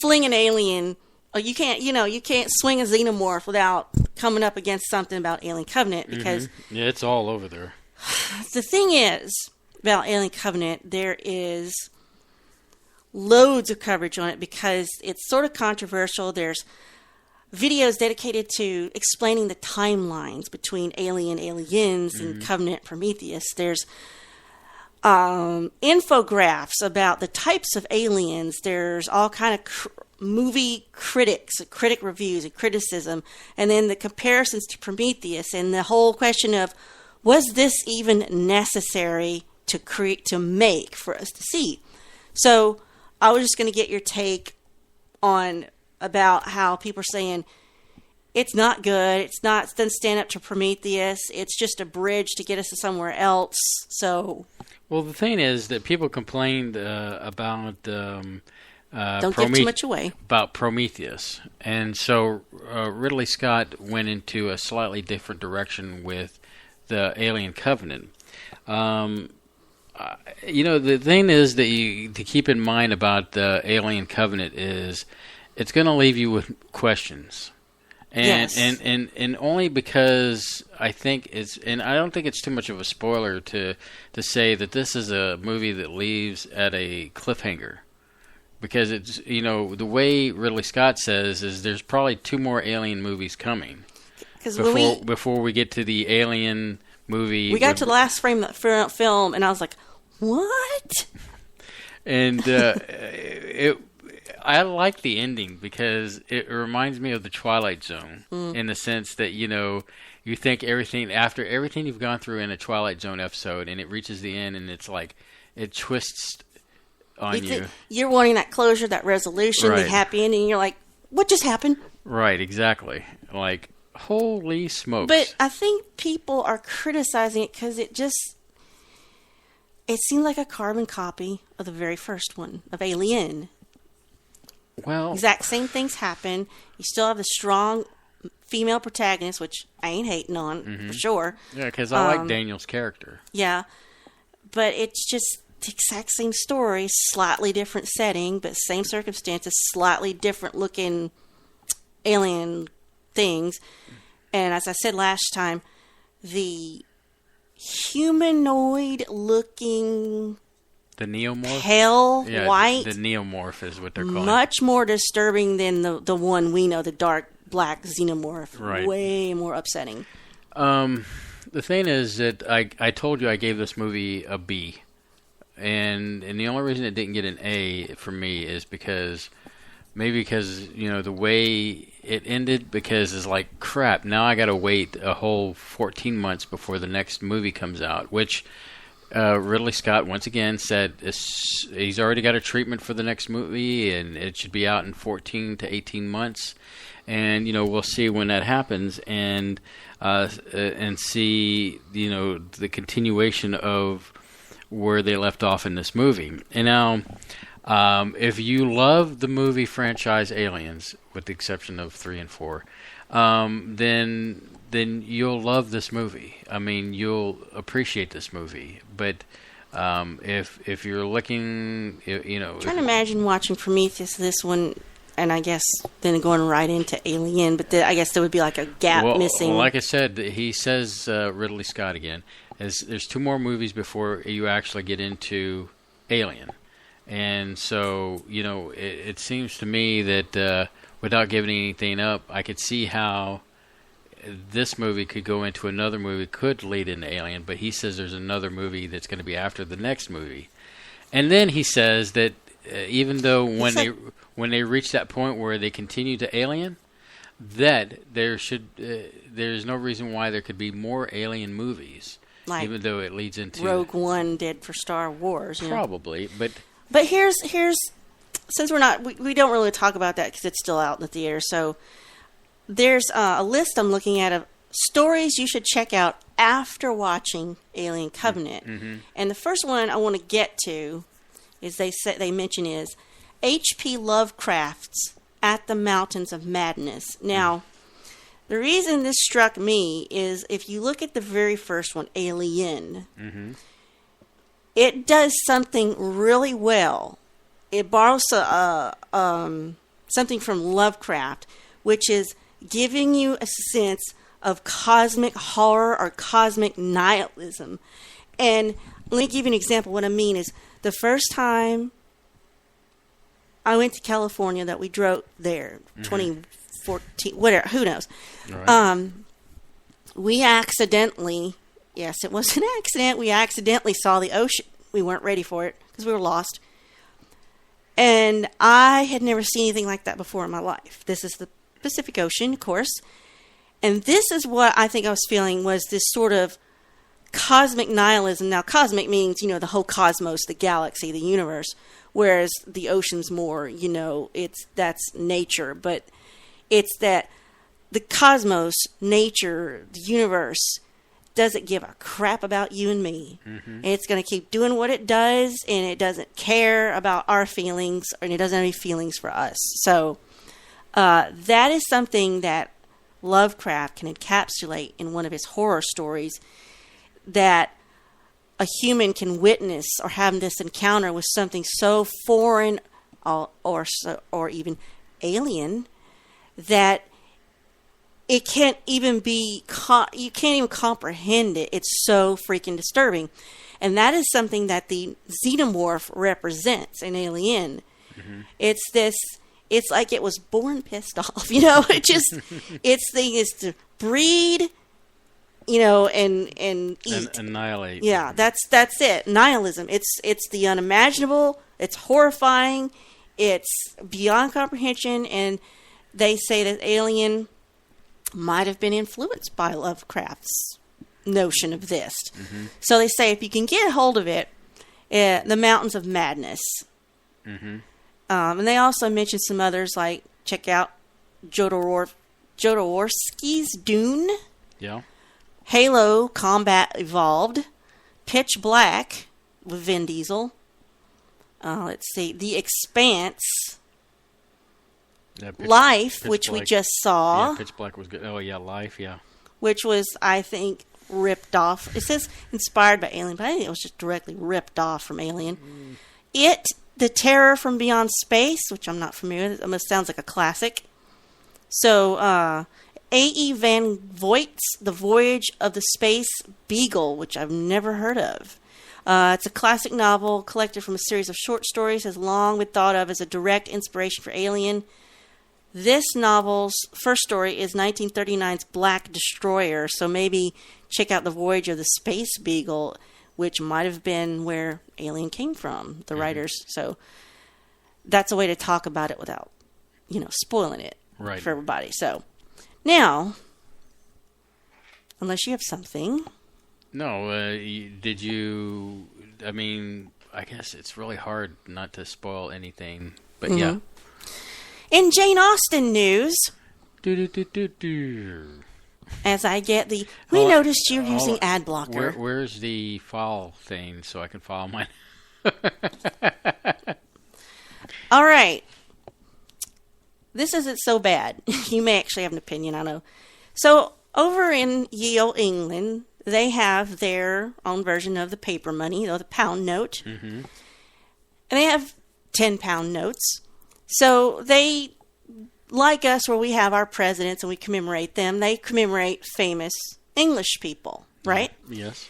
fling an alien. You can't swing a xenomorph without coming up against something about Alien Covenant because yeah, it's all over there. The thing is about Alien Covenant, there is loads of coverage on it because it's sort of controversial. There's videos dedicated to explaining the timelines between aliens and Covenant Prometheus. There's infographics about the types of aliens. There's all kind of movie critic reviews and criticism, and then the comparisons to Prometheus, and the whole question of, was this even necessary to make for us to see? So I was just going to get your take on about how people are saying it's not good, doesn't stand up to Prometheus, it's just a bridge to get us to somewhere else. So, well, the thing is that people complained about don't give too much away about Prometheus, and so Ridley Scott went into a slightly different direction with the Alien Covenant. The thing is that to keep in mind about the Alien Covenant is it's going to leave you with questions, and yes. and only because I think and I don't think it's too much of a spoiler to say that this is a movie that leaves at a cliffhanger. Because it's, the way Ridley Scott says is there's probably 2 more Alien movies coming. before we get to the Alien movie. We got to the last frame of the film, and I was like, what? And I like the ending because it reminds me of the Twilight Zone in the sense that, you think after everything you've gone through in a Twilight Zone episode, and it reaches the end, and it's like it twists on you. You're wanting that closure, that resolution, the happy ending. And you're like, what just happened? Right, exactly. Like, holy smokes. But I think people are criticizing it because it seemed like a carbon copy of the very first one, of Alien. Well, exact same things happen. You still have the strong female protagonist, which I ain't hating on for sure. Yeah, because I like Daniel's character. Yeah, but it's just the exact same story, slightly different setting, but same circumstances, slightly different looking alien things. And as I said last time, the humanoid looking, the neomorph, pale white, the neomorph is what they're calling. Much more disturbing than the one we know, the dark black xenomorph. Right. Way more upsetting. The thing is that I told you I gave this movie a B, and the only reason it didn't get an A for me is because the way it ended, because it's like, crap, now I got to wait a whole 14 months before the next movie comes out, which Ridley Scott once again said he's already got a treatment for the next movie, and it should be out in 14 to 18 months. And, we'll see when that happens and see, the continuation of where they left off in this movie. And now, if you love the movie franchise Aliens, with the exception of 3 and 4, then you'll love this movie. I mean, you'll appreciate this movie. But if you're looking, I'm trying to imagine watching Prometheus, this one, and I guess then going right into Alien, but I guess there would be like a gap missing. Well, like I said, he says, Ridley Scott again, there's 2 more movies before you actually get into Alien. And so, it seems to me that without giving anything up, I could see how this movie could go into another movie, could lead into Alien, but he says there's another movie that's going to be after the next movie. And then he says that even though when they reach that point where they continue to Alien, that there's no reason why there could be more Alien movies, like even though it leads into Rogue One did for Star Wars. Probably, but here's since we don't really talk about that because it's still out in the theater. So there's a list I'm looking at of stories you should check out after watching Alien Covenant, and the first one I want to get to is they mention is H.P. Lovecraft's At the Mountains of Madness. Now, the reason this struck me is if you look at the very first one, Alien, it does something really well. It borrows something from Lovecraft, which is giving you a sense of cosmic horror or cosmic nihilism. And let me give you an example. What I mean is the first time I went to California that we drove there, 2014, whatever, who knows. Right. We accidentally, yes, it was an accident. We accidentally saw the ocean. We weren't ready for it because we were lost. And I had never seen anything like that before in my life. This is the Pacific Ocean, of course. And this is what I think I was feeling was this sort of cosmic nihilism. Now, cosmic means, the whole cosmos, the galaxy, the universe. Whereas the ocean's more, that's nature. But it's that the cosmos, nature, the universe doesn't give a crap about you and me. It's going to keep doing what it does, and it doesn't care about our feelings, and it doesn't have any feelings for us. So that is something that Lovecraft can encapsulate in one of his horror stories, that a human can witness or have this encounter with something so foreign or even alien that it can't even be you can't even comprehend it. It's so freaking disturbing. And that is something that the xenomorph represents in Alien. It's this it's like it was born pissed off. You know, its thing is to breed, you know, and eat. Annihilate. Yeah, that's it. Nihilism. It's the unimaginable. It's horrifying. It's beyond comprehension, and they say that Alien might have been influenced by Lovecraft's notion of this. Mm-hmm. So they say if you can get a hold of it, the Mountains of Madness. Mm-hmm. And they also mention some others, like check out Jodorowsky's Dune. Yeah. Halo Combat Evolved. Pitch Black with Vin Diesel. Let's see. The Expanse. Yeah, Life, Pitch which Black. we just saw. Yeah, Pitch Black was good. Oh, yeah, Life, yeah. Which was, I think, ripped off. It says inspired by Alien, but I think it was just directly ripped off from Alien. It, The Terror from Beyond Space, which I'm not familiar with. It almost sounds like a classic. So, A.E. Van Voigt's The Voyage of the Space Beagle, which I've never heard of. It's a classic novel collected from a series of short stories, has long been thought of as a direct inspiration for Alien. This novel's first story is 1939's Black Destroyer, so maybe check out The Voyage of the Space Beagle, which might have been where Alien came from, the writers. So that's a way to talk about it without, you know, spoiling it for everybody. So now, unless you have something. No, did you, I mean, I guess it's really hard not to spoil anything, but yeah. In Jane Austen news, as I get the, we noticed you're using ad blocker. Where's the file thing so I can file mine? All right. This isn't so bad. You may actually have an opinion, I know. So, over in Yale, England, they have their own version of the paper money, or the pound note. Mm-hmm. And they have 10-pound notes. So they, like us, where we have our presidents and we commemorate them, they commemorate famous English people, right? Yes.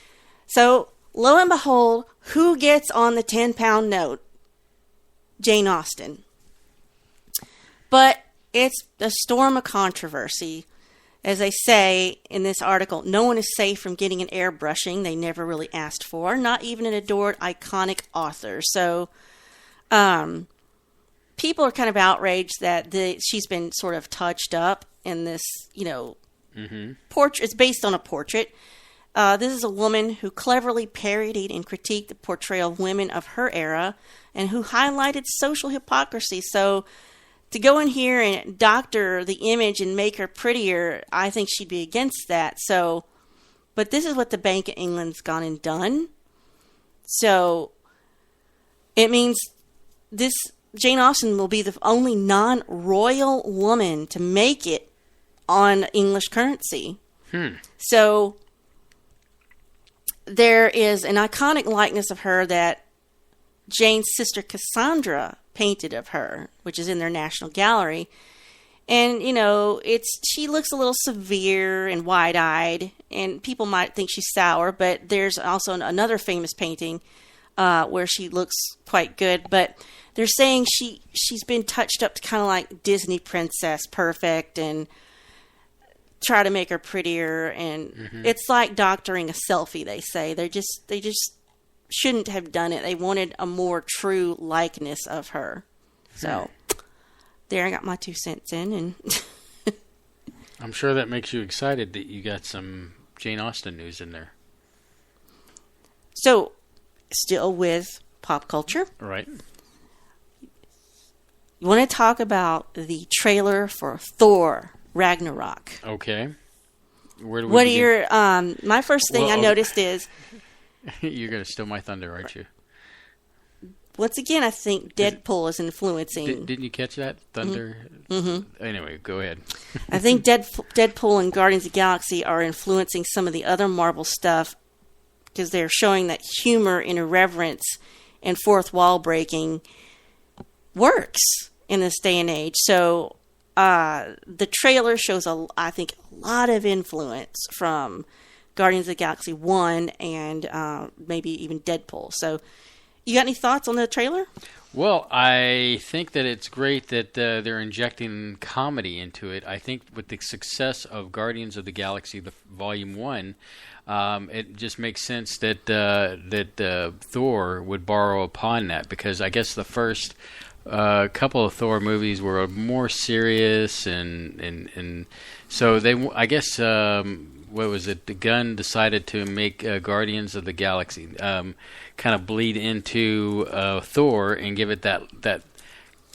So, lo and behold, who gets on the 10-pound note? Jane Austen. But it's a storm of controversy. As they say in this article, no one is safe from getting an airbrushing they never really asked for, not even an adored, iconic author. So, people are kind of outraged that she's been sort of touched up in this, you know, portrait. It's based on a portrait. This is a woman who cleverly parodied and critiqued the portrayal of women of her era and who highlighted social hypocrisy. So, to go in here and doctor the image and make her prettier, I think she'd be against that. So, but this is what the Bank of England's gone and done. So, it means this Jane Austen will be the only non-royal woman to make it on English currency. So, there is an iconic likeness of her that Jane's sister Cassandra painted of her, which is in their National Gallery. And, you know, she looks a little severe and wide-eyed, and people might think she's sour, but there's also another famous painting where she looks quite good. But they're saying she's been touched up to kind of like Disney princess perfect and try to make her prettier. And it's like doctoring a selfie, they say. They just shouldn't have done it. They wanted a more true likeness of her. So, there I got my 2 cents in. And I'm sure that makes you excited that you got some Jane Austen news in there. So, still with pop culture. Right. You want to talk about the trailer for Thor Ragnarok. Okay. Where do we What begin? are your, my first thing I noticed is, you're going to steal my thunder, aren't you? once again, I think Deadpool is influencing. Didn't you catch that? Thunder? Mm-hmm. Anyway, go ahead. I think Deadpool and Guardians of the Galaxy are influencing some of the other Marvel stuff because they're showing that humor and irreverence and fourth wall breaking works in this day and age. So the trailer shows, I think, a lot of influence from Guardians of the Galaxy 1 and maybe even Deadpool. So you got any thoughts on the trailer? Well, I think that it's great that they're injecting comedy into it. I think with the success of Guardians of the Galaxy, the Volume 1, it just makes sense that Thor would borrow upon that, because I guess the first couple of Thor movies were more serious, and so I guess what was it? The Gunn decided to make Guardians of the Galaxy kind of bleed into Thor and give it that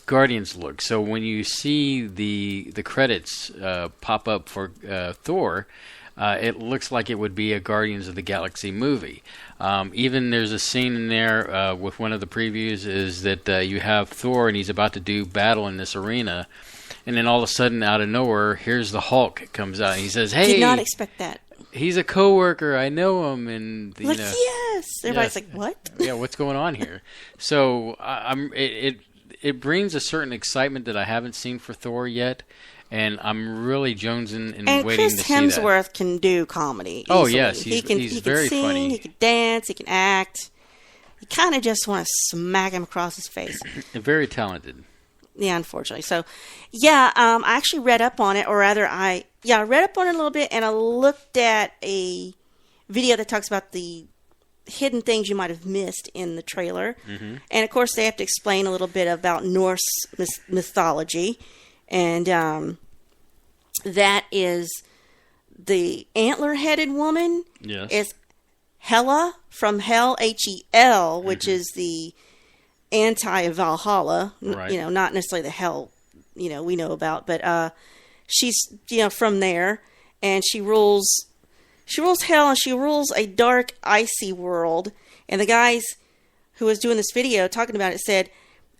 Guardians look. So when you see the credits pop up for Thor, it looks like it would be a Guardians of the Galaxy movie. Even there's a scene in there with one of the previews is that you have Thor and he's about to do battle in this arena, and then all of a sudden, out of nowhere, here's the Hulk comes out and he says, "Hey, did not expect that. He's a coworker. I know him." And like, yes, everybody's like, "What?" Yeah, what's going on here? So it brings a certain excitement that I haven't seen for Thor yet. And I'm really jonesing and waiting to see that. And Chris Hemsworth can do comedy easily. Oh, yes. He can very sing, funny. He can dance. He can act. You kind of just want to smack him across his face. Very talented. Yeah, unfortunately. So, yeah, I actually read up on it, or rather, I read up on it a little bit, and I looked at a video that talks about the hidden things you might have missed in the trailer. Mm-hmm. And, of course, they have to explain a little bit about Norse mythology. And that is the antler-headed woman is Hela from Hell, Hel, which is the anti-Valhalla. Right. Not necessarily the hell, we know about, but she's from there, and she rules hell, and she rules a dark, icy world. And the guys who was doing this video talking about it said,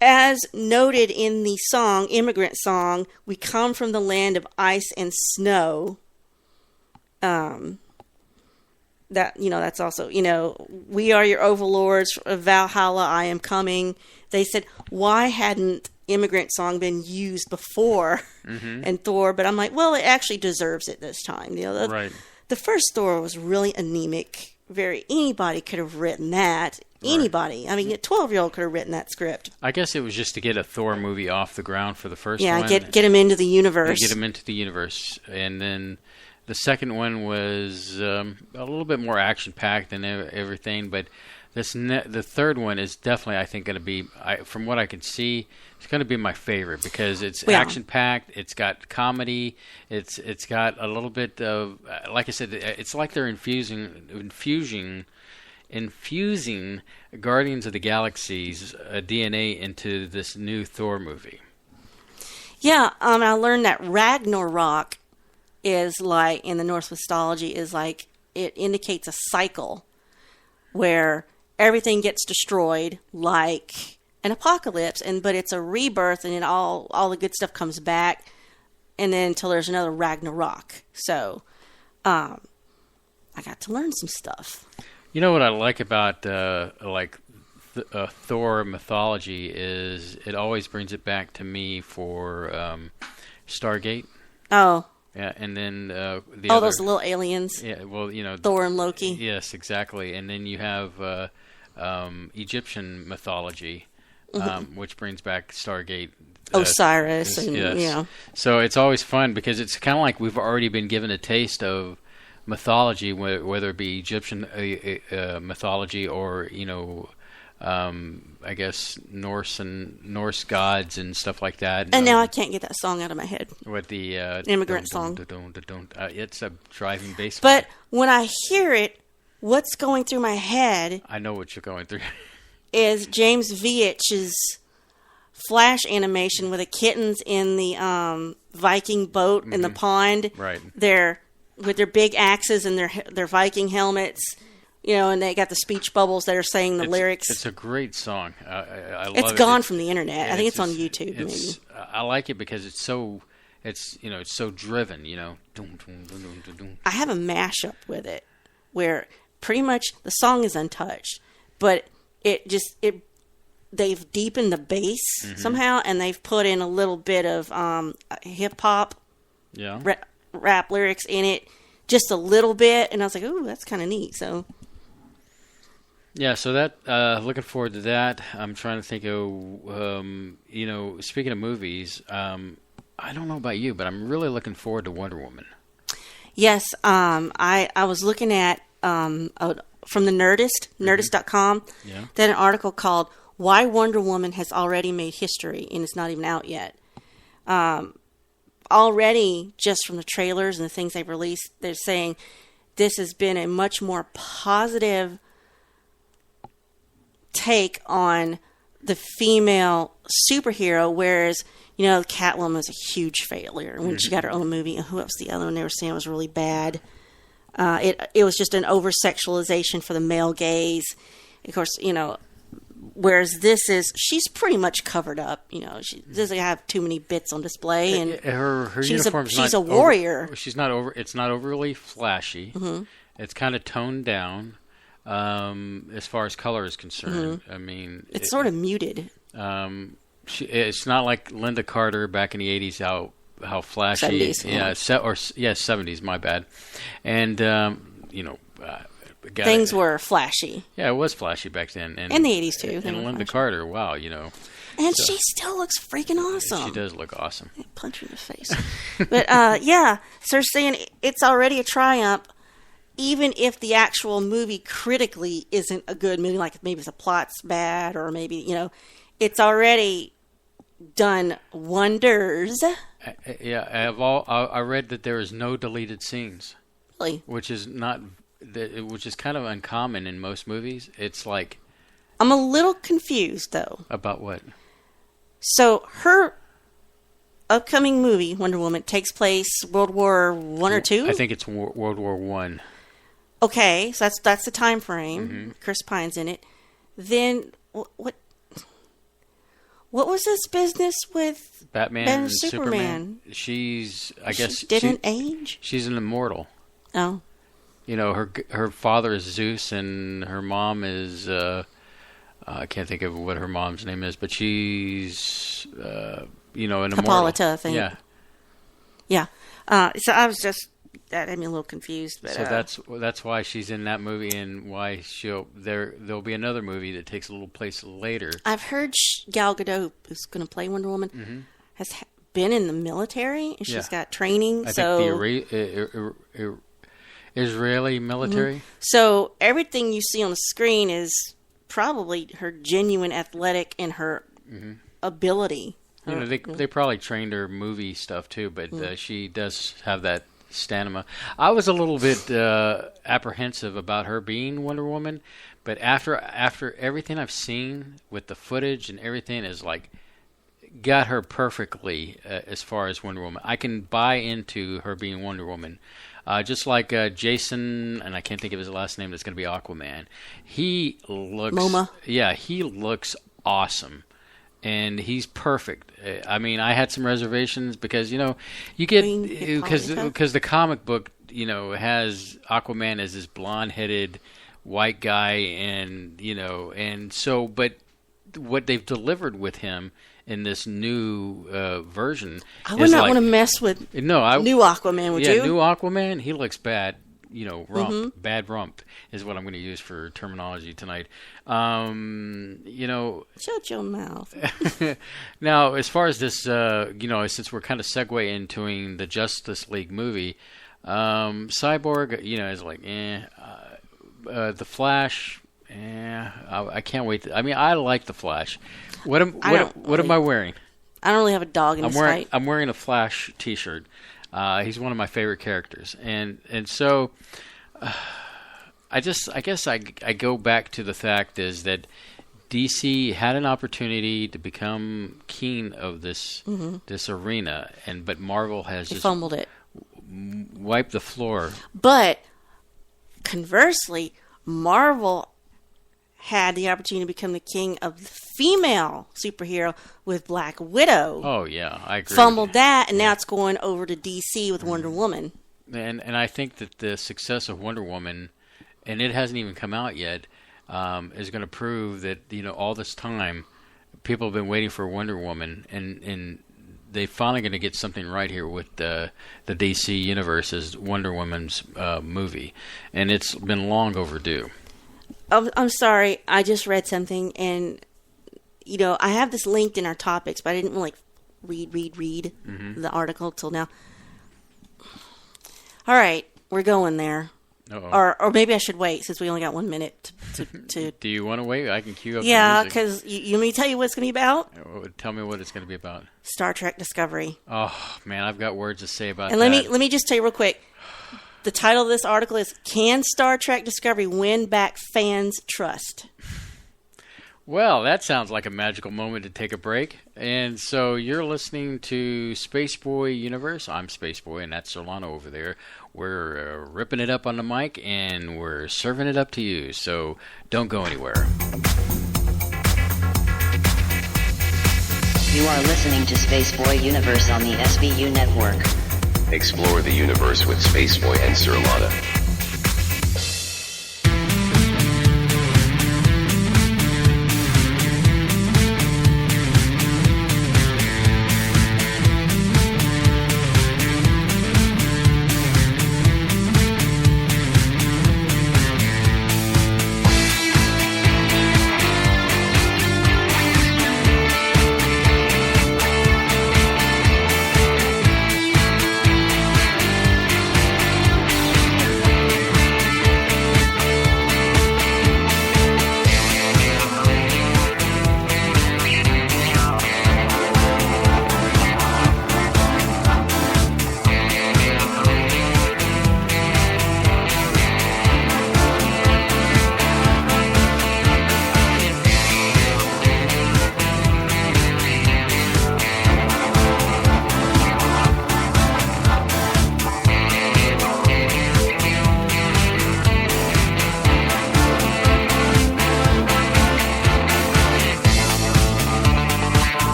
as noted in the song, Immigrant Song, we come from the land of ice and snow. That's also, we are your overlords, Valhalla, I am coming. They said, why hadn't Immigrant Song been used before in Thor? But I'm like, well, it actually deserves it this time. Right. The first Thor was really anemic. Anybody could have written that. Anybody. I mean, a 12-year-old could have written that script. I guess it was just to get a Thor movie off the ground for the first one. Yeah, get him into the universe. Get him into the universe. And then the second one was a little bit more action-packed than everything. But the third one is definitely, I think, going to be, from what I can see, it's going to be my favorite because it's action-packed. It's got comedy. It's got a little bit of, like I said, it's like they're infusing Guardians of the Galaxy's DNA into this new Thor movie. Yeah, I learned that Ragnarok is like, in the Norse mythology, is like, it indicates a cycle where everything gets destroyed like an apocalypse, but it's a rebirth, and then all the good stuff comes back, and then until there's another Ragnarok. So, I got to learn some stuff. You know what I like about Thor mythology is it always brings it back to me for Stargate. Oh. Yeah, and then those little aliens. Yeah, well, Thor and Loki. Yes, exactly. And then you have Egyptian mythology, which brings back Stargate. Osiris. So it's always fun because it's kind of like we've already been given a taste of mythology, whether it be Egyptian mythology or I guess Norse gods and stuff like that. And now I can't get that song out of my head. With the Immigrant Song. It's a driving bass. But when I hear it, what's going through my head? I know what you're going through. Is James Veitch's Flash animation with the kittens in the Viking boat in the pond. Right. With their big axes and their Viking helmets, and they got the speech bubbles that are saying the lyrics. It's a great song. I love it. It's gone from the internet. I think it's on YouTube. Maybe. I like it because it's so driven. I have a mashup with it where pretty much the song is untouched, but they've deepened the bass somehow, and they've put in a little bit of hip hop. Yeah. Rap lyrics in it, just a little bit, and I was like, "Ooh, that's kind of neat." So, Yeah, so that looking forward to that. I'm trying to think of, speaking of movies, I don't know about you, but I'm really looking forward to Wonder Woman. Yes, I was looking at from the Nerdist, Nerdist.com, that an article called "Why Wonder Woman Has Already Made History and It's Not Even Out Yet." Already, just from the trailers and the things they've released, they're saying this has been a much more positive take on the female superhero, whereas, Catwoman was a huge failure when she got her own movie. And who else? The other one they were saying was really bad. It was just an over-sexualization for the male gaze. Of course, whereas she's pretty much covered up. She doesn't have too many bits on display, and her she's a warrior. She's not over. It's not overly flashy. Mm-hmm. It's kind of toned down as far as color is concerned. Mm-hmm. I mean, it's sort of muted. It's not like Linda Carter back in the 80s. How flashy? 70s, yeah, 70s. My bad. And things were flashy. Yeah, it was flashy back then, and in the 80s too. And Linda Carter, wow, And she still looks freaking awesome. She does look awesome. Punch her in the face. But so they're saying it's already a triumph, even if the actual movie critically isn't a good movie. Like maybe the plot's bad, or maybe it's already done wonders. I read that there is no deleted scenes. Really? Which is kind of uncommon in most movies. It's like, I'm a little confused though. About what? So her upcoming movie, Wonder Woman, takes place World War I or II? I think it's World War I. Okay, so that's the time frame. Mm-hmm. Chris Pine's in it. Then what was this business with Batman and Superman? She's, I guess, she didn't age. She's an immortal. Oh. Her father is Zeus, and her mom is I can't think of what her mom's name is, but she's an immortal. Hippolyta, I think. Yeah. Yeah. So I was just that had me a little confused, but so that's why she's in that movie, and why there'll be another movie that takes a little place later. I've heard Gal Gadot, who's going to play Wonder Woman, mm-hmm. has been in the military, and she's got training. I think the Israeli military. Mm-hmm. So everything you see on the screen is probably her genuine athletic and her mm-hmm. ability. They probably trained her movie stuff too, but she does have that stamina. I was a little bit apprehensive about her being Wonder Woman, but after everything I've seen with the footage and everything is like got her perfectly as far as Wonder Woman. I can buy into her being Wonder Woman. Just like Jason, and I can't think of his last name, that's going to be Aquaman. He looks... MoMA. Yeah, he looks awesome. And he's perfect. I mean, I had some reservations because, you get... Because the comic book, has Aquaman as this blonde-headed white guy, and, and so... But what they've delivered with him in this new version. I would not want to mess with new Aquaman, would you? Yeah, new Aquaman, he looks bad. Rump. Mm-hmm. Bad rump is what I'm going to use for terminology tonight. Shut your mouth. Now, as far as this, since we're kind of segue into the Justice League movie, Cyborg, is like, the Flash, I can't wait. I like the Flash. What am I wearing? I don't really have a dog in this fight. I'm wearing a Flash T-shirt. He's one of my favorite characters, and so I guess I go back to the fact is that DC had an opportunity to become king of this this arena, but Marvel has just fumbled it, wiped the floor. But conversely, Marvel had the opportunity to become the king of the female superhero with Black Widow. Oh, yeah, I agree. Fumbled that, and now it's going over to DC with Wonder Woman. And I think that the success of Wonder Woman, and it hasn't even come out yet, is going to prove that, all this time, people have been waiting for Wonder Woman, and they're finally going to get something right here with the DC Universe's Wonder Woman's movie. And it's been long overdue. I'm sorry. I just read something, and I have this linked in our topics, but I didn't really read the article till now. All right, we're going there. Uh-oh. Or maybe I should wait since we only got 1 minute to Do you want to wait? I can cue up. Yeah, the music. because you want me to tell you what it's going to be about? Tell me what it's going to be about. Star Trek Discovery. Oh man, I've got words to say about and that. And let me just tell you real quick. The title of this article is "Can Star Trek Discovery Win Back Fans' Trust?" Well, that sounds like a magical moment to take a break. And so you're listening to Spaceboy Universe. I'm Spaceboy, and that's Surlana over there. We're ripping it up on the mic, and we're serving it up to you. So don't go anywhere. You are listening to Spaceboy Universe on the SBU network. Explore the universe with Spaceboy and Surlana.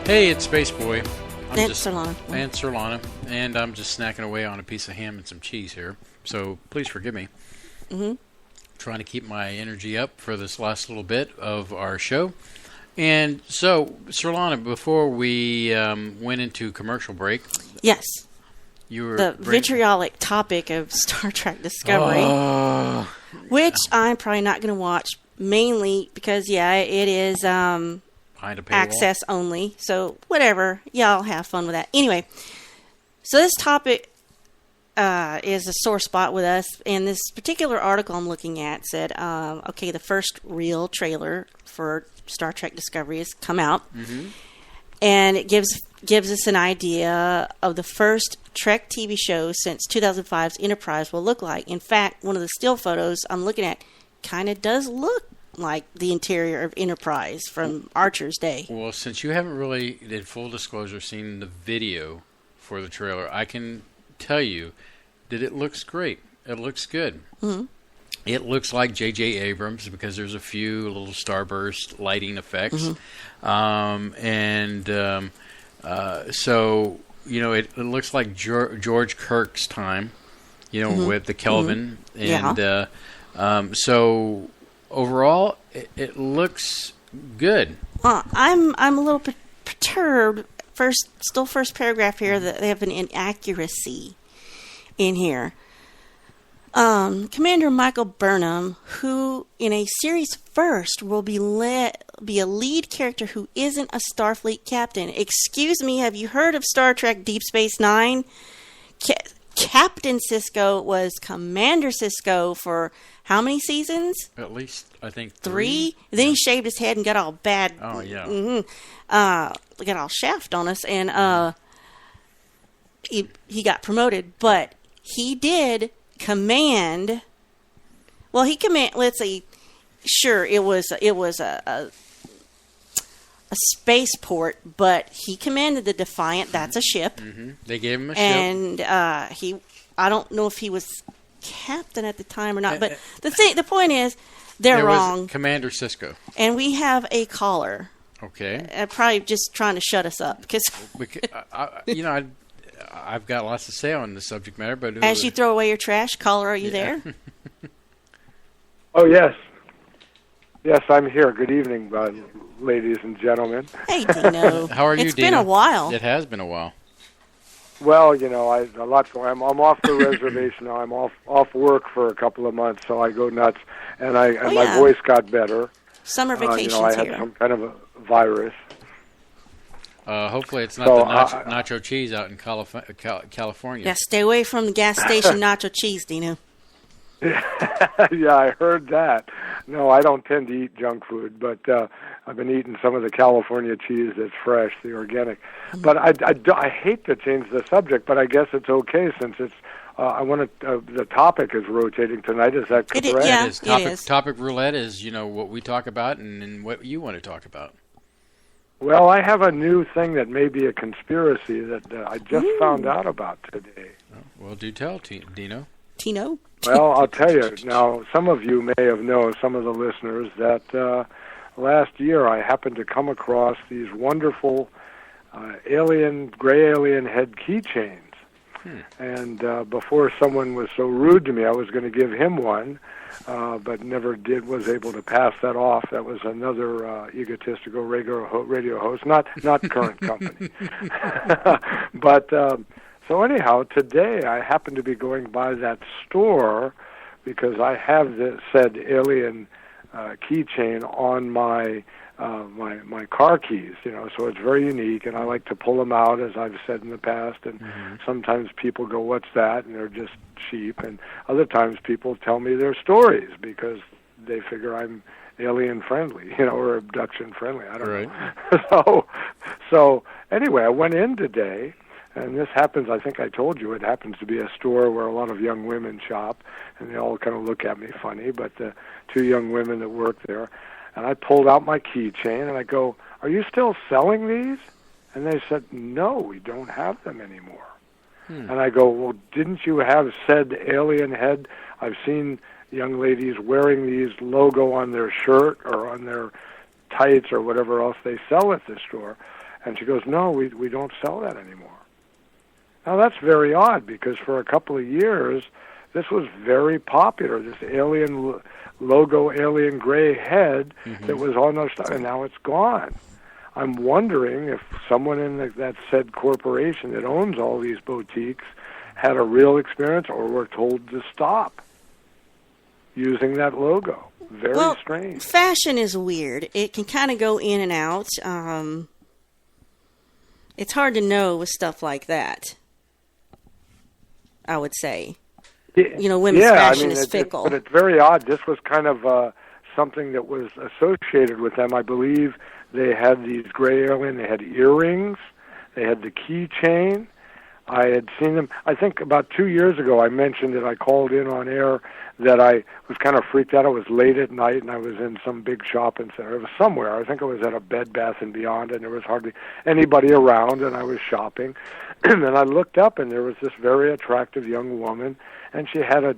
Hey, it's Spaceboy. And Surlana. And Surlana. And I'm just snacking away on a piece of ham and some cheese here. So please forgive me. Mm-hmm. Trying to keep my energy up for this last little bit of our show. And so, Surlana, before we went into commercial break. Yes. You were the vitriolic topic of Star Trek Discovery. Which I'm probably not going to watch, mainly because, it is access only. So, whatever. Y'all have fun with that. Anyway, so this topic is a sore spot with us. And this particular article I'm looking at said, the first real trailer for Star Trek Discovery has come out. Mm-hmm. And it gives us an idea of the first Trek TV show since 2005's Enterprise will look like. In fact, one of the still photos I'm looking at kind of does look like the interior of Enterprise from Archer's day. Well, since you haven't really, in full disclosure, seen the video for the trailer, I can tell you that it looks great. It looks good. Mm-hmm. It looks like J.J. Abrams because there's a few little starburst lighting effects. Mm-hmm. So, it looks like George Kirk's time, with the Kelvin. Mm-hmm. And so, overall, it looks good. I'm a little perturbed. First paragraph here that they have an inaccuracy in here. Commander Michael Burnham, who in a series first will be a lead character who isn't a Starfleet captain. Excuse me, have you heard of Star Trek Deep Space Nine? Captain Sisko was Commander Sisko for how many seasons? At least, I think, 3. Then he shaved his head and got all bad. Oh, yeah. Mm-hmm, got all shaft on us, and he got promoted. But he did command. Well, let's see. Sure, it was a spaceport, but he commanded the Defiant. That's a ship. Mm-hmm. They gave him a ship, and I don't know if he was captain at the time or not. But the point is, they're wrong. Was Commander Sisko, and we have a caller. Okay, probably just trying to shut us up because I've got lots to say on the subject matter, but as you throw away your trash, caller, are you there? Oh, yes. Yes, I'm here. Good evening, ladies and gentlemen. Hey, Dino. How are you, Dino? It's been a while. It has been a while. Well, a lot's going on. I'm off the reservation now. I'm off work for a couple of months, so I go nuts. And my voice got better. Summer vacation's I had some kind of a virus. Hopefully it's not the nacho cheese out in California. Yeah, stay away from the gas station nacho cheese, Dino. Yeah, I heard that. No, I don't tend to eat junk food, but I've been eating some of the California cheese that's fresh, the organic. But I hate to change the subject, but I guess it's okay since it's. The topic is rotating tonight. Is that correct? Yeah, it is. Topic Roulette is what we talk about and what you want to talk about. Well, I have a new thing that may be a conspiracy that I just found out about today. Well, do tell, Dino. Tino? Well, I'll tell you. Now, some of you may have known, some of the listeners, that last year I happened to come across these wonderful gray alien head keychains. And before someone was so rude to me, I was going to give him one, but never was able to pass that off. That was another egotistical radio host, not current company. But so anyhow, today I happened to be going by that store because I have said alien keychain on my car keys, so it's very unique, and I like to pull them out, as I've said in the past, and sometimes people go, what's that? And they're just cheap, and other times people tell me their stories because they figure I'm alien friendly, or abduction friendly, I don't know. So anyway, I went in today, and this happens, I think I told you, it happens to be a store where a lot of young women shop, and they all kind of look at me funny, but the 2 young women that work there, and I pulled out my keychain, and I go, are you still selling these? And they said, no, we don't have them anymore. And I go, well, didn't you have said alien head? I've seen young ladies wearing these logo on their shirt or on their tights or whatever else they sell at the store. And she goes, no, we don't sell that anymore. Now, that's very odd, because for a couple of years, this was very popular, this alien logo, alien gray head that was on those stuff, and now it's gone. I'm wondering if someone in that said corporation that owns all these boutiques had a real experience or were told to stop using that logo. Very strange. Fashion is weird. It can kind of go in and out. It's hard to know with stuff like that, I would say. Women's fashion is fickle. But it's very odd. This was kind of something that was associated with them. I believe they had these gray alien. They had earrings. They had the keychain. I had seen them. I think about 2 years ago I mentioned that I called in on air that I was kind of freaked out. It was late at night, and I was in some big shopping center. It was somewhere. I think it was at a Bed Bath & Beyond, and there was hardly anybody around, and I was shopping. And then I looked up, and there was this very attractive young woman, and she had a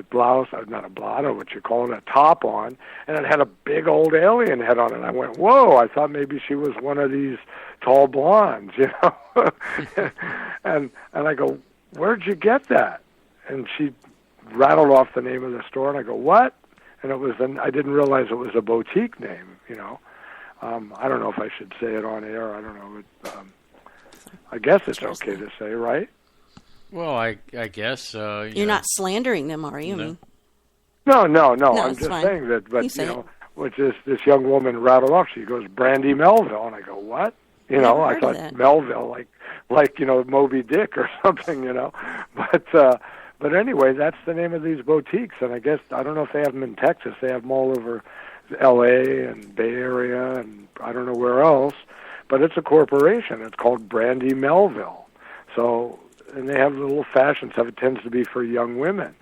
blouse, not a blouse, I don't know what you call it, a top on, and it had a big old alien head on it. And I went, whoa, I thought maybe she was one of these tall blondes, and I go, where'd you get that? And she rattled off the name of the store, and I go, what? And I didn't realize it was a boutique name, I don't know if I should say it on air. I don't know. I guess it's okay to say, right? Well, I guess. You're not slandering them, are you? No. I'm just saying that. But, which is this young woman rattled off. She goes, Brandy Melville. And I go, what? I thought Melville, like Moby Dick or something, But anyway, that's the name of these boutiques. And I guess, I don't know if they have them in Texas. They have them all over L.A. and Bay Area and I don't know where else. But it's a corporation. It's called Brandy Melville. So, and they have little fashion stuff. It tends to be for young women.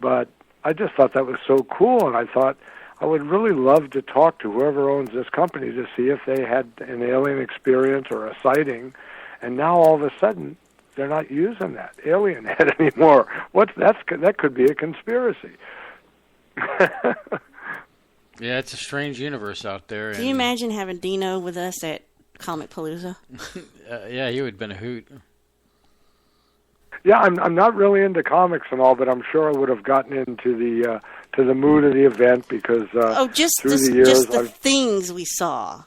But I just thought that was so cool, and I thought I would really love to talk to whoever owns this company to see if they had an alien experience or a sighting. And now all of a sudden, they're not using that alien head anymore. That could be a conspiracy. Yeah, it's a strange universe out there. Can you imagine having Dino with us at Comic Palooza? Yeah, he would have been a hoot. Yeah, I'm not really into comics and all, but I'm sure I would have gotten into the mood of the event because through the years, just the things we saw,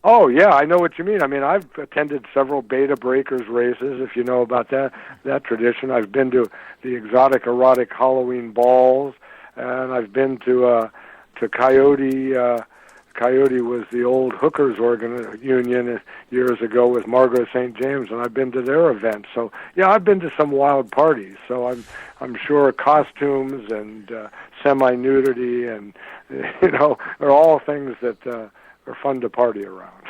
Oh yeah, I know what you mean. I mean, I've attended several Beta Breakers races, if you know about that tradition. I've been to the exotic erotic Halloween balls, and I've been to Coyote. Coyote was the old hookers union years ago with Margot St. James, and I've been to their events. So yeah, I've been to some wild parties. So I'm sure costumes and semi-nudity and are all things that are fun to party around.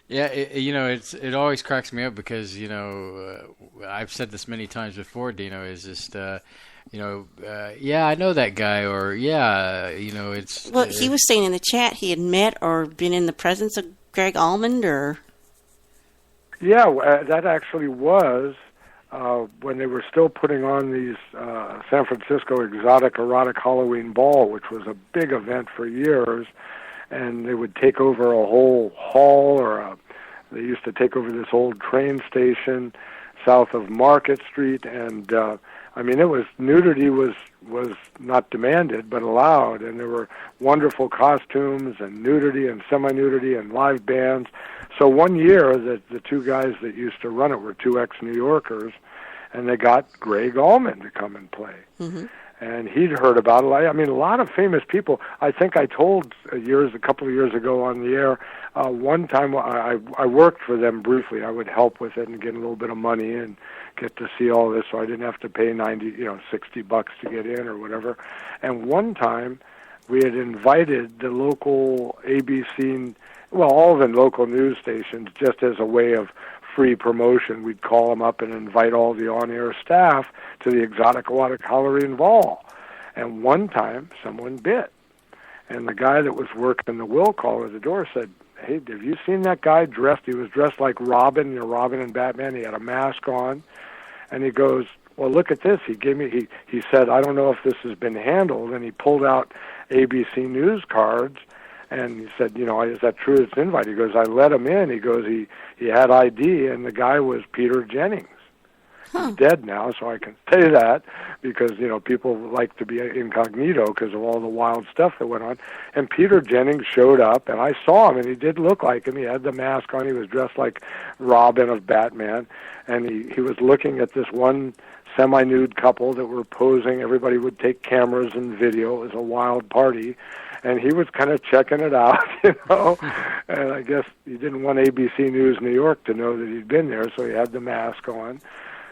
Yeah, it always cracks me up because I've said this many times before. Dino is just. Yeah, I know that guy, or it's... Well, he was saying in the chat he had met or been in the presence of Greg Almond, or... Yeah, that actually was when they were still putting on these San Francisco exotic erotic Halloween ball, which was a big event for years, and they would take over a whole hall, they used to take over this old train station south of Market Street, and... nudity was not demanded, but allowed, and there were wonderful costumes and nudity and semi-nudity and live bands. So one year, the two guys that used to run it were two ex-New Yorkers, and they got Greg Allman to come and play. Mm-hmm. And he'd heard about it. I mean, a lot of famous people. I think I told a couple of years ago on the air, one time I worked for them briefly. I would help with it and get a little bit of money and get to see all this, so I didn't have to pay $60 to get in or whatever. And one time, we had invited the local ABC, all the local news stations, just as a way of free promotion. We'd call them up and invite all the on-air staff to the exotic erotic Halloween ball. And one time, someone bit. And the guy that was working the will call at the door said, "Hey, have you seen that guy dressed? He was dressed like Robin, Robin and Batman. He had a mask on." And he goes, well, look at this. He gave me. He said, I don't know if this has been handled, and he pulled out ABC News cards, and he said, is that true? It's an invite. He goes, I let him in. He goes, he had ID, and the guy was Peter Jennings. He's dead now, so I can say that because, people like to be incognito because of all the wild stuff that went on. And Peter Jennings showed up, and I saw him, and he did look like him. He had the mask on. He was dressed like Robin of Batman, and he was looking at this one semi-nude couple that were posing. Everybody would take cameras and video. It was a wild party. And he was kind of checking it out, And I guess he didn't want ABC News New York to know that he'd been there, so he had the mask on.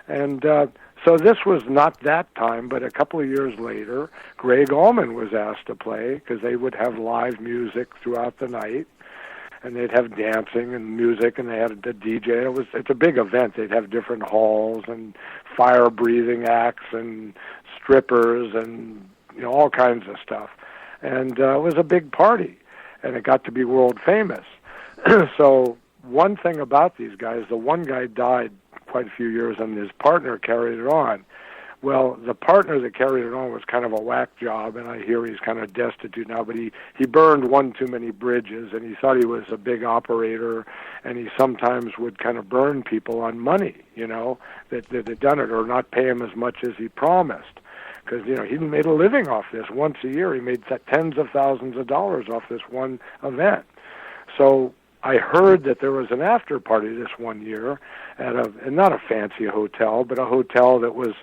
And so this was not that time, but a couple of years later, Greg Allman was asked to play because they would have live music throughout the night, and they'd have dancing and music, and they had a DJ. It's a big event. They'd have different halls and fire-breathing acts and strippers and all kinds of stuff. And it was a big party, and it got to be world famous. So one thing about these guys, the one guy died quite a few years, and his partner carried it on. Well, the partner that carried it on was kind of a whack job, and I hear he's kind of destitute now, but he burned one too many bridges, and he thought he was a big operator, and he sometimes would kind of burn people on money, that had done it, or not pay him as much as he promised. Because, he made a living off this. Once a year, he made tens of thousands of dollars off this one event. So I heard that there was an after party this one year at not a fancy hotel, but a hotel that was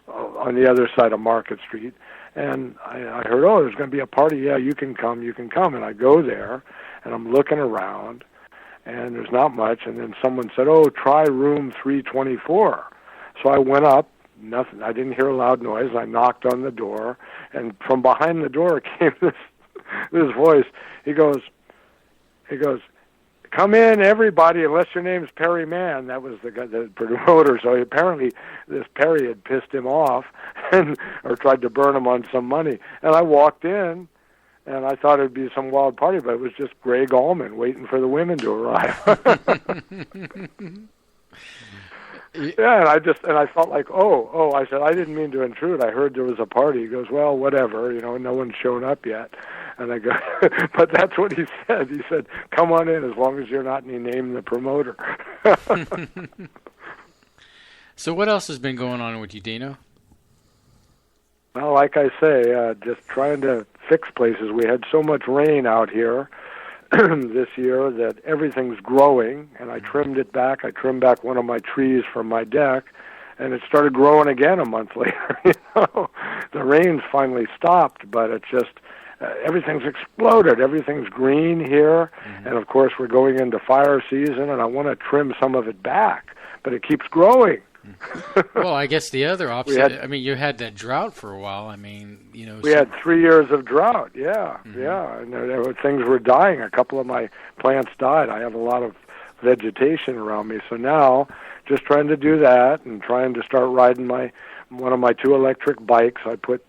on the other side of Market Street. And I heard, there's going to be a party. Yeah, you can come. And I go there, and I'm looking around, and there's not much. And then someone said, try room 324. So I went up. Nothing. I didn't hear a loud noise. I knocked on the door, and from behind the door came this voice. He goes, come in, everybody, unless your name's Perry Mann. That was the guy, the promoter. So apparently this Perry had pissed him off or tried to burn him on some money. And I walked in, and I thought it'd be some wild party, but it was just Greg Allman waiting for the women to arrive. Yeah, and I felt like, I said, I didn't mean to intrude. I heard there was a party. He goes, well, whatever, no one's shown up yet. And I go, but that's what he said. He said, come on in as long as you're not, and he named the promoter. So what else has been going on with you, Dino? Well, like I say, just trying to fix places. We had so much rain out here this year that everything's growing, and I trimmed it back. I trimmed back one of my trees from my deck, and it started growing again a month later. The rain's finally stopped, but it's just everything's exploded. Everything's green here, and of course we're going into fire season, and I want to trim some of it back, but it keeps growing. Well, I guess the other opposite. You had that drought for a while. We had 3 years of drought. Yeah, and things were dying. A couple of my plants died. I have a lot of vegetation around me, so now just trying to do that and trying to start riding one of my 2 electric bikes. I put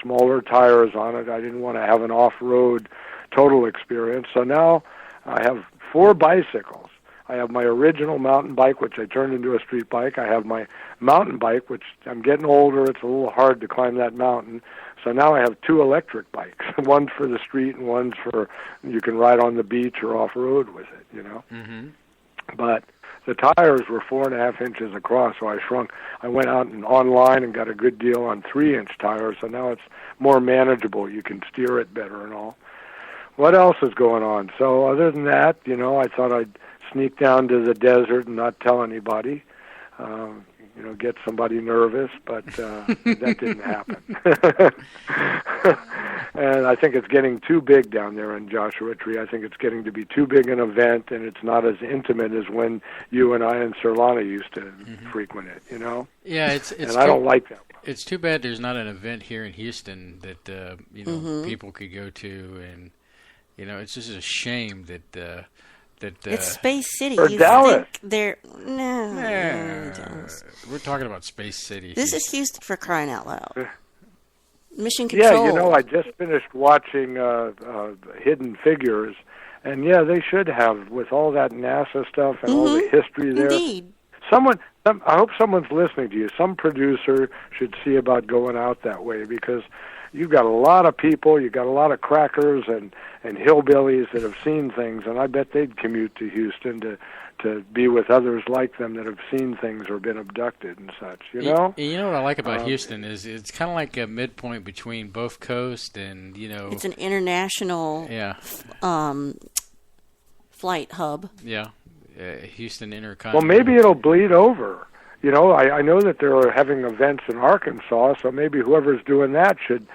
smaller tires on it. I didn't want to have an off-road total experience, so now I have 4 bicycles. I have my original mountain bike, which I turned into a street bike. I have my mountain bike, which I'm getting older. It's a little hard to climb that mountain. So now I have 2 electric bikes. One's for the street and one's for you can ride on the beach or off-road with it, But the tires were 4.5 inches across, so I shrunk. I went out and online and got a good deal on 3-inch tires, so now it's more manageable. You can steer it better and all. What else is going on? So other than that, I thought I'd sneak down to the desert and not tell anybody, get somebody nervous, but that didn't happen. And I think it's getting too big down there in Joshua Tree. I think it's getting to be too big an event, and it's not as intimate as when you and I and Surlana used to frequent it, Yeah, it's and I don't like that. It's too bad there's not an event here in Houston that, people could go to, and, it's just a shame that... it's Space City. Or Dallas. We're talking about Space City. This is Houston, for crying out loud. Mission Control. Yeah, I just finished watching Hidden Figures, and they should have, with all that NASA stuff and all the history there. Indeed. Someone I hope someone's listening to you. Some producer should see about going out that way, because you've got a lot of people, you've got a lot of crackers and hillbillies that have seen things, and I bet they'd commute to Houston to be with others like them that have seen things or been abducted and such, you know? You know what I like about Houston is it's kind of like a midpoint between both coasts, and, you know... It's an international flight hub. Yeah. Houston Intercontinental. Well, maybe it'll bleed over. You know, I know that they're having events in Arkansas, so maybe whoever's doing that should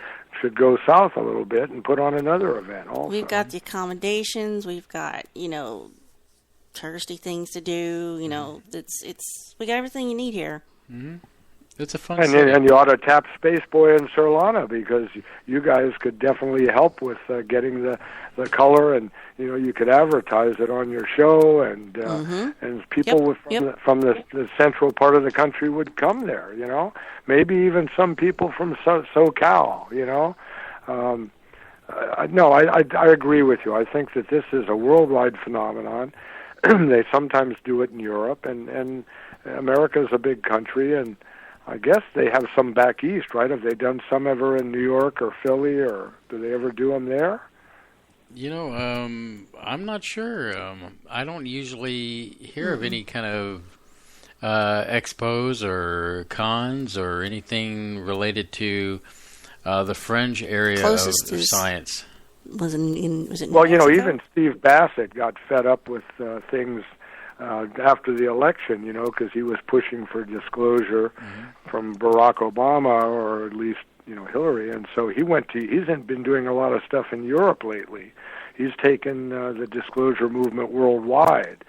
go south a little bit and put on another event also. We've got the accommodations. We've got, you know, touristy things to do. You know, we got everything you need here. Mm-hmm. It's a fun and you ought to tap Spaceboy and Surlana, because you guys could definitely help with getting the color, and you know, you could advertise it on your show, and people from the central part of the country would come there. You know, maybe even some people from SoCal. You know, I agree with you. I think that this is a worldwide phenomenon. They sometimes do it in Europe, and America is a big country, and I guess they have some back east, right? Have they done some ever in New York or Philly, or do they ever do them there? You know, I'm not sure. I don't usually hear of any kind of expos or cons or anything related to the fringe area of science. Was it well, you know, even Steve Bassett got fed up with things after the election, you know, because he was pushing for disclosure from Barack Obama, or at least, you know, Hillary, and so he's been doing a lot of stuff in Europe lately. He's taken the disclosure movement worldwide.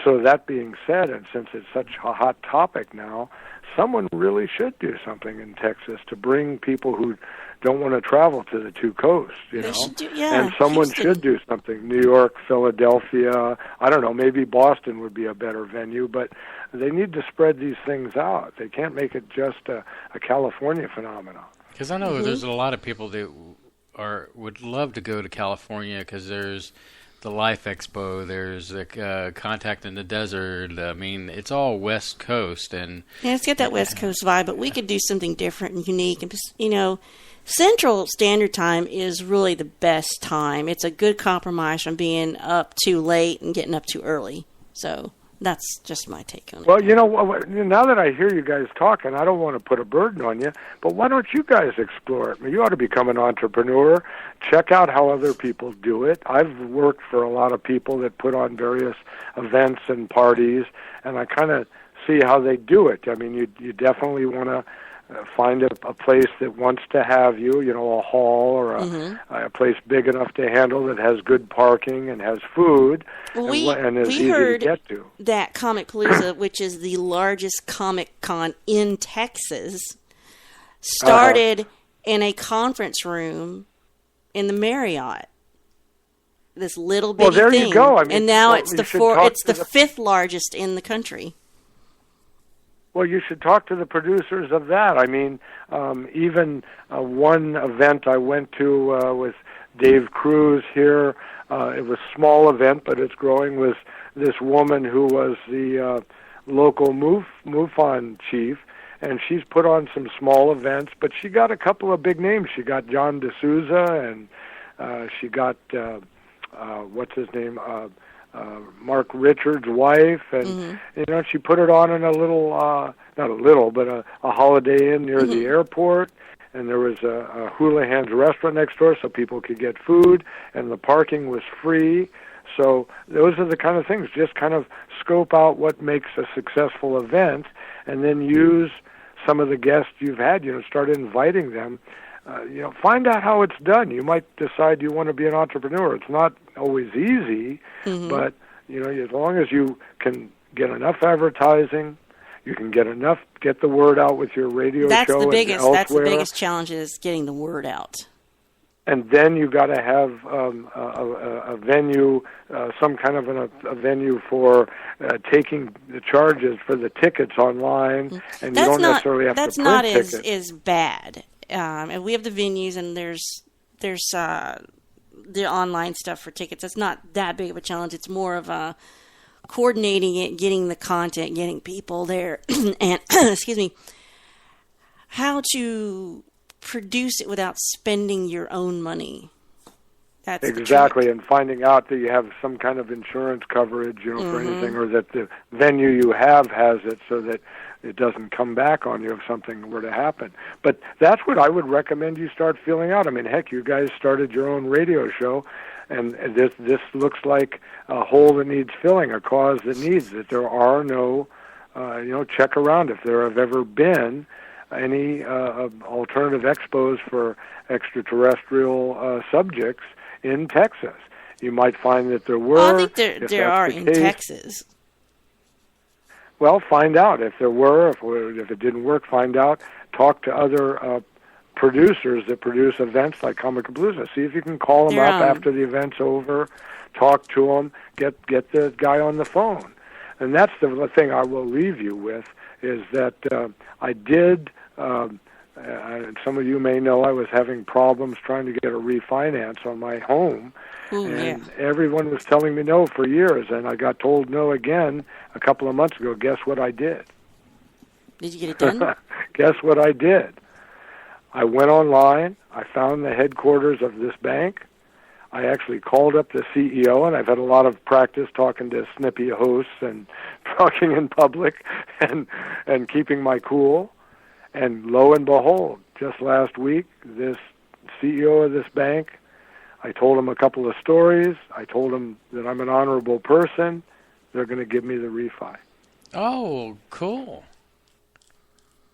So that being said, and since it's such a hot topic now, someone really should do something in Texas to bring people who don't want to travel to the two coasts, you know. And someone should do something. New York, Philadelphia, I don't know, maybe Boston would be a better venue, but they need to spread these things out. They can't make it just a California phenomenon. Because I know there's a lot of people that would love to go to California, because there's the Life Expo, there's the Contact in the Desert. I mean, it's all West Coast, and it's got that West Coast vibe. But we could do something different and unique, and just, you know, Central Standard Time is really the best time. It's a good compromise from being up too late and getting up too early. So that's just my take on it. Well, you know, now that I hear you guys talking, I don't want to put a burden on you, but why don't you guys explore it? I mean, you ought to become an entrepreneur. Check out how other people do it. I've worked for a lot of people that put on various events and parties, and I kind of see how they do it. I mean, you definitely want to find a place that wants to have you, you know, a hall or a place big enough to handle, that has good parking and has food, and is easy to get to. That Comic Palooza, which is the largest Comic Con in Texas, started in a conference room in the Marriott. This little bitty thing. thing. You go. I mean, and now it's the fifth largest in the country. Well, you should talk to the producers of that. I mean, even one event I went to with Dave Cruz here, it was a small event, but it's growing, with this woman who was the local MUFON chief, and she's put on some small events, but she got a couple of big names. She got John D'Souza, and she got, what's his name, Mark Richards' wife, and you know, she put it on in a little, not a little, but a Holiday Inn near the airport, and there was a Houlihan's restaurant next door, so people could get food, and the parking was free. So those are the kind of things. Just kind of scope out what makes a successful event, and then use some of the guests you've had. You know, start inviting them. You know, find out how it's done. You might decide you want to be an entrepreneur. It's not always easy, but you know, as long as you can get enough advertising, you can get the word out with your radio show. That's the biggest challenge, is getting the word out. And then you got to have a venue, some kind of a venue for taking the charges for the tickets online, and you don't necessarily have to print tickets. That's not as bad. And we have the venues, and there's the online stuff for tickets. It's not that big of a challenge. It's more of a coordinating it, getting the content, getting people there, and excuse me, how to produce it without spending your own money. That's exactly, and finding out that you have some kind of insurance coverage, for anything, or that the venue you have has it, so that it doesn't come back on you if something were to happen. But that's what I would recommend you start filling out. I mean, heck, you guys started your own radio show, and this looks like a hole that needs filling, a cause that needs it. There are no, check around if there have ever been any alternative expos for extraterrestrial subjects in Texas. You might find that there were. I think there are in Texas. Well, find out if there were. If it didn't work, find out. Talk to other producers that produce events like Comic Palooza. See if you can call them up after the event's over. Talk to them. Get the guy on the phone. And that's the thing I will leave you with, is that I did. Some of you may know I was having problems trying to get a refinance on my home. And everyone was telling me no for years, and I got told no again a couple of months ago. Guess what I did? Did you get it done? Guess what I did? I went online. I found the headquarters of this bank. I actually called up the CEO, and I've had a lot of practice talking to snippy hosts and talking in public and keeping my cool. And lo and behold, just last week, this CEO of this bank, I told him a couple of stories. I told him that I'm an honorable person. They're going to give me the refi. Oh, cool.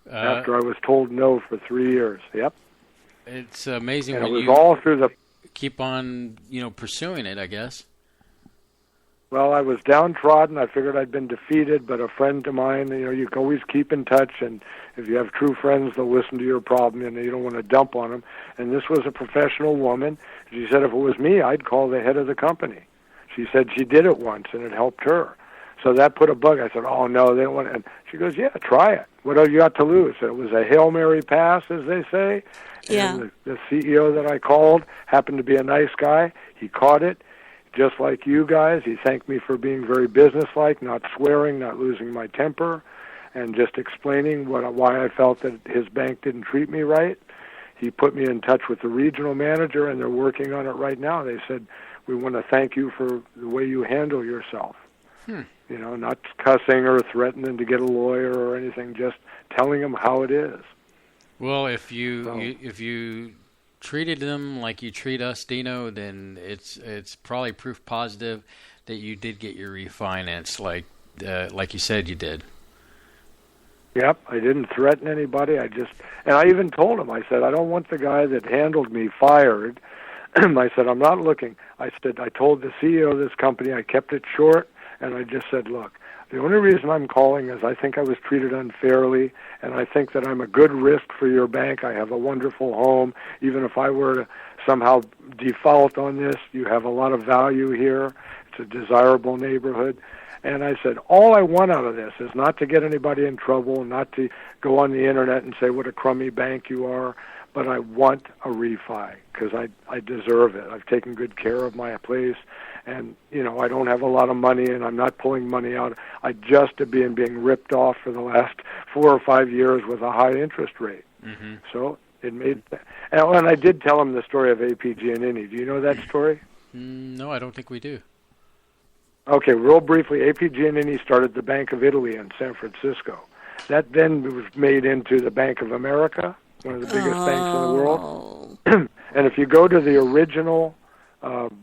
After I was told no for 3 years. Yep. It's amazing and when it was you all through the keep on, pursuing it, I guess. Well, I was downtrodden. I figured I'd been defeated, but a friend of mine, you can always keep in touch, and if you have true friends, they'll listen to your problem, and you don't want to dump on them. And this was a professional woman. She said if it was me, I'd call the head of the company. She said she did it once, and it helped her. So that put a bug. I said, oh, no, they don't want it. And she goes, yeah, try it. What have you got to lose? And it was a Hail Mary pass, as they say. Yeah. And the CEO that I called happened to be a nice guy. He caught it. Just like you guys, he thanked me for being very businesslike, not swearing, not losing my temper, and just explaining why I felt that his bank didn't treat me right. He put me in touch with the regional manager, and they're working on it right now. They said, we want to thank you for the way you handle yourself. Not cussing or threatening to get a lawyer or anything, just telling them how it is. Well, if you treated them like you treat us, Dino, then it's probably proof positive that you did get your refinance, like you said you did. Yep, I didn't threaten anybody. And I even told him, I said, I don't want the guy that handled me fired. I said, I'm not looking. I told the CEO of this company, I kept it short, and I just said, look, the only reason I'm calling is I think I was treated unfairly, and I think that I'm a good risk for your bank. I have a wonderful home. Even if I were to somehow default on this, you have a lot of value here. It's a desirable neighborhood. And I said, all I want out of this is not to get anybody in trouble, not to go on the Internet and say what a crummy bank you are, but I want a refi because I deserve it. I've taken good care of my place. And, I don't have a lot of money, and I'm not pulling money out. I just have been being ripped off for the last 4 or 5 years with a high interest rate. Mm-hmm. So it made... And I did tell him the story of APG and INI. Do you know that story? No, I don't think we do. Okay, real briefly, APG and INI started the Bank of Italy in San Francisco. That then was made into the Bank of America, one of the biggest banks in the world. And if you go to the original...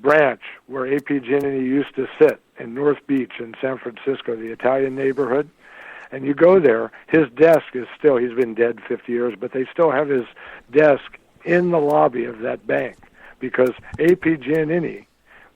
branch where APG and INI used to sit in North Beach in San Francisco, the Italian neighborhood, and you go there, his desk is still, he's been dead 50 years, but they still have his desk in the lobby of that bank because APG and INI,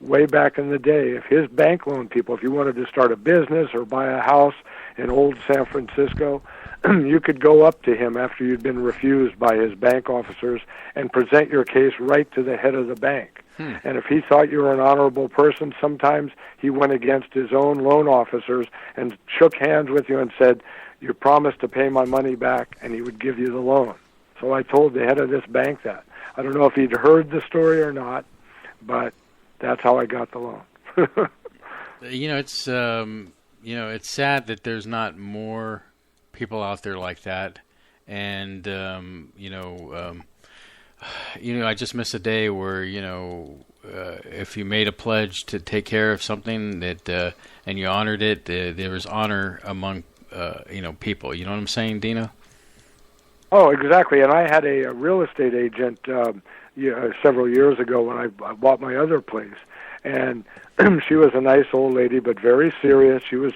way back in the day, if his bank loan people, if you wanted to start a business or buy a house in old San Francisco, you could go up to him after you'd been refused by his bank officers and present your case right to the head of the bank. And if he thought you were an honorable person, sometimes he went against his own loan officers and shook hands with you and said, you promised to pay my money back, and he would give you the loan. So I told the head of this bank that. I don't know if he'd heard the story or not, but that's how I got the loan. It's it's sad that there's not more people out there like that, and I just missed a day where if you made a pledge to take care of something that and you honored it, there was honor among people. You know what I'm saying, Dino? Oh, exactly. And I had a real estate agent several years ago when I bought my other place, and she was a nice old lady, but very serious. She was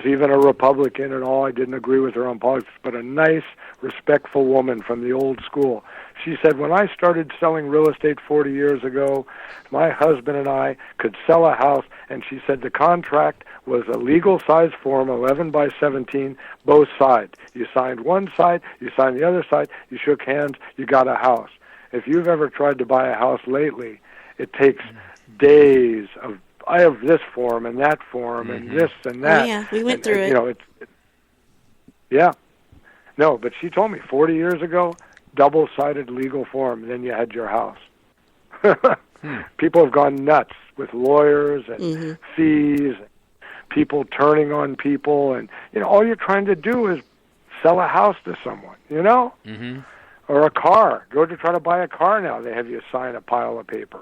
even a Republican and all. I didn't agree with her on politics, but a nice, respectful woman from the old school. She said, when I started selling real estate 40 years ago, my husband and I could sell a house, and she said the contract was a legal size form, 11 by 17, both sides. You signed one side, you signed the other side, you shook hands, you got a house. If you've ever tried to buy a house lately, it takes days of, I have this form and that form and this and that. Oh, yeah, we went through it. Yeah. No, but she told me 40 years ago, double-sided legal form, then you had your house. People have gone nuts with lawyers and fees, and people turning on people, and all you're trying to do is sell a house to someone, or a car. Go to try to buy a car now, they have you sign a pile of paper.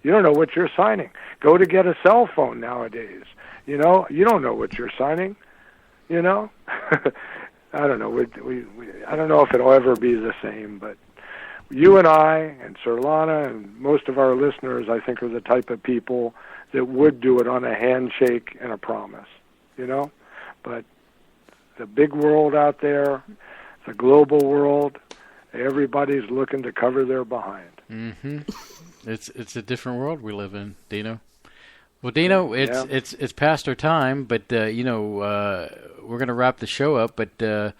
You don't know what you're signing. Go to get a cell phone nowadays. You don't know what you're signing. I don't know. I don't know if it'll ever be the same, but you and I and Surlana and most of our listeners, I think, are the type of people that would do it on a handshake and a promise, But the big world out there, the global world, everybody's looking to cover their behind. Mm-hmm. It's a different world we live in, Dino. Well, Dino, it's past our time, but we're going to wrap the show up. But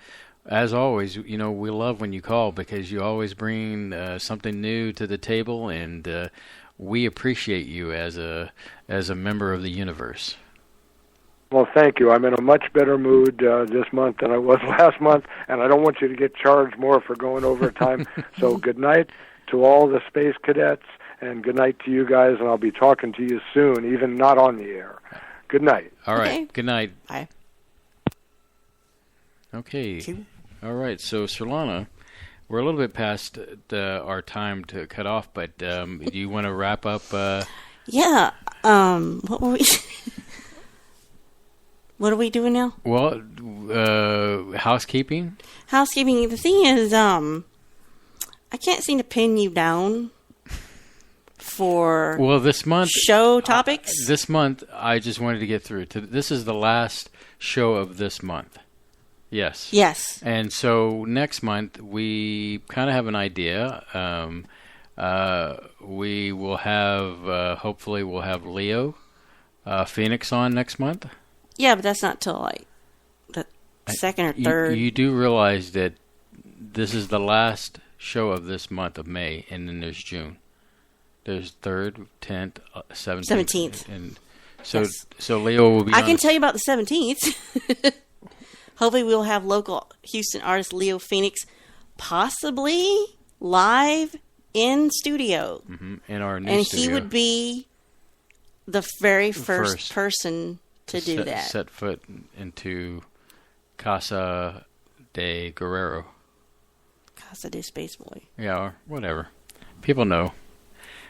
as always, we love when you call because you always bring something new to the table, and we appreciate you as a member of the universe. Well, thank you. I'm in a much better mood this month than I was last month, and I don't want you to get charged more for going over time. So good night to all the space cadets, and good night to you guys, and I'll be talking to you soon, even not on the air. Good night. All right. Okay. Good night. Bye. Okay. All right. So, Surlana, we're a little bit past our time to cut off, but do you want to wrap up? Yeah. What were we... What are we doing now? Well, housekeeping. Housekeeping. The thing is, I can't seem to pin you down for this month show topics. This month, I just wanted to get through. This is the last show of this month. Yes. Yes. And so next month, we kind of have an idea. We will have, hopefully, we'll have Leo Phoenix on next month. Yeah, but that's not till like the second or third. You do realize that this is the last show of this month of May, and then there's June. There's 3rd, 10th, 17th. And so, yes. So Leo will be I can tell you about the 17th. Hopefully we'll have local Houston artist Leo Phoenix possibly live in studio. In our new and studio. He would be the very first person to do that. Set foot into Casa de Guerrero. Casa de Spaceboy. Yeah, or whatever. People know.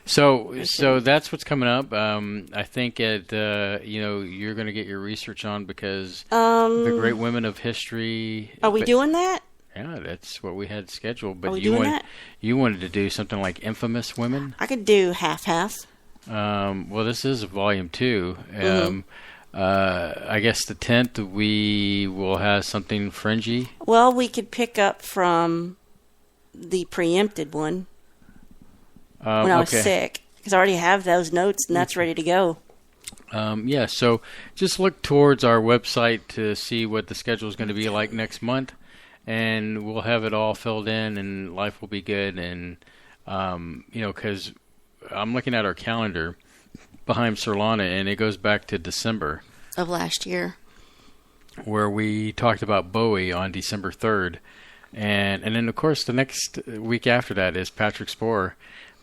So that's what's coming up. I think you're going to get your research on because the great women of history. Are we doing that? Yeah, that's what we had scheduled. But Are we doing that? You wanted to do something like Infamous Women. I could do half-half. Well, this is volume 2. I guess the 10th we will have something fringy. Well, we could pick up from the preempted one when I was sick, because I already have those notes and that's ready to go. So just look towards our website to see what the schedule is going to be like next month, and we'll have it all filled in, and life will be good. And because I'm looking at our calendar behind Surlana, and it goes back to December of last year, where we talked about Bowie on December 3rd, and then of course the next week after that is Patrick Sporer.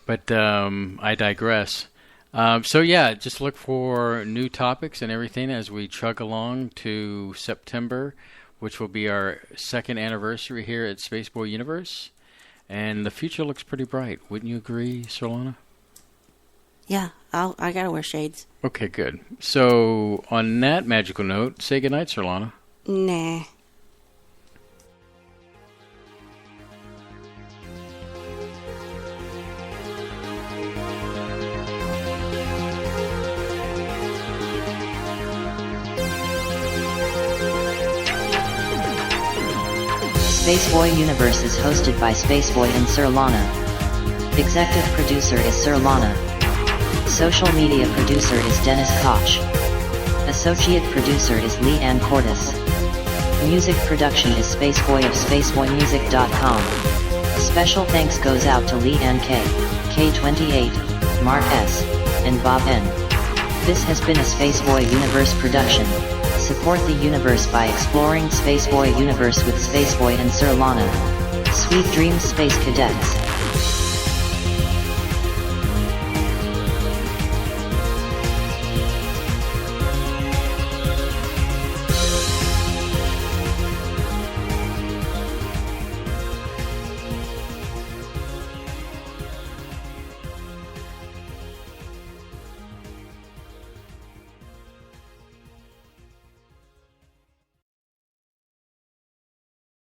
But I digress. So yeah, just look for new topics and everything as we chug along to September, which will be our 2nd anniversary here at Spaceboy Universe. And the future looks pretty bright. Wouldn't you agree, Surlana? Yeah, I gotta wear shades. Okay, good. So on that magical note, say goodnight, Surlana. Nah. Spaceboy Universe is hosted by Spaceboy and Surlana. Executive producer is Surlana. Social media producer is Dennis Koch. Associate producer is Lee Ann Cordes. Music production is Spaceboy of SpaceboyMusic.com. Special thanks goes out to Lee Ann K, K28, Mark S, and Bob N. This has been a Spaceboy Universe production. Support the universe by exploring Spaceboy Universe with Spaceboy and Surlana. Sweet dreams, Space Cadets.